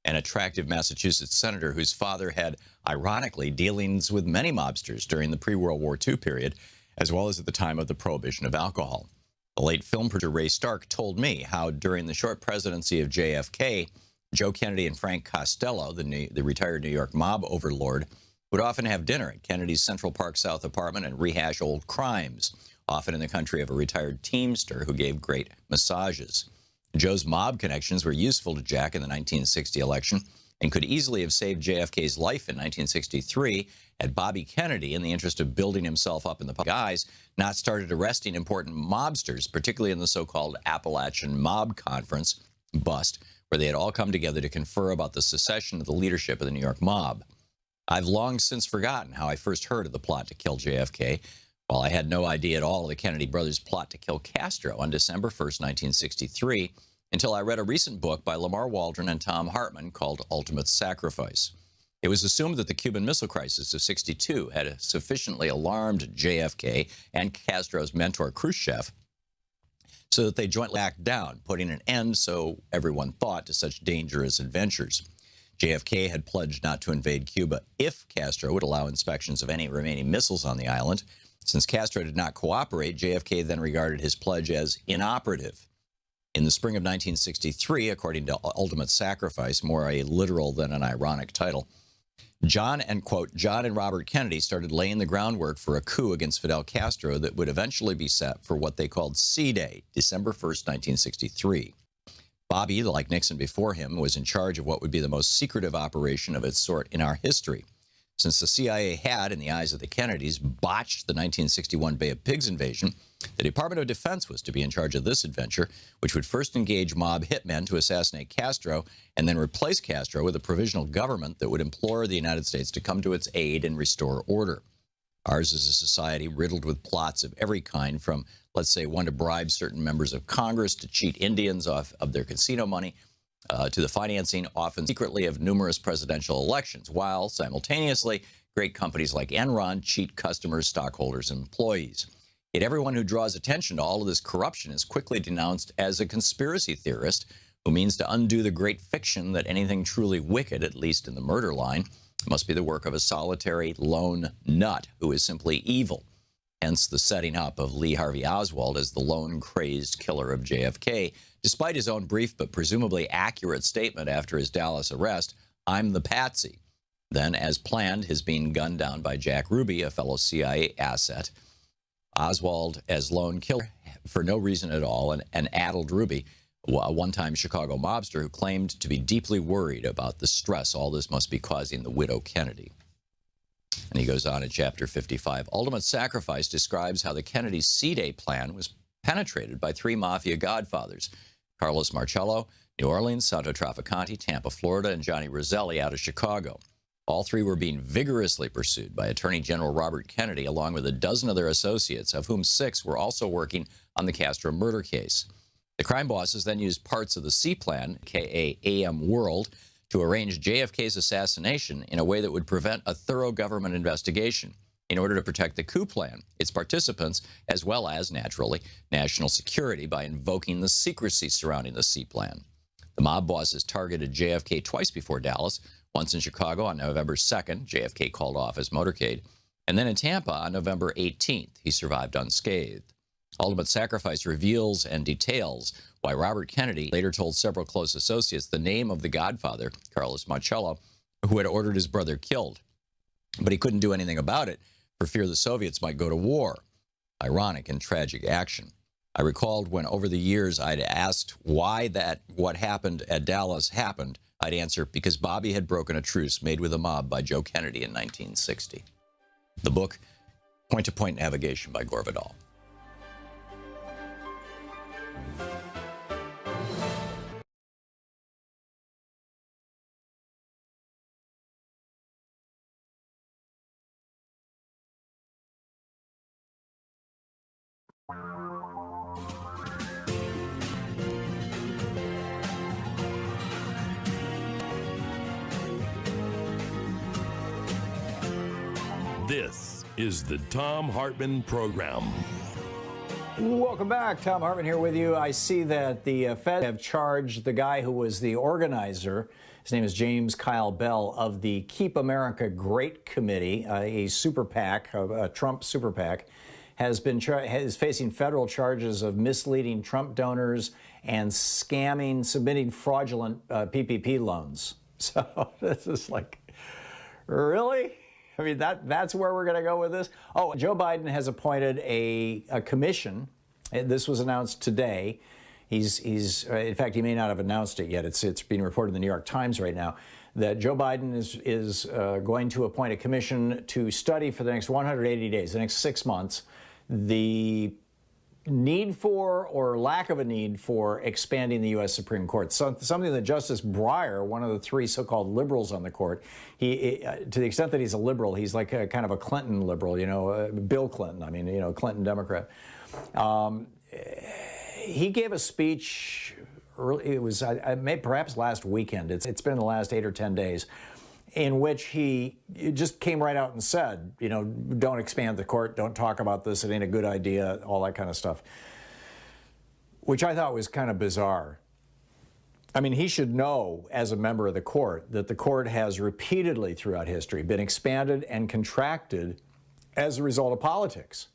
an attractive Massachusetts senator whose father had, ironically, dealings with many mobsters during the pre-World War II period, as well as at the time of the prohibition of alcohol. The late film producer Ray Stark told me how during the short presidency of JFK, Joe Kennedy and Frank Costello, the retired New York mob overlord, would often have dinner at Kennedy's Central Park South apartment and rehash old crimes, often in the country of a retired teamster who gave great massages. Joe's mob connections were useful to Jack in the 1960 election and could easily have saved JFK's life in 1963 had Bobby Kennedy, in the interest of building himself up in the public eyes, not started arresting important mobsters, particularly in the so-called Appalachian Mob Conference, bust, where they had all come together to confer about the secession of the leadership of the New York mob. I've long since forgotten how I first heard of the plot to kill JFK, while I had no idea at all of the Kennedy brothers' plot to kill Castro on December 1st, 1963, until I read a recent book by Lamar Waldron and Thom Hartmann called Ultimate Sacrifice. It was assumed that the Cuban Missile Crisis of '62 had sufficiently alarmed JFK and Castro's mentor Khrushchev so that they jointly backed down, putting an end, so everyone thought, to such dangerous adventures. JFK had pledged not to invade Cuba if Castro would allow inspections of any remaining missiles on the island. Since Castro did not cooperate, JFK then regarded his pledge as inoperative. In the spring of 1963, according to Ultimate Sacrifice, more a literal than an ironic title, John and Robert Kennedy started laying the groundwork for a coup against Fidel Castro that would eventually be set for what they called C-Day, December 1st, 1963. Bobby, like Nixon before him, was in charge of what would be the most secretive operation of its sort in our history. Since the CIA had, in the eyes of the Kennedys, botched the 1961 Bay of Pigs invasion, the Department of Defense was to be in charge of this adventure, which would first engage mob hitmen to assassinate Castro and then replace Castro with a provisional government that would implore the United States to come to its aid and restore order. Ours is a society riddled with plots of every kind, from, let's say, one to bribe certain members of Congress to cheat Indians of their casino money, to the financing, often secretly, of numerous presidential elections, while simultaneously great companies like Enron cheat customers, stockholders, and employees. Yet everyone who draws attention to all of this corruption is quickly denounced as a conspiracy theorist who means to undo the great fiction that anything truly wicked, at least in the murder line, must be the work of a solitary lone nut who is simply evil. Hence the setting up of Lee Harvey Oswald as the lone crazed killer of JFK, despite his own brief but presumably accurate statement after his Dallas arrest, "I'm the patsy." Then, as planned, his being gunned down by Jack Ruby, a fellow CIA asset. Oswald as lone killer for no reason at all, and addled Ruby, a one-time Chicago mobster who claimed to be deeply worried about the stress all this must be causing the widow Kennedy. And he goes on in chapter 55. Ultimate Sacrifice describes how the Kennedy C-Day plan was penetrated by three mafia godfathers: Carlos Marcello, New Orleans; Santo Trafficante, Tampa, Florida; and Johnny Roselli out of Chicago. All three were being vigorously pursued by Attorney General Robert Kennedy, along with a dozen other associates, of whom 6 were also working on the Castro murder case. The crime bosses then used parts of the C-Plan, aka AM World, to arrange JFK's assassination in a way that would prevent a thorough government investigation in order to protect the coup plan, its participants, as well as, naturally, national security by invoking the secrecy surrounding the C-Plan. The mob bosses targeted JFK twice before Dallas, once in Chicago on November 2nd, JFK called off his motorcade, and then in Tampa on November 18th. He survived unscathed. Ultimate Sacrifice reveals and details why Robert Kennedy later told several close associates the name of the godfather, Carlos Marcello, who had ordered his brother killed. But he couldn't do anything about it for fear the Soviets might go to war. Ironic and tragic action. I recalled when over the years I'd asked why what happened at Dallas happened, I'd answer, because Bobby had broken a truce made with the mob by Joe Kennedy in 1960. The book, Point-to-Point Navigation by Gore Vidal. This is the Thom Hartmann Program. Welcome back. Thom Hartmann here with you. I see that the Fed have charged the guy who was the organizer, his name is James Kyle Bell, of the Keep America Great Committee, a super PAC, a Trump super PAC, is facing federal charges of misleading Trump donors and submitting fraudulent PPP loans. So this is like, really? I mean, that's where we're going to go with this. Oh, Joe Biden has appointed a commission. This was announced today. He's in fact, he may not have announced it yet. It's being reported in the New York Times right now that Joe Biden is going to appoint a commission to study for the next 180 days, the next 6 months, the need for or lack of a need for expanding the U.S. Supreme Court. Something that Justice Breyer, one of the three so-called liberals on the court, to the extent that he's a liberal, he's like a kind of a Clinton liberal, Bill Clinton, Clinton Democrat. He gave a speech early, it was perhaps last weekend, it's been the last 8 or 10 days, in which he just came right out and said, don't expand the court, don't talk about this, it ain't a good idea, all that kind of stuff, which I thought was kind of bizarre. I mean, he should know, as a member of the court, that the court has repeatedly throughout history been expanded and contracted as a result of politics.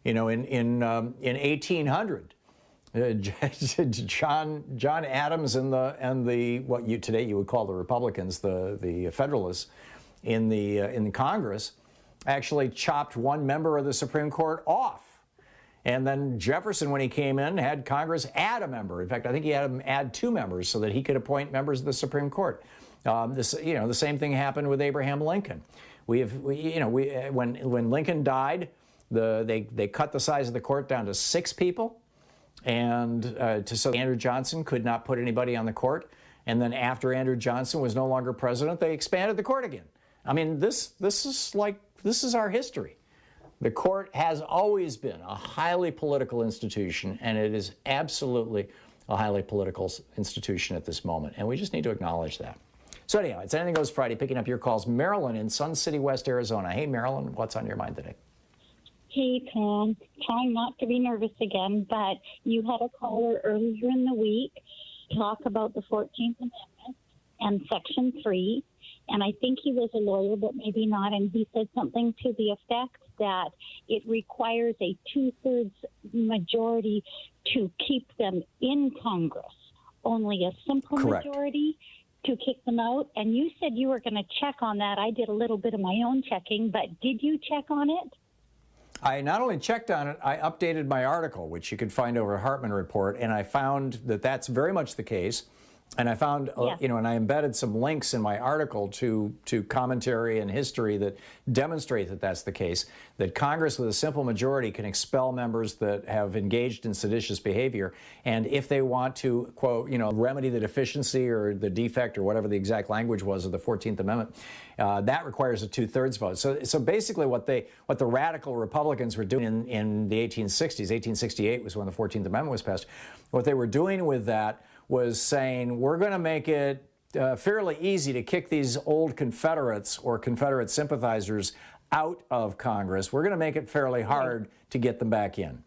In 1800, John Adams and the what today you would call the Republicans, the Federalists in the Congress, actually chopped one member of the Supreme Court off, and then Jefferson, when he came in, had Congress add a member. In fact, I think he had him add 2 members so that he could appoint members of the Supreme Court. The same thing happened with Abraham Lincoln. When Lincoln died, they cut the size of the court down to 6 people. And so Andrew Johnson could not put anybody on the court. And then after Andrew Johnson was no longer president, they expanded the court again. I mean, this is our history. The court has always been a highly political institution, and it is absolutely a highly political institution at this moment. And we just need to acknowledge that. So anyhow, it's Anything Goes Friday, picking up your calls. Marilyn in Sun City, West Arizona. Hey, Marilyn, what's on your mind today? Hey, Tom. Trying not to be nervous again, but you had a caller earlier in the week talk about the 14th Amendment and Section 3, and I think he was a lawyer, but maybe not, and he said something to the effect that it requires a 2/3 majority to keep them in Congress, only a simple majority to kick them out. And you said you were going to check on that. I did a little bit of my own checking, but did you check on it? I not only checked on it, I updated my article, which you could find over Hartmann Report, and I found that that's very much the case. And I found, and I embedded some links in my article to commentary and history that demonstrate that that's the case, that Congress with a simple majority can expel members that have engaged in seditious behavior. And if they want to, quote, remedy the deficiency or the defect or whatever the exact language was of the 14th Amendment, that requires a 2/3 vote. So basically what the radical Republicans were doing in the 1860s, 1868 was when the 14th Amendment was passed, what they were doing with that was saying, we're going to make it fairly easy to kick these old Confederates or Confederate sympathizers out of Congress. We're going to make it fairly hard to get them back in.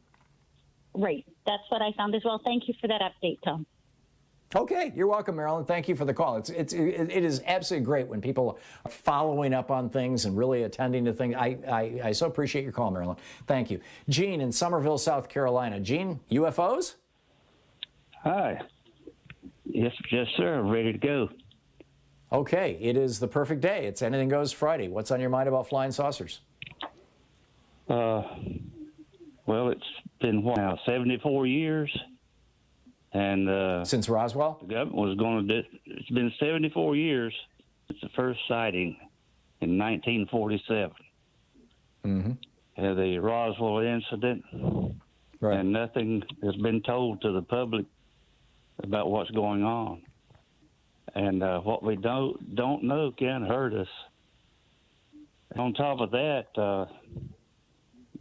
Right. That's what I found as well. Thank you for that update, Tom. Okay. You're welcome, Marilyn. Thank you for the call. It is absolutely great when people are following up on things and really attending to things. I so appreciate your call, Marilyn. Thank you. Gene in Somerville, South Carolina. Gene, UFOs? Hi. Yes, sir. I'm ready to go. Okay, it is the perfect day. It's Anything Goes Friday. What's on your mind about flying saucers? Well, it's been, 74 years? And since Roswell? The government was going to do, it's been 74 years since the first sighting in 1947. Mm-hmm. The Roswell incident. Right. And nothing has been told to the public about what's going on. And what we don't know can hurt us. On top of that,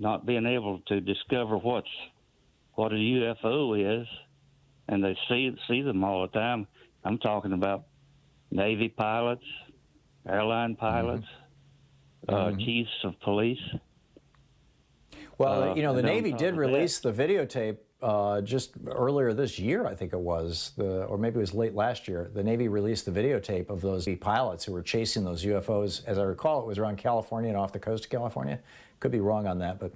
not being able to discover what's what a UFO is, and they see them all the time. I'm talking about Navy pilots, airline pilots, chiefs of police. Well, the Navy did release the videotape just earlier this year, I think it was, or maybe it was late last year. The Navy released the videotape of those pilots who were chasing those UFOs. As I recall, it was around California and off the coast of California. Could be wrong on that, but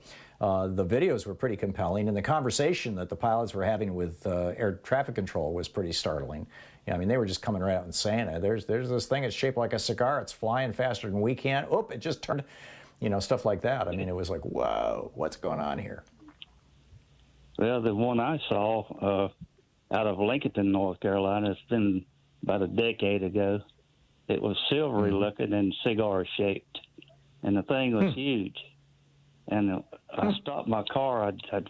the videos were pretty compelling, and the conversation that the pilots were having with air traffic control was pretty startling. I mean, they were just coming right out and saying it. There's this thing, it's shaped like a cigar, it's flying faster than we can. Oop, it just turned, stuff like that. I mean, it was like, whoa, what's going on here? Well, the one I saw out of Lincoln, North Carolina, it's been about a decade ago. It was silvery looking and cigar shaped, and the thing was huge. And I stopped my car. I'd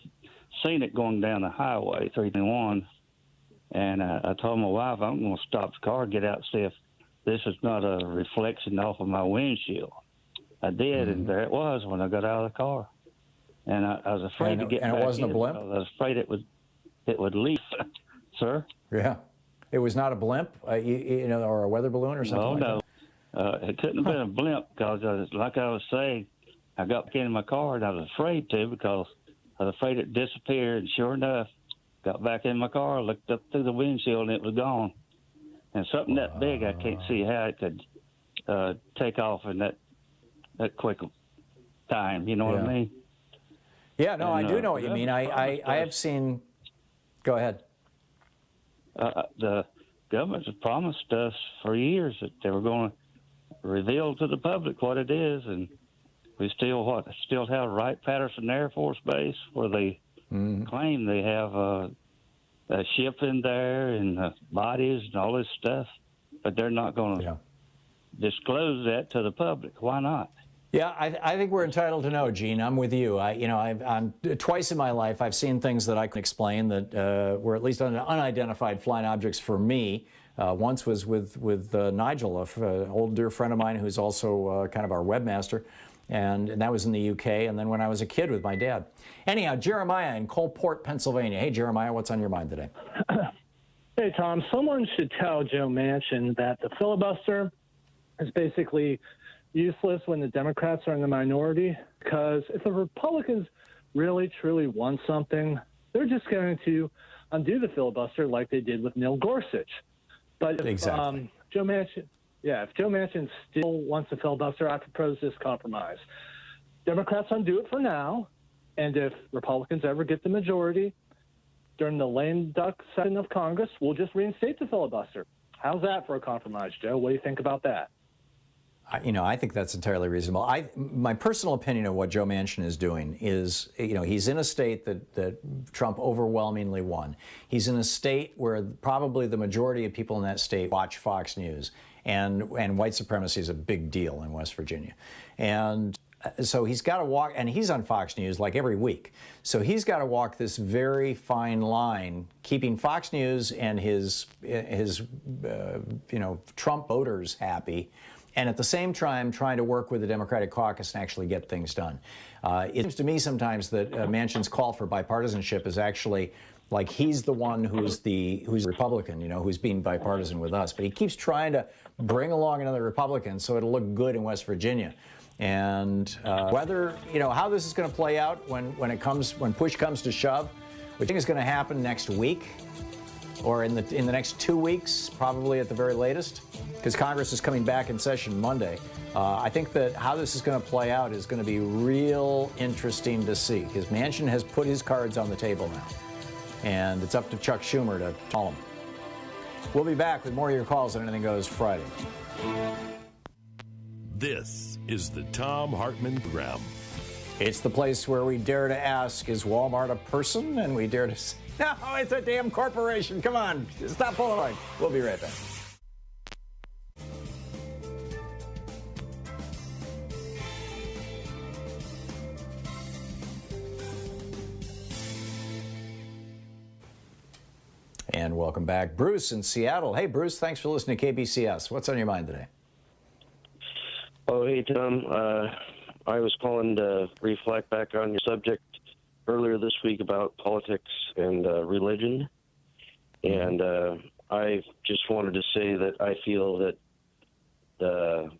seen it going down the highway, 321, and I told my wife, I'm going to stop the car, get out, see if this is not a reflection off of my windshield. I did, and there it was when I got out of the car. And I was afraid to get back in. And it wasn't a blimp? I was afraid it would leave, sir. Yeah. It was not a blimp, or a weather balloon or something No. It couldn't have been a blimp because, like I was saying, I got back in my car and I was afraid to because I was afraid it disappeared. And sure enough, got back in my car, looked up through the windshield, and it was gone. And something that big, I can't see how it could take off in that quick time. You know what I mean? Yeah, no, I do know what you mean. I have seen. Go ahead. The government has promised us for years that they were going to reveal to the public what it is, and we still have Wright-Patterson Air Force Base where they claim they have a ship in there and bodies and all this stuff, but they're not going to disclose that to the public. Why not? Yeah, I think we're entitled to know, Gene. I'm with you. I'm twice in my life I've seen things that I can explain that were at least unidentified flying objects for me. Once was with Nigel, an old dear friend of mine who's also kind of our webmaster, and that was in the UK. And then when I was a kid with my dad. Anyhow, Jeremiah in Coalport, Pennsylvania. Hey, Jeremiah, what's on your mind today? Hey, Tom. Someone should tell Joe Manchin that the filibuster is basically useless when the Democrats are in the minority, because if the Republicans really, truly want something, they're just going to undo the filibuster like they did with Neil Gorsuch. But if, exactly. If Joe Manchin still wants a filibuster, I propose this compromise. Democrats undo it for now, and if Republicans ever get the majority during the lame duck session of Congress, we'll just reinstate the filibuster. How's that for a compromise, Joe? What do you think about that? I think that's entirely reasonable. My personal opinion of what Joe Manchin is doing is, he's in a state that Trump overwhelmingly won. He's in a state where probably the majority of people in that state watch Fox News, and white supremacy is a big deal in West Virginia. And so he's got to walk, and he's on Fox News like every week. So he's got to walk this very fine line, keeping Fox News and his Trump voters happy, and at the same time trying to work with the Democratic caucus and actually get things done. It seems to me sometimes that Manchin's call for bipartisanship is actually like he's the one who's Republican, who's being bipartisan with us. But he keeps trying to bring along another Republican so it'll look good in West Virginia. And whether, how this is going to play out when push comes to shove, which I think is going to happen next week or in the next 2 weeks, probably at the very latest, because Congress is coming back in session Monday. I think that how this is going to play out is going to be real interesting to see, because Manchin has put his cards on the table now, and it's up to Chuck Schumer to call them. We'll be back with more of your calls on Anything Goes Friday. This is the Thom Hartmann Program. It's the place where we dare to ask, is Walmart a person? And we dare to say, no, it's a damn corporation. Come on, stop pulling line. We'll be right back. And welcome back. Bruce in Seattle. Hey, Bruce, thanks for listening to KBCS. What's on your mind today? Oh, hey, Tom. I was calling to reflect back on your subject earlier this week about politics and religion, and I just wanted to say that I feel that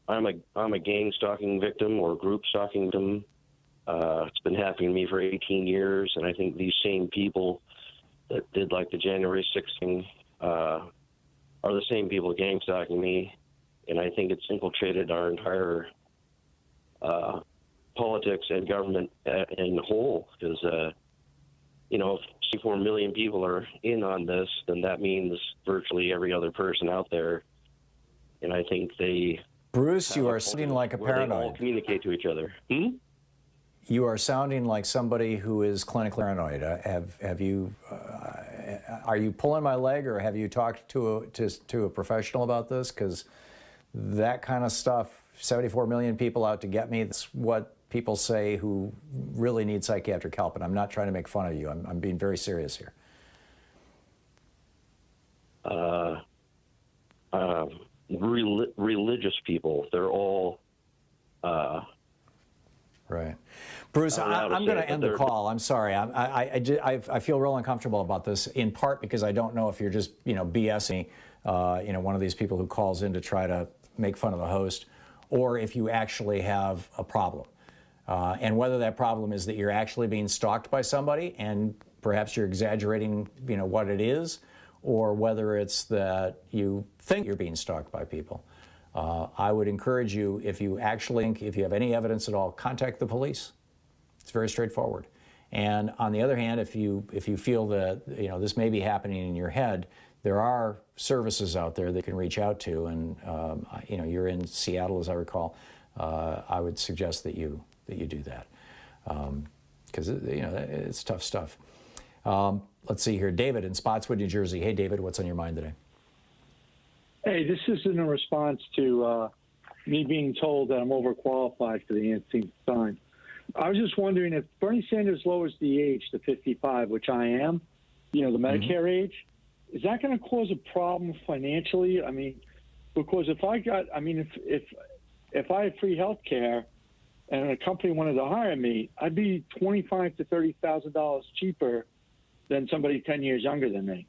I'm a gang stalking victim or group stalking victim. It's been happening to me for 18 years, and I think these same people that did like the January 6th thing are the same people gang stalking me, and I think it's infiltrated our entire politics and government in the whole, because if 64 million people are in on this, then that means virtually every other person out there, and I think they... Bruce, you are sounding like a paranoid. They all communicate to each other. You are sounding like somebody who is clinically paranoid. Have you? Are you pulling my leg, or have you talked to a professional about this? Because that kind of stuff, 74 million people out to get me, that's what people say who really need psychiatric help. And I'm not trying to make fun of you. I'm being very serious here. Religious people, they're all... Right. Bruce, I'm going to end the call. I'm sorry. I feel real uncomfortable about this, in part because I don't know if you're just, BSing, one of these people who calls in to try to make fun of the host, or if you actually have a problem. And whether that problem is that you're actually being stalked by somebody and perhaps you're exaggerating, what it is, or whether it's that you think you're being stalked by people. I would encourage you, if you have any evidence at all, contact the police. It's very straightforward. And on the other hand, if you feel that this may be happening in your head, there are services out there that you can reach out to. And you're in Seattle, as I recall. I would suggest that you do that, because it's tough stuff. Let's see here, David in Spotswood, New Jersey. Hey, David, what's on your mind today? Hey, this is in response to me being told that I'm overqualified for the 18th time. I was just wondering if Bernie Sanders lowers the age to 55, which I am, the Medicare age, is that going to cause a problem financially? I mean, because if I had free health care and a company wanted to hire me, I'd be $25,000 to $30,000 cheaper than somebody 10 years younger than me.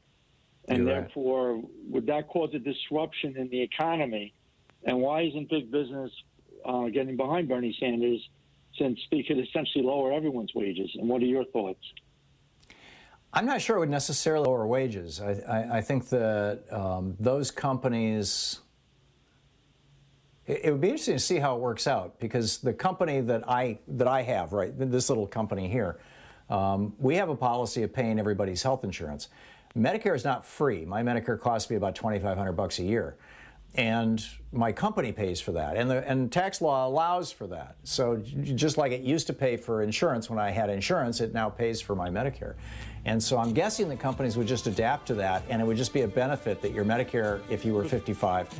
And therefore, would that cause a disruption in the economy? And why isn't big business getting behind Bernie Sanders, since they could essentially lower everyone's wages? And what are your thoughts? I'm not sure it would necessarily lower wages. I think that those companies... It would be interesting to see how it works out, because the company that I have, right, this little company here, we have a policy of paying everybody's health insurance. Medicare is not free. My Medicare costs me about $2,500 a year, and my company pays for that, and tax law allows for that. So just like it used to pay for insurance when I had insurance, it now pays for my Medicare. And so I'm guessing that companies would just adapt to that, and it would just be a benefit that your Medicare, if you were 55,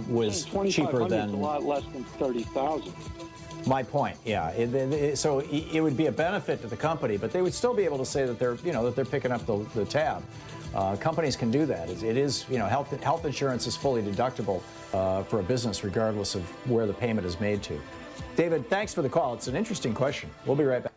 was cheaper than... a lot less than $30,000. My point, yeah. So it would be a benefit to the company, but they would still be able to say that they're, that they're picking up the tab. Companies can do that. It is, health insurance is fully deductible for a business, regardless of where the payment is made to. David, thanks for the call. It's an interesting question. We'll be right back.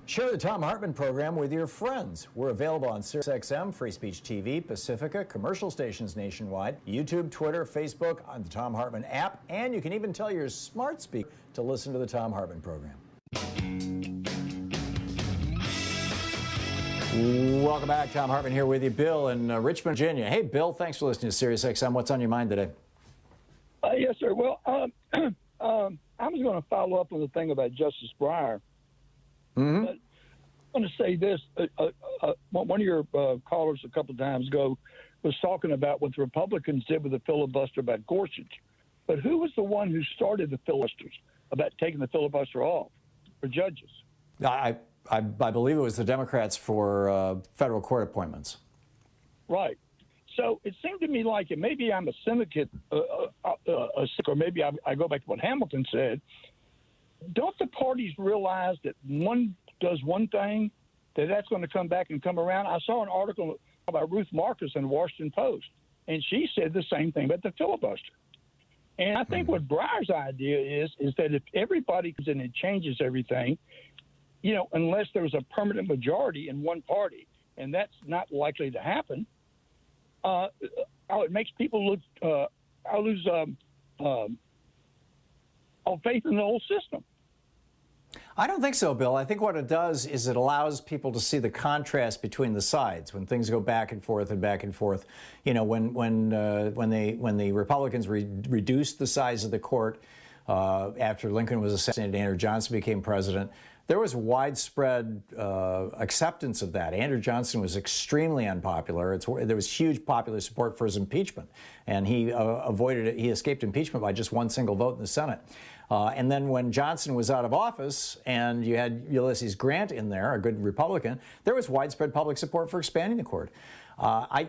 Share the Thom Hartmann Program with your friends. We're available on SiriusXM, Free Speech TV, Pacifica, commercial stations nationwide, YouTube, Twitter, Facebook, on the Thom Hartmann app, and you can even tell your smart speaker to listen to the Thom Hartmann Program. Welcome back. Thom Hartmann here with you. Bill in Richmond, Virginia. Hey, Bill, thanks for listening to SiriusXM. What's on your mind today? Yes, sir. Well, I was going to follow up on the thing about Justice Breyer. Mm-hmm. But I want to say this. One of your callers a couple of times ago was talking about what the Republicans did with the filibuster about Gorsuch. But who was the one who started the filibusters about taking the filibuster off for judges? I believe it was the Democrats for federal court appointments. Right. So it seemed to me like, and maybe I'm a cynic, or maybe I go back to what Hamilton said, don't the parties realize that one does one thing, that's going to come back and come around? I saw an article by Ruth Marcus in the Washington Post, and she said the same thing about the filibuster. And I think what Breyer's idea is that if everybody comes in and changes everything, unless there's a permanent majority in one party, and that's not likely to happen, it makes people lose faith in the whole system. I don't think so, Bill. I think what it does is it allows people to see the contrast between the sides when things go back and forth and back and forth. When the Republicans reduced the size of the court after Lincoln was assassinated, Andrew Johnson became president. There was widespread acceptance of that. Andrew Johnson was extremely unpopular. There was huge popular support for his impeachment, and he avoided it. He escaped impeachment by just one single vote in the Senate. And then when Johnson was out of office and you had Ulysses Grant in there, a good Republican, there was widespread public support for expanding the court. I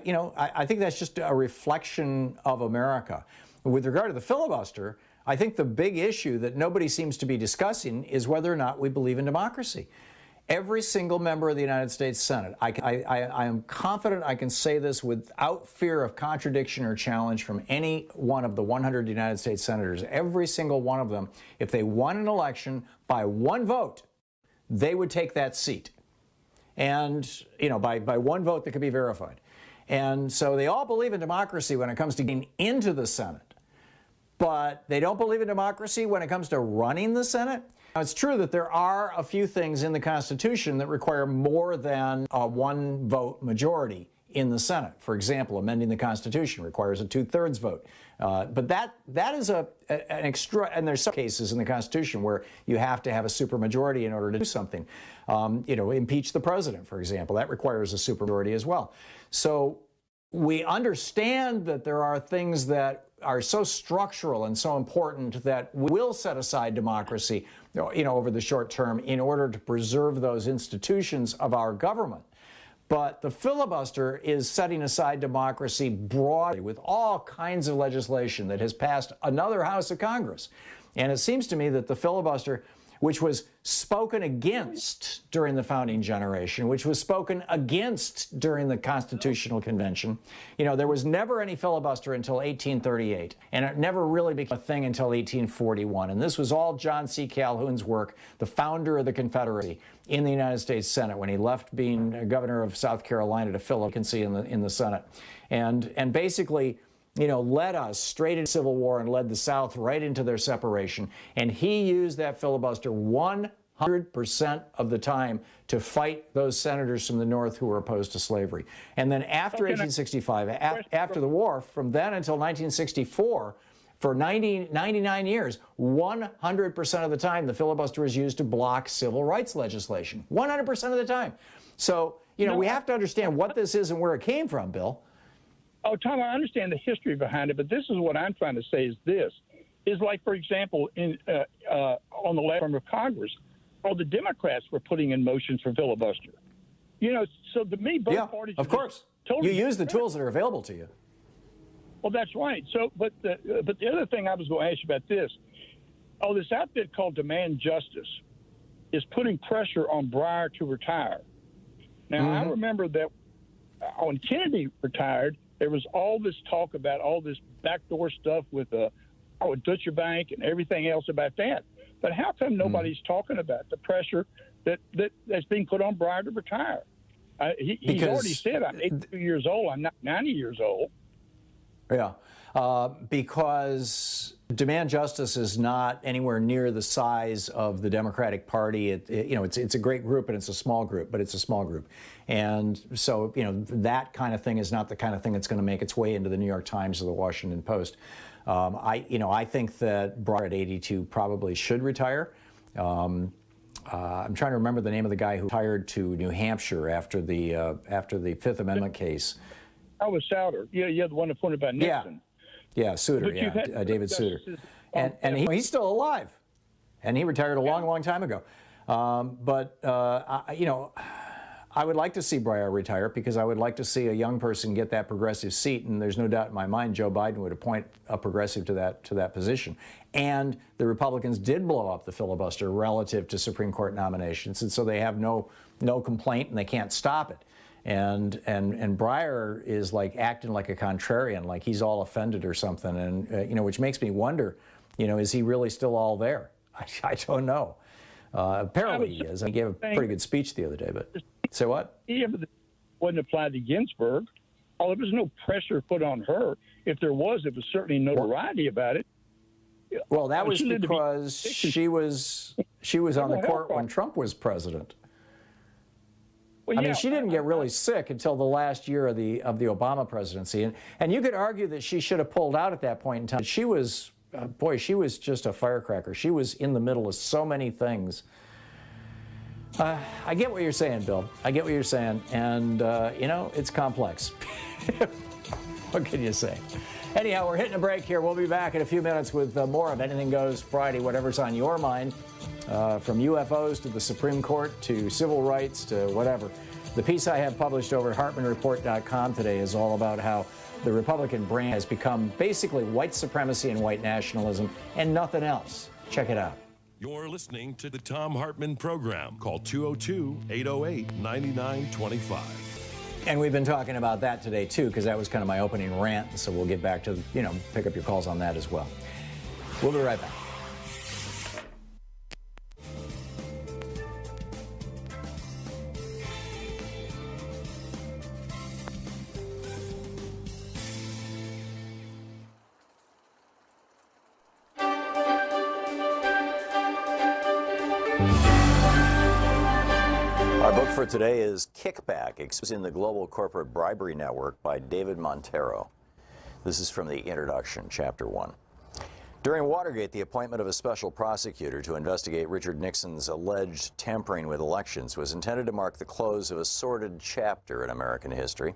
think that's just a reflection of America. With regard to the filibuster, I think the big issue that nobody seems to be discussing is whether or not we believe in democracy. Every single member of the United States Senate, I am confident I can say this without fear of contradiction or challenge from any one of the 100 United States senators. Every single one of them, if they won an election by one vote, they would take that seat. And, by one vote that could be verified. And so they all believe in democracy when it comes to getting into the Senate. But they don't believe in democracy when it comes to running the Senate. Now, it's true that there are a few things in the Constitution that require more than a one-vote majority in the Senate. For example, amending the Constitution requires a two-thirds vote. But that is an extra, and there's some cases in the Constitution where you have to have a supermajority in order to do something. Impeach the president, for example. That requires a supermajority as well. So we understand that there are things that are so structural and so important that we will set aside democracy, over the short term in order to preserve those institutions of our government. But the filibuster is setting aside democracy broadly with all kinds of legislation that has passed another House of Congress. And it seems to me that the filibuster, which was spoken against during the founding generation, which was spoken against during the Constitutional Convention. There was never any filibuster until 1838, and it never really became a thing until 1841. And this was all John C. Calhoun's work, the founder of the Confederacy, in the United States Senate when he left being governor of South Carolina to fill a vacancy in the Senate. And basically, led us straight into Civil War and led the South right into their separation. And he used that filibuster 100% of the time to fight those senators from the North who were opposed to slavery. And then after 1865, after the war, from then until 1964, for 99 years, 100% of the time, the filibuster was used to block civil rights legislation. 100% of the time. So, we have to understand what this is and where it came from, Bill. Oh, Tom, I understand the history behind it, but this is what I'm trying to say is like, for example, on the left arm of Congress, all the Democrats were putting in motions for filibuster. So to me, both parties... of course. Totally you use the tools that are available to you. Well, that's right. So, but the other thing I was going to ask you about this, this outfit called Demand Justice is putting pressure on Breyer to retire. Now, I remember that when Kennedy retired, there was all this talk about all this backdoor stuff with Deutsche Bank and everything else about that. But how come nobody's talking about the pressure that's being put on Breyer to retire? He's already said, I'm 82 years old, I'm not 90 years old. Yeah, because Demand Justice is not anywhere near the size of the Democratic Party. It's a great group and it's a small group, but it's a small group. And so, that kind of thing is not the kind of thing that's going to make its way into the New York Times or the Washington Post. I think that Breyer at 82 probably should retire. I'm trying to remember the name of the guy who retired to New Hampshire after the Fifth Amendment case. I was Souter. Yeah, the one appointed by Nixon. Yeah, Souter. David Souter. And he's still alive, and he retired a long time ago. I would like to see Breyer retire because I would like to see a young person get that progressive seat, and there's no doubt in my mind Joe Biden would appoint a progressive to that position. And the Republicans did blow up the filibuster relative to Supreme Court nominations, and so they have no complaint and they can't stop it. And Breyer is like acting like a contrarian, like he's all offended or something, and which makes me wonder, is he really still all there? I don't know. Apparently he is. He gave a pretty good speech the other day, but say what? Yeah, but it wasn't applied to Ginsburg. Oh, there was no pressure put on her. If there was, it was certainly notoriety about it. Well, that was because she was on the court when Trump was president. Well, I mean, she didn't get really sick until the last year of the Obama presidency, and you could argue that she should have pulled out at that point in time. She was, she was just a firecracker. She was in the middle of so many things. I get what you're saying, Bill. I get what you're saying, and it's complex. What can you say? Anyhow, we're hitting a break here. We'll be back in a few minutes with more of Anything Goes Friday, whatever's on your mind. From UFOs to the Supreme Court to civil rights to whatever. The piece I have published over at HartmannReport.com today is all about how the Republican brand has become basically white supremacy and white nationalism and nothing else. Check it out. You're listening to the Thom Hartmann Program. Call 202-808-9925. And we've been talking about that today, too, because that was kind of my opening rant. So we'll get back to, pick up your calls on that as well. We'll be right back. Our book for today is Kickback, Exposing the Global Corporate Bribery Network by David Montero. This is from the introduction, Chapter 1. During Watergate, the appointment of a special prosecutor to investigate Richard Nixon's alleged tampering with elections was intended to mark the close of a sordid chapter in American history.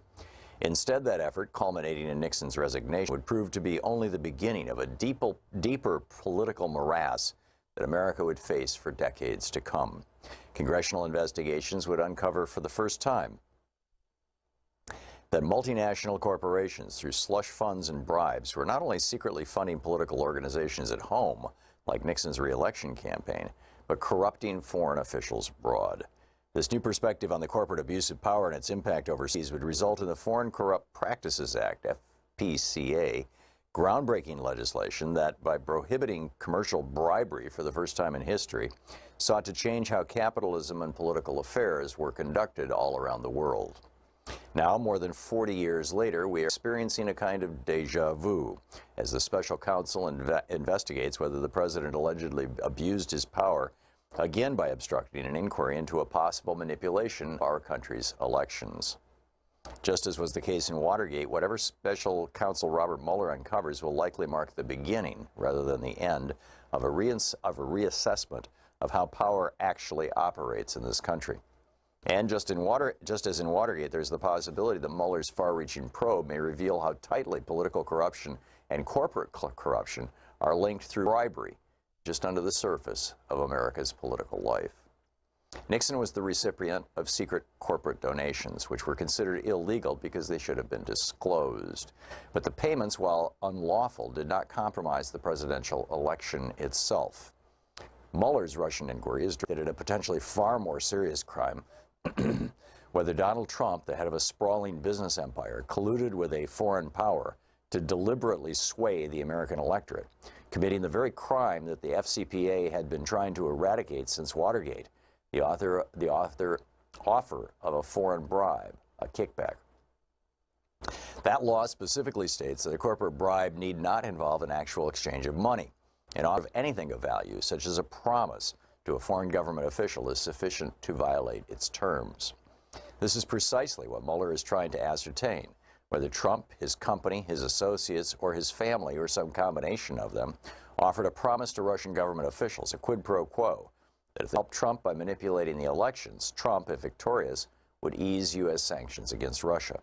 Instead, that effort, culminating in Nixon's resignation, would prove to be only the beginning of a deeper political morass that America would face for decades to come. Congressional investigations would uncover for the first time that multinational corporations, through slush funds and bribes, were not only secretly funding political organizations at home, like Nixon's re-election campaign, but corrupting foreign officials abroad. This new perspective on the corporate abuse of power and its impact overseas would result in the Foreign Corrupt Practices Act, FPCA, groundbreaking legislation that, by prohibiting commercial bribery for the first time in history, sought to change how capitalism and political affairs were conducted all around the world. Now, more than 40 years later, we are experiencing a kind of deja vu as the special counsel investigates whether the president allegedly abused his power, again by obstructing an inquiry into a possible manipulation of our country's elections. Just as was the case in Watergate, whatever special counsel Robert Mueller uncovers will likely mark the beginning, rather than the end, of a reassessment of how power actually operates in this country. And just as in Watergate, there's the possibility that Mueller's far-reaching probe may reveal how tightly political corruption and corporate corruption are linked through bribery, just under the surface of America's political life. Nixon was the recipient of secret corporate donations, which were considered illegal because they should have been disclosed. But the payments, while unlawful, did not compromise the presidential election itself. Mueller's Russian inquiry is directed at a potentially far more serious crime, whether Donald Trump, the head of a sprawling business empire, colluded with a foreign power to deliberately sway the American electorate, committing the very crime that the FCPA had been trying to eradicate since Watergate. The offer of a foreign bribe, a kickback. That law specifically states that a corporate bribe need not involve an actual exchange of money. An offer of anything of value, such as a promise to a foreign government official, is sufficient to violate its terms. This is precisely what Mueller is trying to ascertain, whether Trump, his company, his associates, or his family, or some combination of them, offered a promise to Russian government officials, a quid pro quo, that if they helped Trump by manipulating the elections, Trump, if victorious, would ease U.S. sanctions against Russia.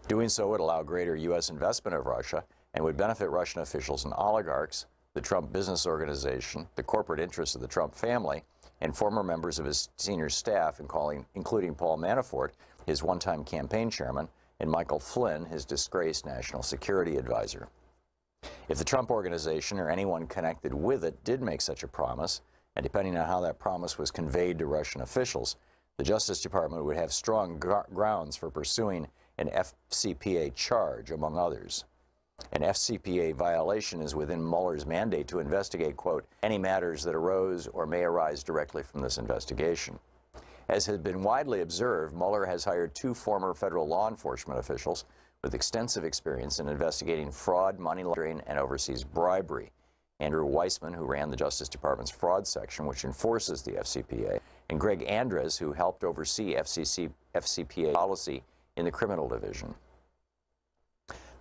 Doing so would allow greater U.S. investment of Russia and would benefit Russian officials and oligarchs, the Trump business organization, the corporate interests of the Trump family, and former members of his senior staff, including Paul Manafort, his one-time campaign chairman, and Michael Flynn, his disgraced national security advisor. If the Trump organization or anyone connected with it did make such a promise, and depending on how that promise was conveyed to Russian officials, The Justice Department would have strong grounds for pursuing an FCPA charge, among others. An FCPA violation is within Mueller's mandate to investigate, quote, any matters that arose or may arise directly from this investigation. As has been widely observed, Mueller has hired 2 former federal law enforcement officials with extensive experience in investigating fraud, money laundering, and overseas bribery. Andrew Weissman, who ran the Justice Department's fraud section, which enforces the FCPA, and Greg Andres, who helped oversee FCPA policy in the criminal division.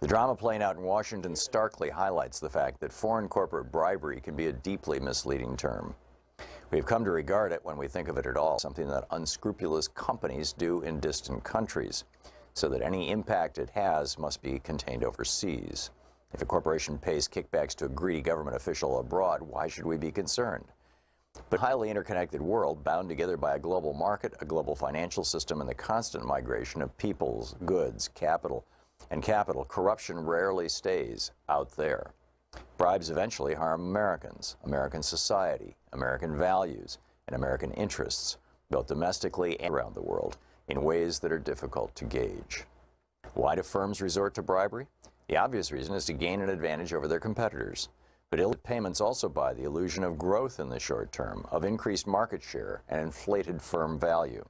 The drama playing out in Washington starkly highlights the fact that foreign corporate bribery can be a deeply misleading term. We've come to regard it, when we think of it at all, something that unscrupulous companies do in distant countries, so that any impact it has must be contained overseas. If a corporation pays kickbacks to a greedy government official abroad, why should we be concerned? But in a highly interconnected world, bound together by a global market, a global financial system, and the constant migration of peoples, goods, capital, corruption rarely stays out there. Bribes eventually harm Americans, American society, American values, and American interests, both domestically and around the world, in ways that are difficult to gauge. Why do firms resort to bribery? The obvious reason is to gain an advantage over their competitors. But illicit payments also buy the illusion of growth in the short term, of increased market share and inflated firm value.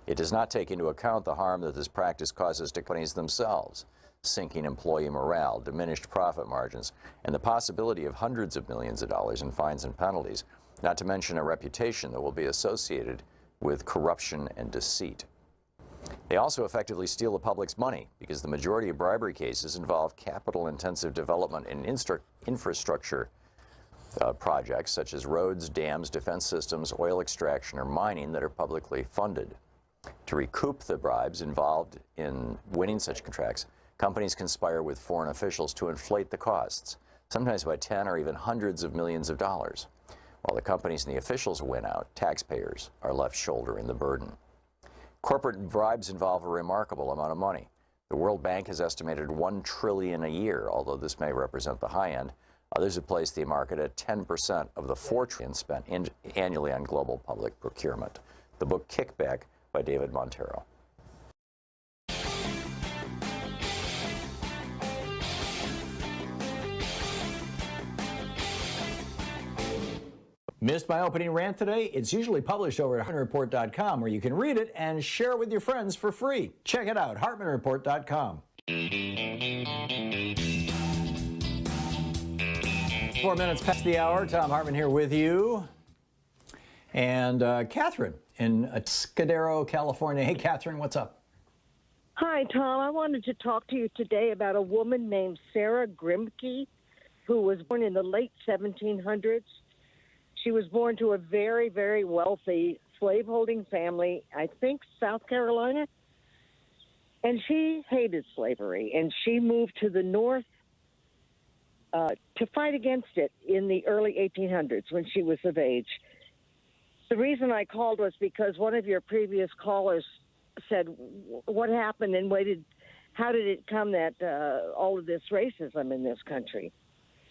It does not take into account the harm that this practice causes to companies themselves, sinking employee morale, diminished profit margins, and the possibility of hundreds of millions of dollars in fines and penalties, not to mention a reputation that will be associated with corruption and deceit. They also effectively steal the public's money, because the majority of bribery cases involve capital-intensive development and infrastructure projects such as roads, dams, defense systems, oil extraction, or mining that are publicly funded. To recoup the bribes involved in winning such contracts, companies conspire with foreign officials to inflate the costs, sometimes by 10 or even hundreds of millions of dollars. While the companies and the officials win out, taxpayers are left shouldering the burden. Corporate bribes involve a remarkable amount of money. The World Bank has estimated $1 trillion a year, although this may represent the high end. Others have placed the market at 10% of the $4 trillion spent annually on global public procurement. The book Kickback by David Montero. Missed my opening rant today? It's usually published over at HartmanReport.com, where you can read it and share it with your friends for free. Check it out, HartmanReport.com. 4 minutes past the hour. Thom Hartmann here with you. And Catherine in Escudero, California. Hey, Catherine, what's up? Hi, Tom. I wanted to talk to you today about a woman named Sarah Grimke, who was born in the late 1700s. She was born to a very, very wealthy slaveholding family, I think South Carolina. And she hated slavery, and she moved to the North to fight against it in the early 1800s when she was of age. The reason I called was because one of your previous callers said, what happened and how did it come that all of this racism in this country?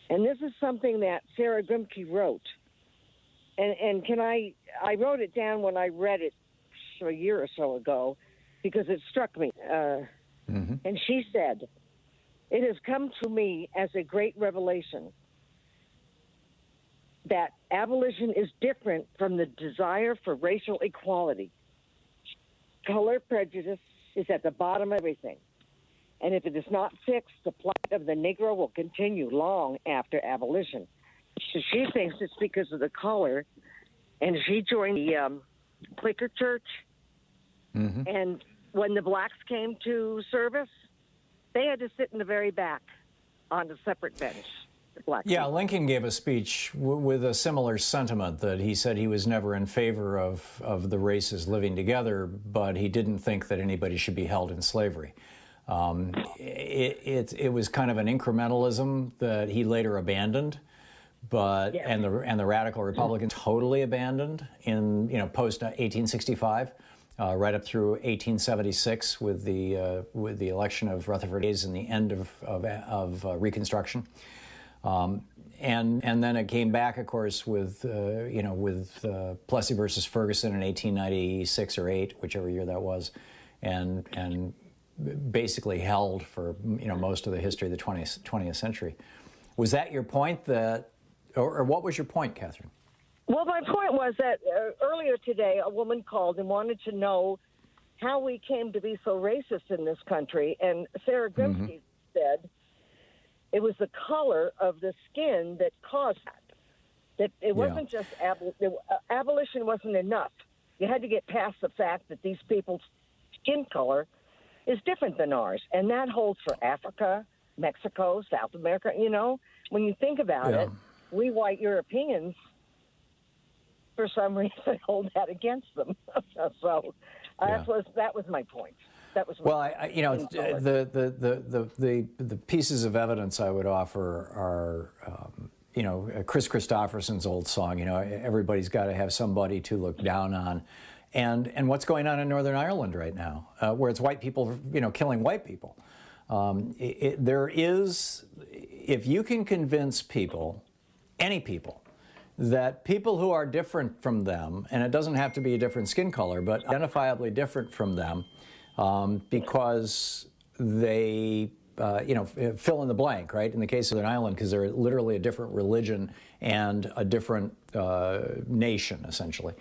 And this is something that Sarah Grimke wrote. And I wrote it down when I read it a year or so ago because it struck me. And she said, it has come to me as a great revelation that abolition is different from the desire for racial equality. Color prejudice is at the bottom of everything. And if it is not fixed, the plight of the Negro will continue long after abolition. She thinks it's because of the color, and she joined the Quaker Church. And when the blacks came to service, they had to sit in the very back on a separate bench. Yeah, Lincoln gave a speech with a similar sentiment, that he said he was never in favor of the races living together, but he didn't think that anybody should be held in slavery. It was kind of an incrementalism that he later abandoned, but and the radical Republicans totally abandoned in post 1865, right up through 1876 with the election of Rutherford Hayes and the end of Reconstruction. and then it came back, of course, with Plessy versus Ferguson in 1896 or 8, whichever year that was, and basically held for most of the history of the 20th century. Was that your point? Or what was your point, Catherine? Well, my point was that earlier today, a woman called and wanted to know how we came to be so racist in this country, and Sarah Grimsky said it was the color of the skin that caused that. That it wasn't just abolition wasn't enough. You had to get past the fact that these people's skin color is different than ours, and that holds for Africa, Mexico, South America. When you think about it, we white Europeans, for some reason, hold that against them. So that was my point. That was the pieces of evidence I would offer are, Chris Christopherson's old song. Everybody's got to have somebody to look down on, and what's going on in Northern Ireland right now, where it's white people, killing white people. There is, if you can convince people, any people, that people who are different from them, and it doesn't have to be a different skin color, but identifiably different from them, because they, fill in the blank, right? In the case of Northern Ireland, because they're literally a different religion and a different nation, essentially.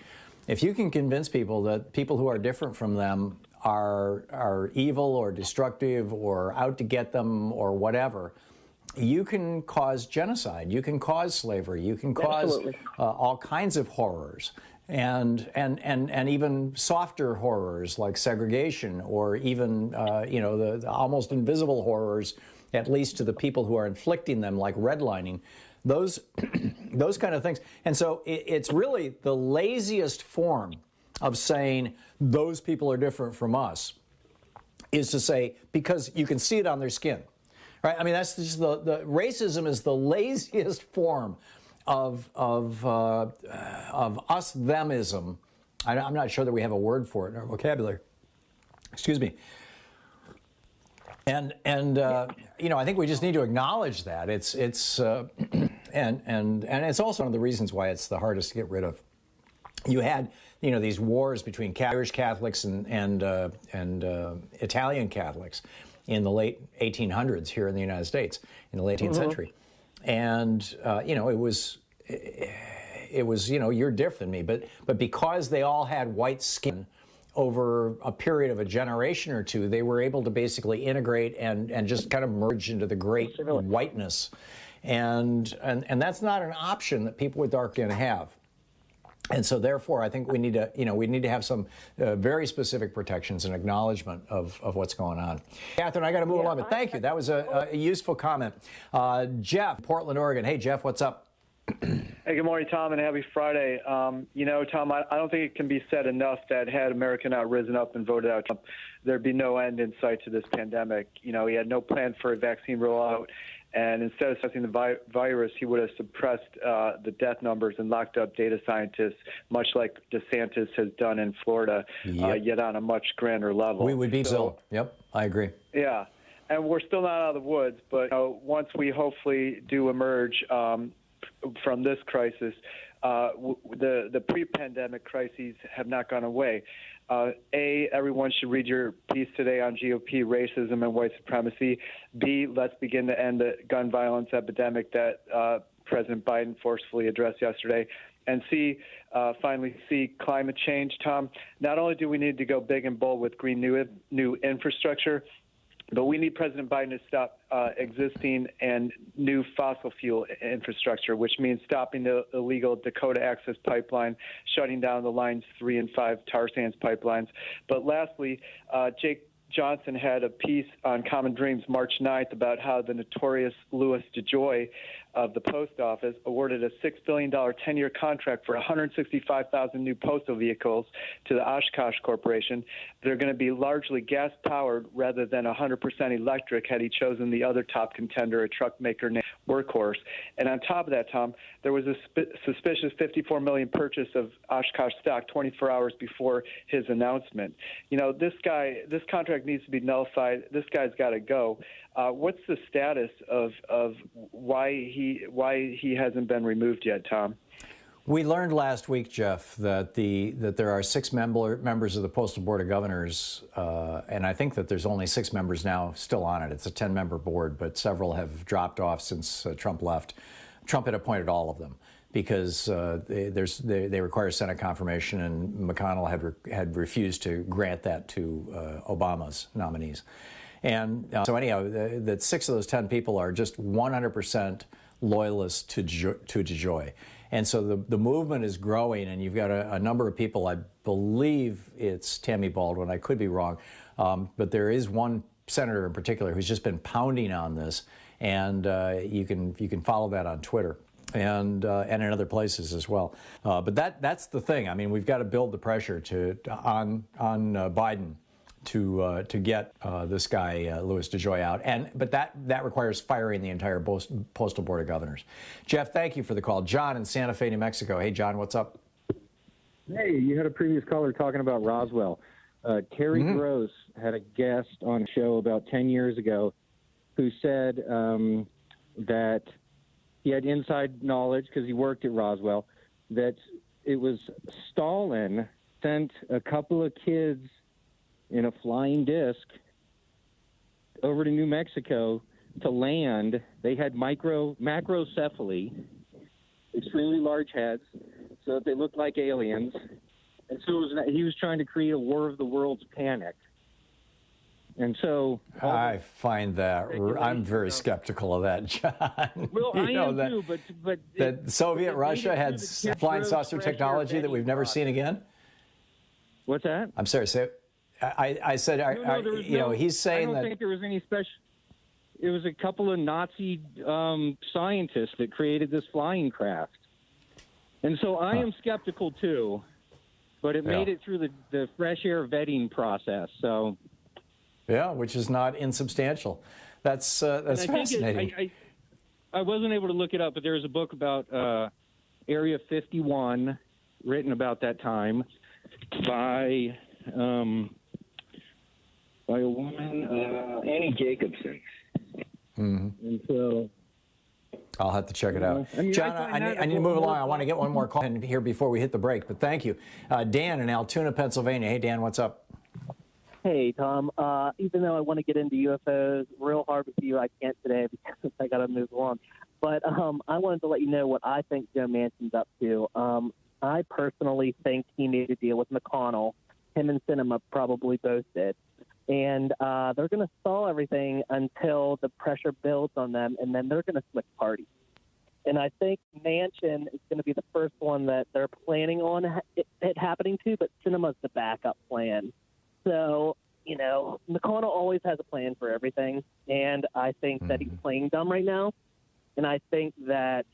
If you can convince people that people who are different from them are evil or destructive or out to get them or whatever, you can cause genocide, you can cause slavery, you can cause all kinds of horrors, and even softer horrors like segregation, or even the almost invisible horrors, at least to the people who are inflicting them, like redlining, those kind of things. And so it's really the laziest form of saying those people are different from us is to say, because you can see it on their skin. Right? I mean, that's just the racism is the laziest form of us-themism. I'm not sure that we have a word for it in our vocabulary. Excuse me. And I think we just need to acknowledge that it's and it's also one of the reasons why it's the hardest to get rid of. You had these wars between Irish Catholics and Italian Catholics in the late 1800s here in the United States, in the late 18th century. And, it was you're different than me. But because they all had white skin over a period of a generation or two, they were able to basically integrate and just kind of merge into the great whiteness. And that's not an option that people with dark skin have. And so, therefore, I think we need to have some very specific protections and acknowledgement of what's going on. Catherine, I got to move along, but thank you. That was a useful comment. Jeff, Portland, Oregon. Hey, Jeff, what's up? Hey, good morning, Tom, and happy Friday. Tom, I don't think it can be said enough that had America not risen up and voted out Trump, there'd be no end in sight to this pandemic. He had no plan for a vaccine rollout. And instead of suppressing the virus, he would have suppressed the death numbers and locked up data scientists, much like DeSantis has done in Florida, yet on a much grander level. We would be so. Yep, I agree. Yeah, and we're still not out of the woods, but once we hopefully do emerge from this crisis, the pre-pandemic crises have not gone away. Everyone should read your piece today on GOP racism and white supremacy. B, let's begin to end the gun violence epidemic that President Biden forcefully addressed yesterday. And C, finally, climate change, Tom. Not only do we need to go big and bold with green new infrastructure, but we need President Biden to stop existing and new fossil fuel infrastructure, which means stopping the illegal Dakota Access Pipeline, shutting down the Lines 3 and 5 tar sands pipelines. But lastly, Jake Johnson had a piece on Common Dreams March 9th about how the notorious Louis DeJoy of the post office awarded a $6 billion 10-year contract for 165,000 new postal vehicles to the Oshkosh Corporation. They're going to be largely gas-powered rather than 100% electric had he chosen the other top contender, a truck maker named workhorse. And on top of that, Tom, there was a suspicious $54 million purchase of Oshkosh stock 24 hours before his announcement. You know, this contract needs to be nullified. This guy's got to go. What's the status of why he hasn't been removed yet, Tom? We learned last week, Jeff, that there are 6 members of the Postal Board of Governors, and I think that there's only 6 members now still on it. It's a 10-member board, but several have dropped off since Trump left. Trump had appointed all of them because they require Senate confirmation, and McConnell had refused to grant that to Obama's nominees. And so anyhow, that 6 of those 10 people are just 100% loyalists to DeJoy. And so the movement is growing, and you've got a number of people. I believe it's Tammy Baldwin. I could be wrong. But there is one senator in particular who's just been pounding on this, and you can follow that on Twitter and in other places as well. But that's the thing. I mean, we've got to build the pressure on Biden to get this guy Louis DeJoy out, but that requires firing the entire Postal Board of Governors. Jeff, thank you for the call. John in Santa Fe, New Mexico. Hey, John, what's up? Hey, you had a previous caller talking about Roswell. Terry Gross had a guest on a show about 10 years ago who said that he had inside knowledge because he worked at Roswell that it was Stalin sent a couple of kids in a flying disc over to New Mexico to land. They had macrocephaly, extremely large heads, so that they looked like aliens. And so he was trying to create a War of the Worlds panic. And so I find that I'm very skeptical of that, John. Well, I am too, but that Soviet Russia had flying saucer technology that we've never seen again. What's that? I'm sorry. I said, he's saying that. I don't think there was any special. It was a couple of Nazi scientists that created this flying craft, and so I am skeptical too. But it made it through the fresh air vetting process. So. Yeah, which is not insubstantial. That's fascinating. I wasn't able to look it up, but there was a book about Area 51 written about that time by a woman, Annie Jacobson. Mm-hmm. And so I'll have to check it out. John, I need to move along. I want to get one more call in here before we hit the break, but thank you. Dan in Altoona, Pennsylvania. Hey, Dan, what's up? Hey, Tom. Even though I want to get into UFOs real hard with you, I can't today because I got to move along. But I wanted to let you know what I think Joe Manchin's up to. I personally think he made a deal with McConnell. Him and Sinema probably both did. And they're going to stall everything until the pressure builds on them, and then they're going to switch parties. And I think Manchin is going to be the first one that they're planning on it happening to, but Sinema's the backup plan. So, McConnell always has a plan for everything, and I think that he's playing dumb right now. And I think that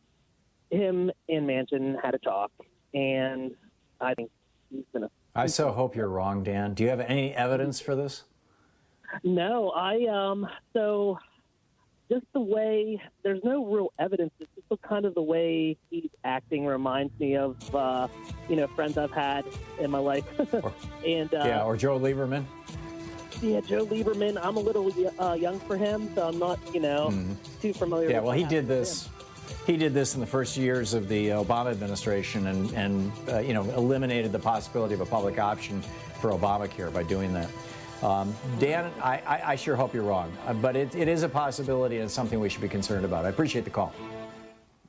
him and Manchin had a talk, and I think he's going to... I so hope you're wrong, Dan. Do you have any evidence for this? No, so just the way, there's no real evidence. It's just kind of the way he's acting reminds me of, friends I've had in my life. Or Joe Lieberman. Yeah, Joe Lieberman. I'm a little young for him, so I'm not, too familiar. Yeah, well, he did this. He did this in the first years of the Obama administration and eliminated the possibility of a public option for Obamacare by doing that. Dan, I sure hope you're wrong, but it is a possibility and it's something we should be concerned about. I appreciate the call.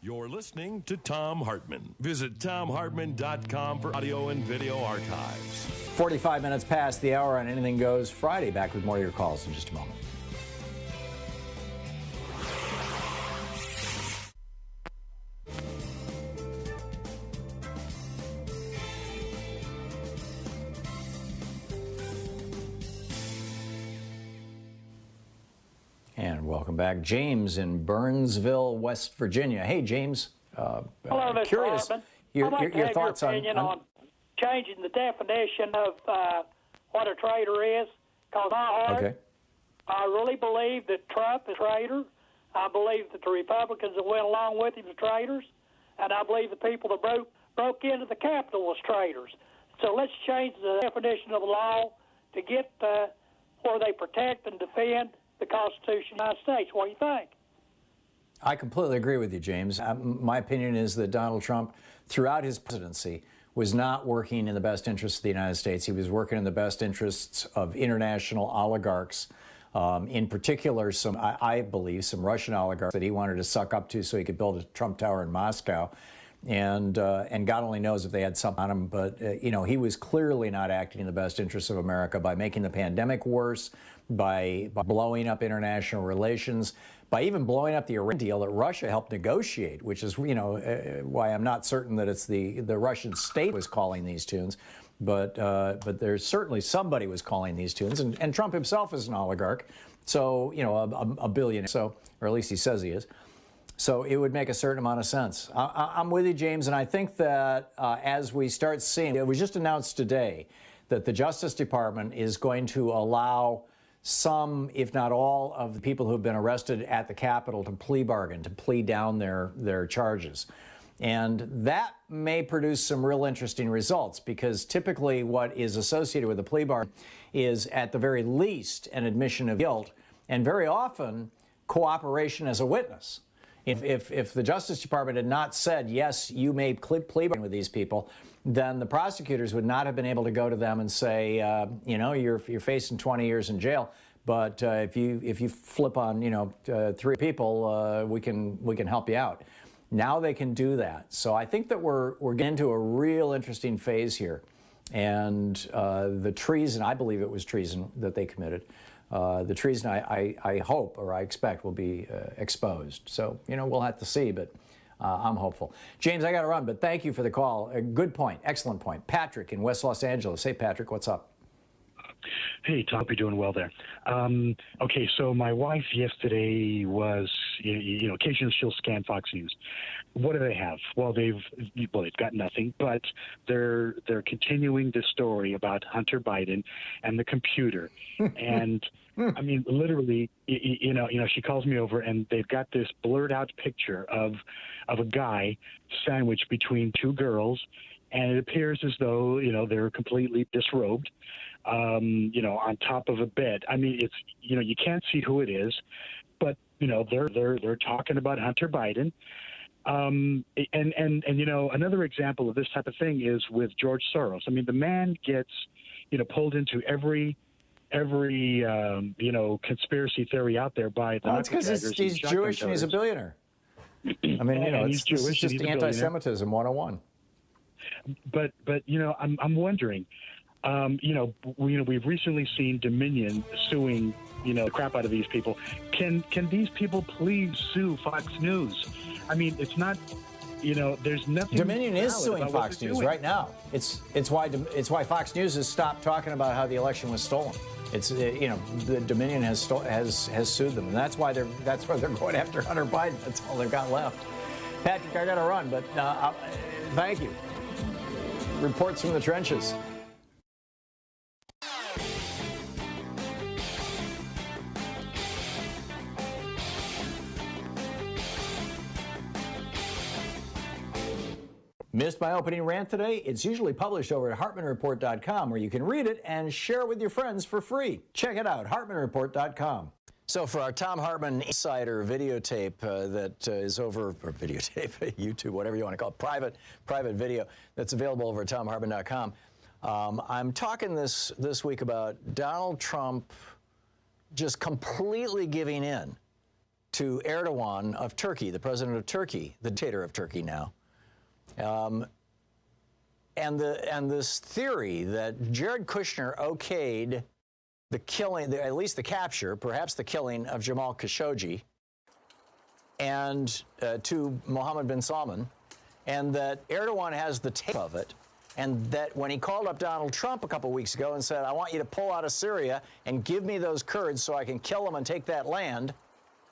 You're listening to Thom Hartmann. Visit ThomHartmann.com for audio and video archives. 45 minutes past the hour on Anything Goes Friday. Back with more of your calls in just a moment. And welcome back. James in Burnsville, West Virginia. Hey, James. Hello, Mr. Curious. Hartman. Your I'd like to have thoughts your opinion on changing the definition of what a traitor is. Because I really believe that Trump is a traitor. I believe that the Republicans that went along with him are traitors, and I believe the people that broke into the Capitol was traitors. So let's change the definition of the law to get where they protect and defend the Constitution of the United States. What do you think? I completely agree with you, James. My opinion is that Donald Trump, throughout his presidency, was not working in the best interests of the United States. He was working in the best interests of international oligarchs, in particular, I believe, some Russian oligarchs that he wanted to suck up to so he could build a Trump Tower in Moscow. And God only knows if they had something on him, but he was clearly not acting in the best interests of America by making the pandemic worse, by blowing up international relations, by even blowing up the Iran deal that Russia helped negotiate, which is why I'm not certain that it's the Russian state was calling these tunes, but there's certainly somebody was calling these tunes, and Trump himself is an oligarch, so a billionaire, or at least he says he is. So it would make a certain amount of sense. I'm with you, James, and I think that as we start seeing, it was just announced today that the Justice Department is going to allow some, if not all, of the people who have been arrested at the Capitol to plea bargain, to plea down their charges. And that may produce some real interesting results, because typically what is associated with a plea bargain is, at the very least, an admission of guilt, and very often cooperation as a witness. If the Justice Department had not said, yes, you may plea bargain with these people, then the prosecutors would not have been able to go to them and say, you're facing 20 years in jail, but if you flip on 3 people, we can help you out. Now they can do that. So I think that we're getting into a real interesting phase here, and the treason, I believe it was treason that they committed. The treason I hope, or I expect, will be exposed. So, we'll have to see, but I'm hopeful. James, I got to run, but thank you for the call. A good point. Excellent point. Patrick in West Los Angeles. Hey, Patrick, what's up? Hey, Tom, hope you're doing well there. Okay, so my wife yesterday was, occasionally she'll scan Fox News. What do they have? Well, they've got nothing, but they're continuing the story about Hunter Biden and the computer. And I mean, literally, she calls me over, and they've got this blurred out picture of a guy sandwiched between 2 girls, and it appears as though they're completely disrobed. On top of a bed. I mean, it's you can't see who it is, but they're talking about Hunter Biden. And another example of this type of thing is with George Soros. I mean, the man gets pulled into every conspiracy theory out there by the. Well, that's because he's Jewish and he's a billionaire. I mean, this is just anti-Semitism 101. But I'm wondering. We've recently seen Dominion suing, the crap out of these people. Can these people please sue Fox News? I mean, it's not, there's nothing. Dominion is suing Fox News right now. It's why Fox News has stopped talking about how the election was stolen. It's the Dominion has sued them, and that's why they're going after Hunter Biden. That's all they've got left. Patrick, I got to run, but thank you. Reports from the trenches. Missed my opening rant today? It's usually published over at HartmannReport.com, where you can read it and share it with your friends for free. Check it out, HartmannReport.com. So for our Thom Hartmann Insider videotape that is over, or videotape, YouTube, whatever you want to call it, private video that's available over at ThomHartmann.com, I'm talking this week about Donald Trump just completely giving in to Erdogan of Turkey, the president of Turkey, the dictator of Turkey now. And this theory that Jared Kushner okayed the killing, at least the capture, perhaps the killing of Jamal Khashoggi, and to Mohammed bin Salman, and that Erdogan has the tape of it, and that when he called up Donald Trump a couple weeks ago and said, I want you to pull out of Syria and give me those Kurds so I can kill them and take that land,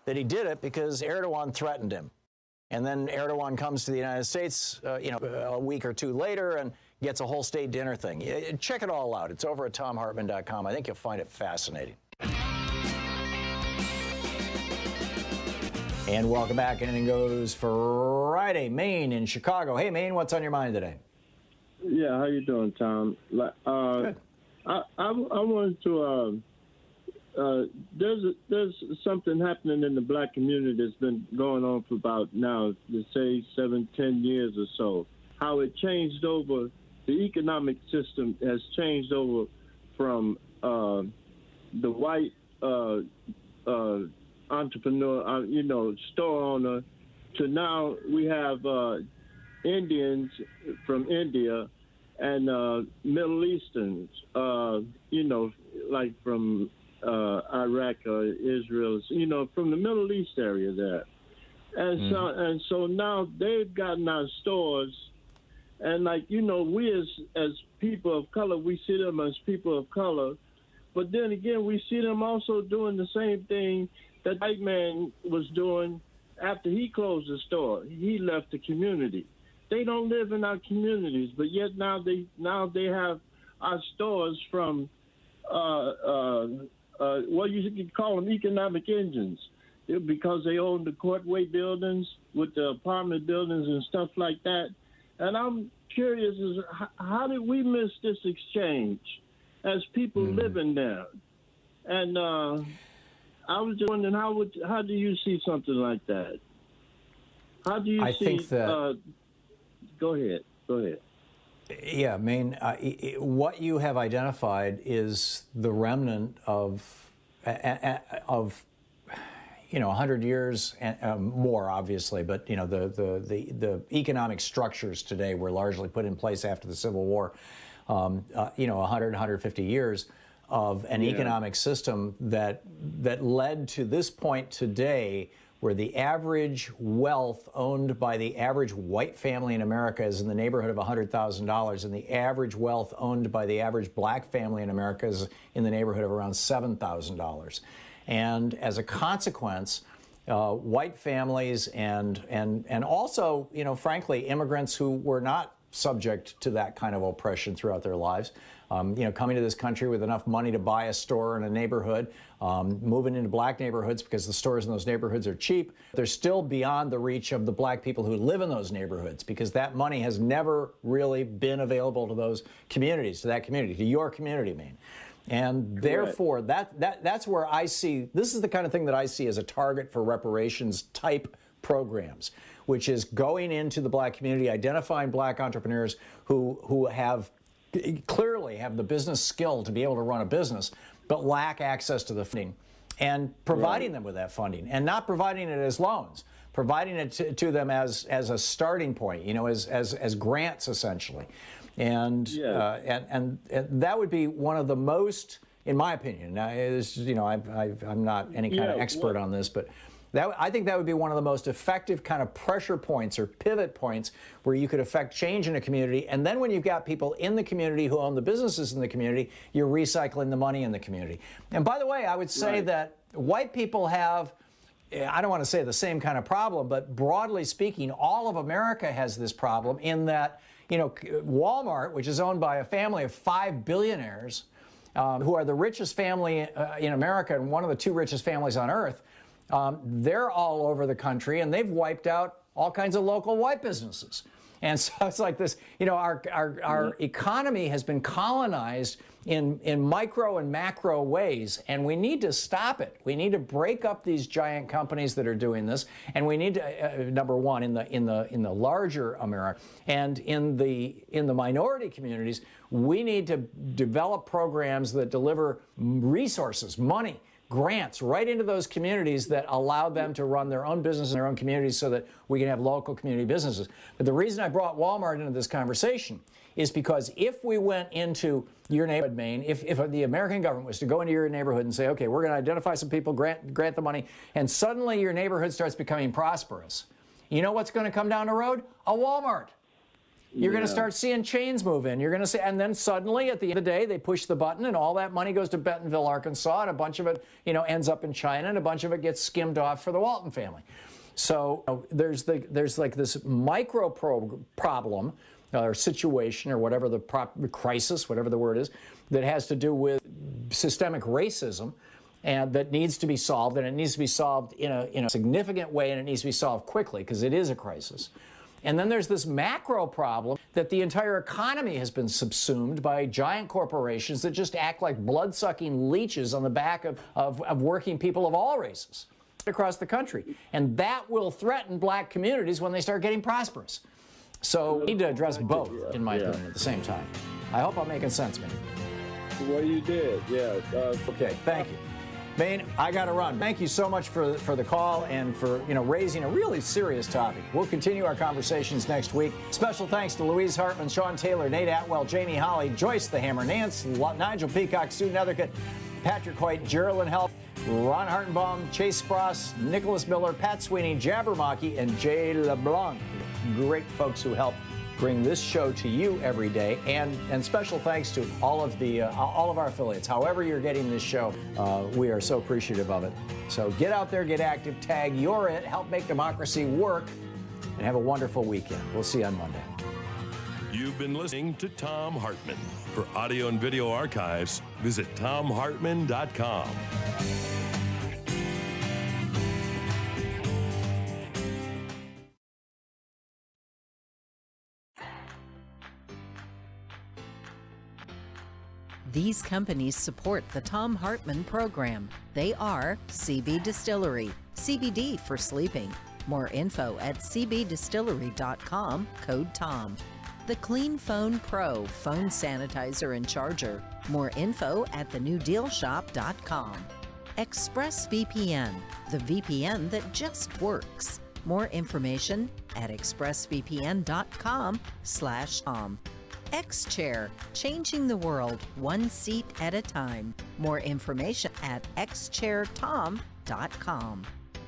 that he did it because Erdogan threatened him. And then Erdogan comes to the United States, a week or 2 later and gets a whole state dinner thing. Check it all out. It's over at ThomHartmann.com. I think you'll find it fascinating. And welcome back. Anything Goes Friday. Maine in Chicago. Hey, Maine, what's on your mind today? Yeah, how you doing, Tom? Good. I wanted to. There's something happening in the black community that's been going on for about now, let's say 7-10 years or so. How it changed over, the economic system has changed over from the white entrepreneur, store owner, to now we have Indians from India and Middle Easterns, like from Iraq or Israel, from the Middle East area there. And so now they've gotten our stores, and we as people of color, we see them as people of color, but then again, we see them also doing the same thing that white man was doing after he closed the store. He left the community. They don't live in our communities, but yet now they have our stores from you could call them economic engines, because they own the courtway buildings with the apartment buildings and stuff like that. And I'm curious, how did we miss this exchange as people living there? And I was just wondering, how do you see something like that? How do you see? Think that. Go ahead. Yeah, Maine, what you have identified is the remnant of 100 years more, obviously, but the economic structures today were largely put in place after the Civil War. 150 years of an economic system that led to this point today, where the average wealth owned by the average white family in America is in the neighborhood of $100,000, and the average wealth owned by the average black family in America is in the neighborhood of around $7,000. And as a consequence, white families and also, frankly, immigrants who were not subject to that kind of oppression throughout their lives, coming to this country with enough money to buy a store in a neighborhood, moving into black neighborhoods because the stores in those neighborhoods are cheap. They're still beyond the reach of the black people who live in those neighborhoods, because that money has never really been available to those communities, to that community, to your community, Maine. And therefore, that's where I see, this is the kind of thing that I see as a target for reparations type programs, which is going into the black community, identifying black entrepreneurs who clearly have the business skill to be able to run a business, but lack access to the funding, and providing them with that funding, and not providing it as loans, providing it to them as a starting point, as grants, essentially. And that would be one of the most, in my opinion, now, I'm not any kind of expert on this, but I think that would be one of the most effective kind of pressure points or pivot points where you could affect change in a community. And then when you've got people in the community who own the businesses in the community, you're recycling the money in the community. And by the way, I would say that white people have, I don't want to say the same kind of problem, but broadly speaking, all of America has this problem in that, Walmart, which is owned by a family of 5 billionaires, who are the richest family in America and one of the 2 richest families on earth, they're all over the country, and they've wiped out all kinds of local white businesses. And so it's like this, our economy has been colonized in micro and macro ways, and we need to stop it. We need to break up these giant companies that are doing this, and we need to, number one, in the larger America, and in the minority communities, we need to develop programs that deliver resources, money, grants right into those communities that allow them to run their own business in their own communities so that we can have local community businesses. But the reason I brought Walmart into this conversation is because if we went into your neighborhood, Maine, if the American government was to go into your neighborhood and say, okay, we're going to identify some people, grant the money, and suddenly your neighborhood starts becoming prosperous, you know what's going to come down the road? A Walmart. You're going to start seeing chains move in. You're going to see, and then suddenly at the end of the day, they push the button, and all that money goes to Bentonville, Arkansas, and a bunch of it, ends up in China, and a bunch of it gets skimmed off for the Walton family. So there's like this micro problem or situation or whatever the crisis, whatever the word is, that has to do with systemic racism. and that needs to be solved, and it needs to be solved in a significant way, and it needs to be solved quickly because it is a crisis. And then there's this macro problem that the entire economy has been subsumed by giant corporations that just act like blood-sucking leeches on the back of working people of all races across the country. And that will threaten black communities when they start getting prosperous. So we need to address both, in my opinion, at the same time. I hope I'm making sense, man. Well, you did, yeah. Okay, thank you. Maine, I got to run. Thank you so much for the call and for raising a really serious topic. We'll continue our conversations next week. Special thanks to Louise Hartman, Sean Taylor, Nate Atwell, Jamie Holly, Joyce the Hammer, Nance, Nigel Peacock, Sue Nethercutt, Patrick Hoyt, Geraldine Help, Ron Hartenbaum, Chase Spross, Nicholas Miller, Pat Sweeney, Jabbermocky, and Jay LeBlanc. Great folks who help bring this show to you every day, and special thanks to all of our affiliates. However you're getting this show, we are so appreciative of it. So get out there, get active, tag You're It, help make democracy work, and have a wonderful weekend. We'll see you on Monday. You've been listening to Thom Hartmann. For audio and video archives, visit thomhartmann.com. These companies support the Thom Hartmann Program. They are CB Distillery, CBD for sleeping. More info at cbdistillery.com, code TOM. The Clean Phone Pro, phone sanitizer and charger. More info at thenewdealshop.com. ExpressVPN, the VPN that just works. More information at expressvpn.com/Tom. X-Chair, changing the world one seat at a time. More information at xchairtom.com.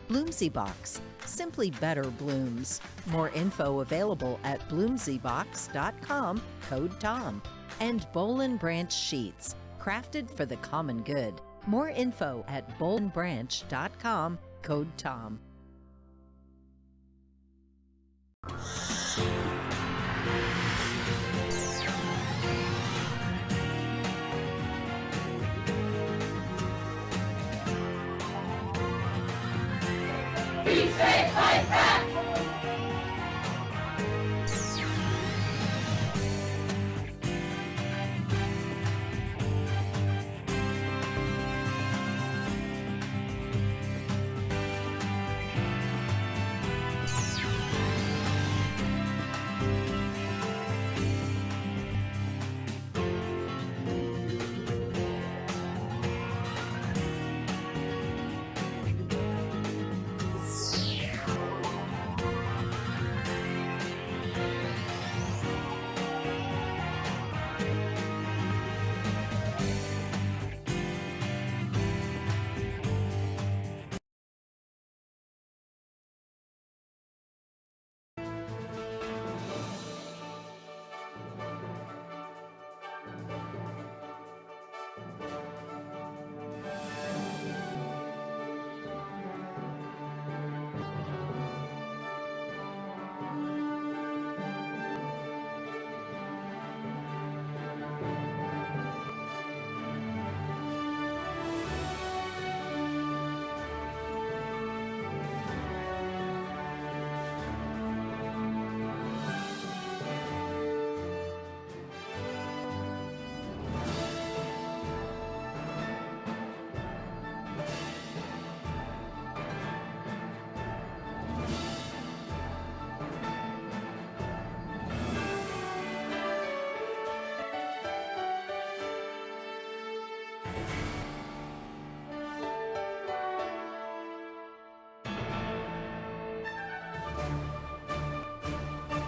Bloomsy Box, simply better blooms. More info available at bloomsybox.com, code TOM. And Boll & Branch Sheets, crafted for the common good. More info at bollandbranch.com, code TOM. We say fight back!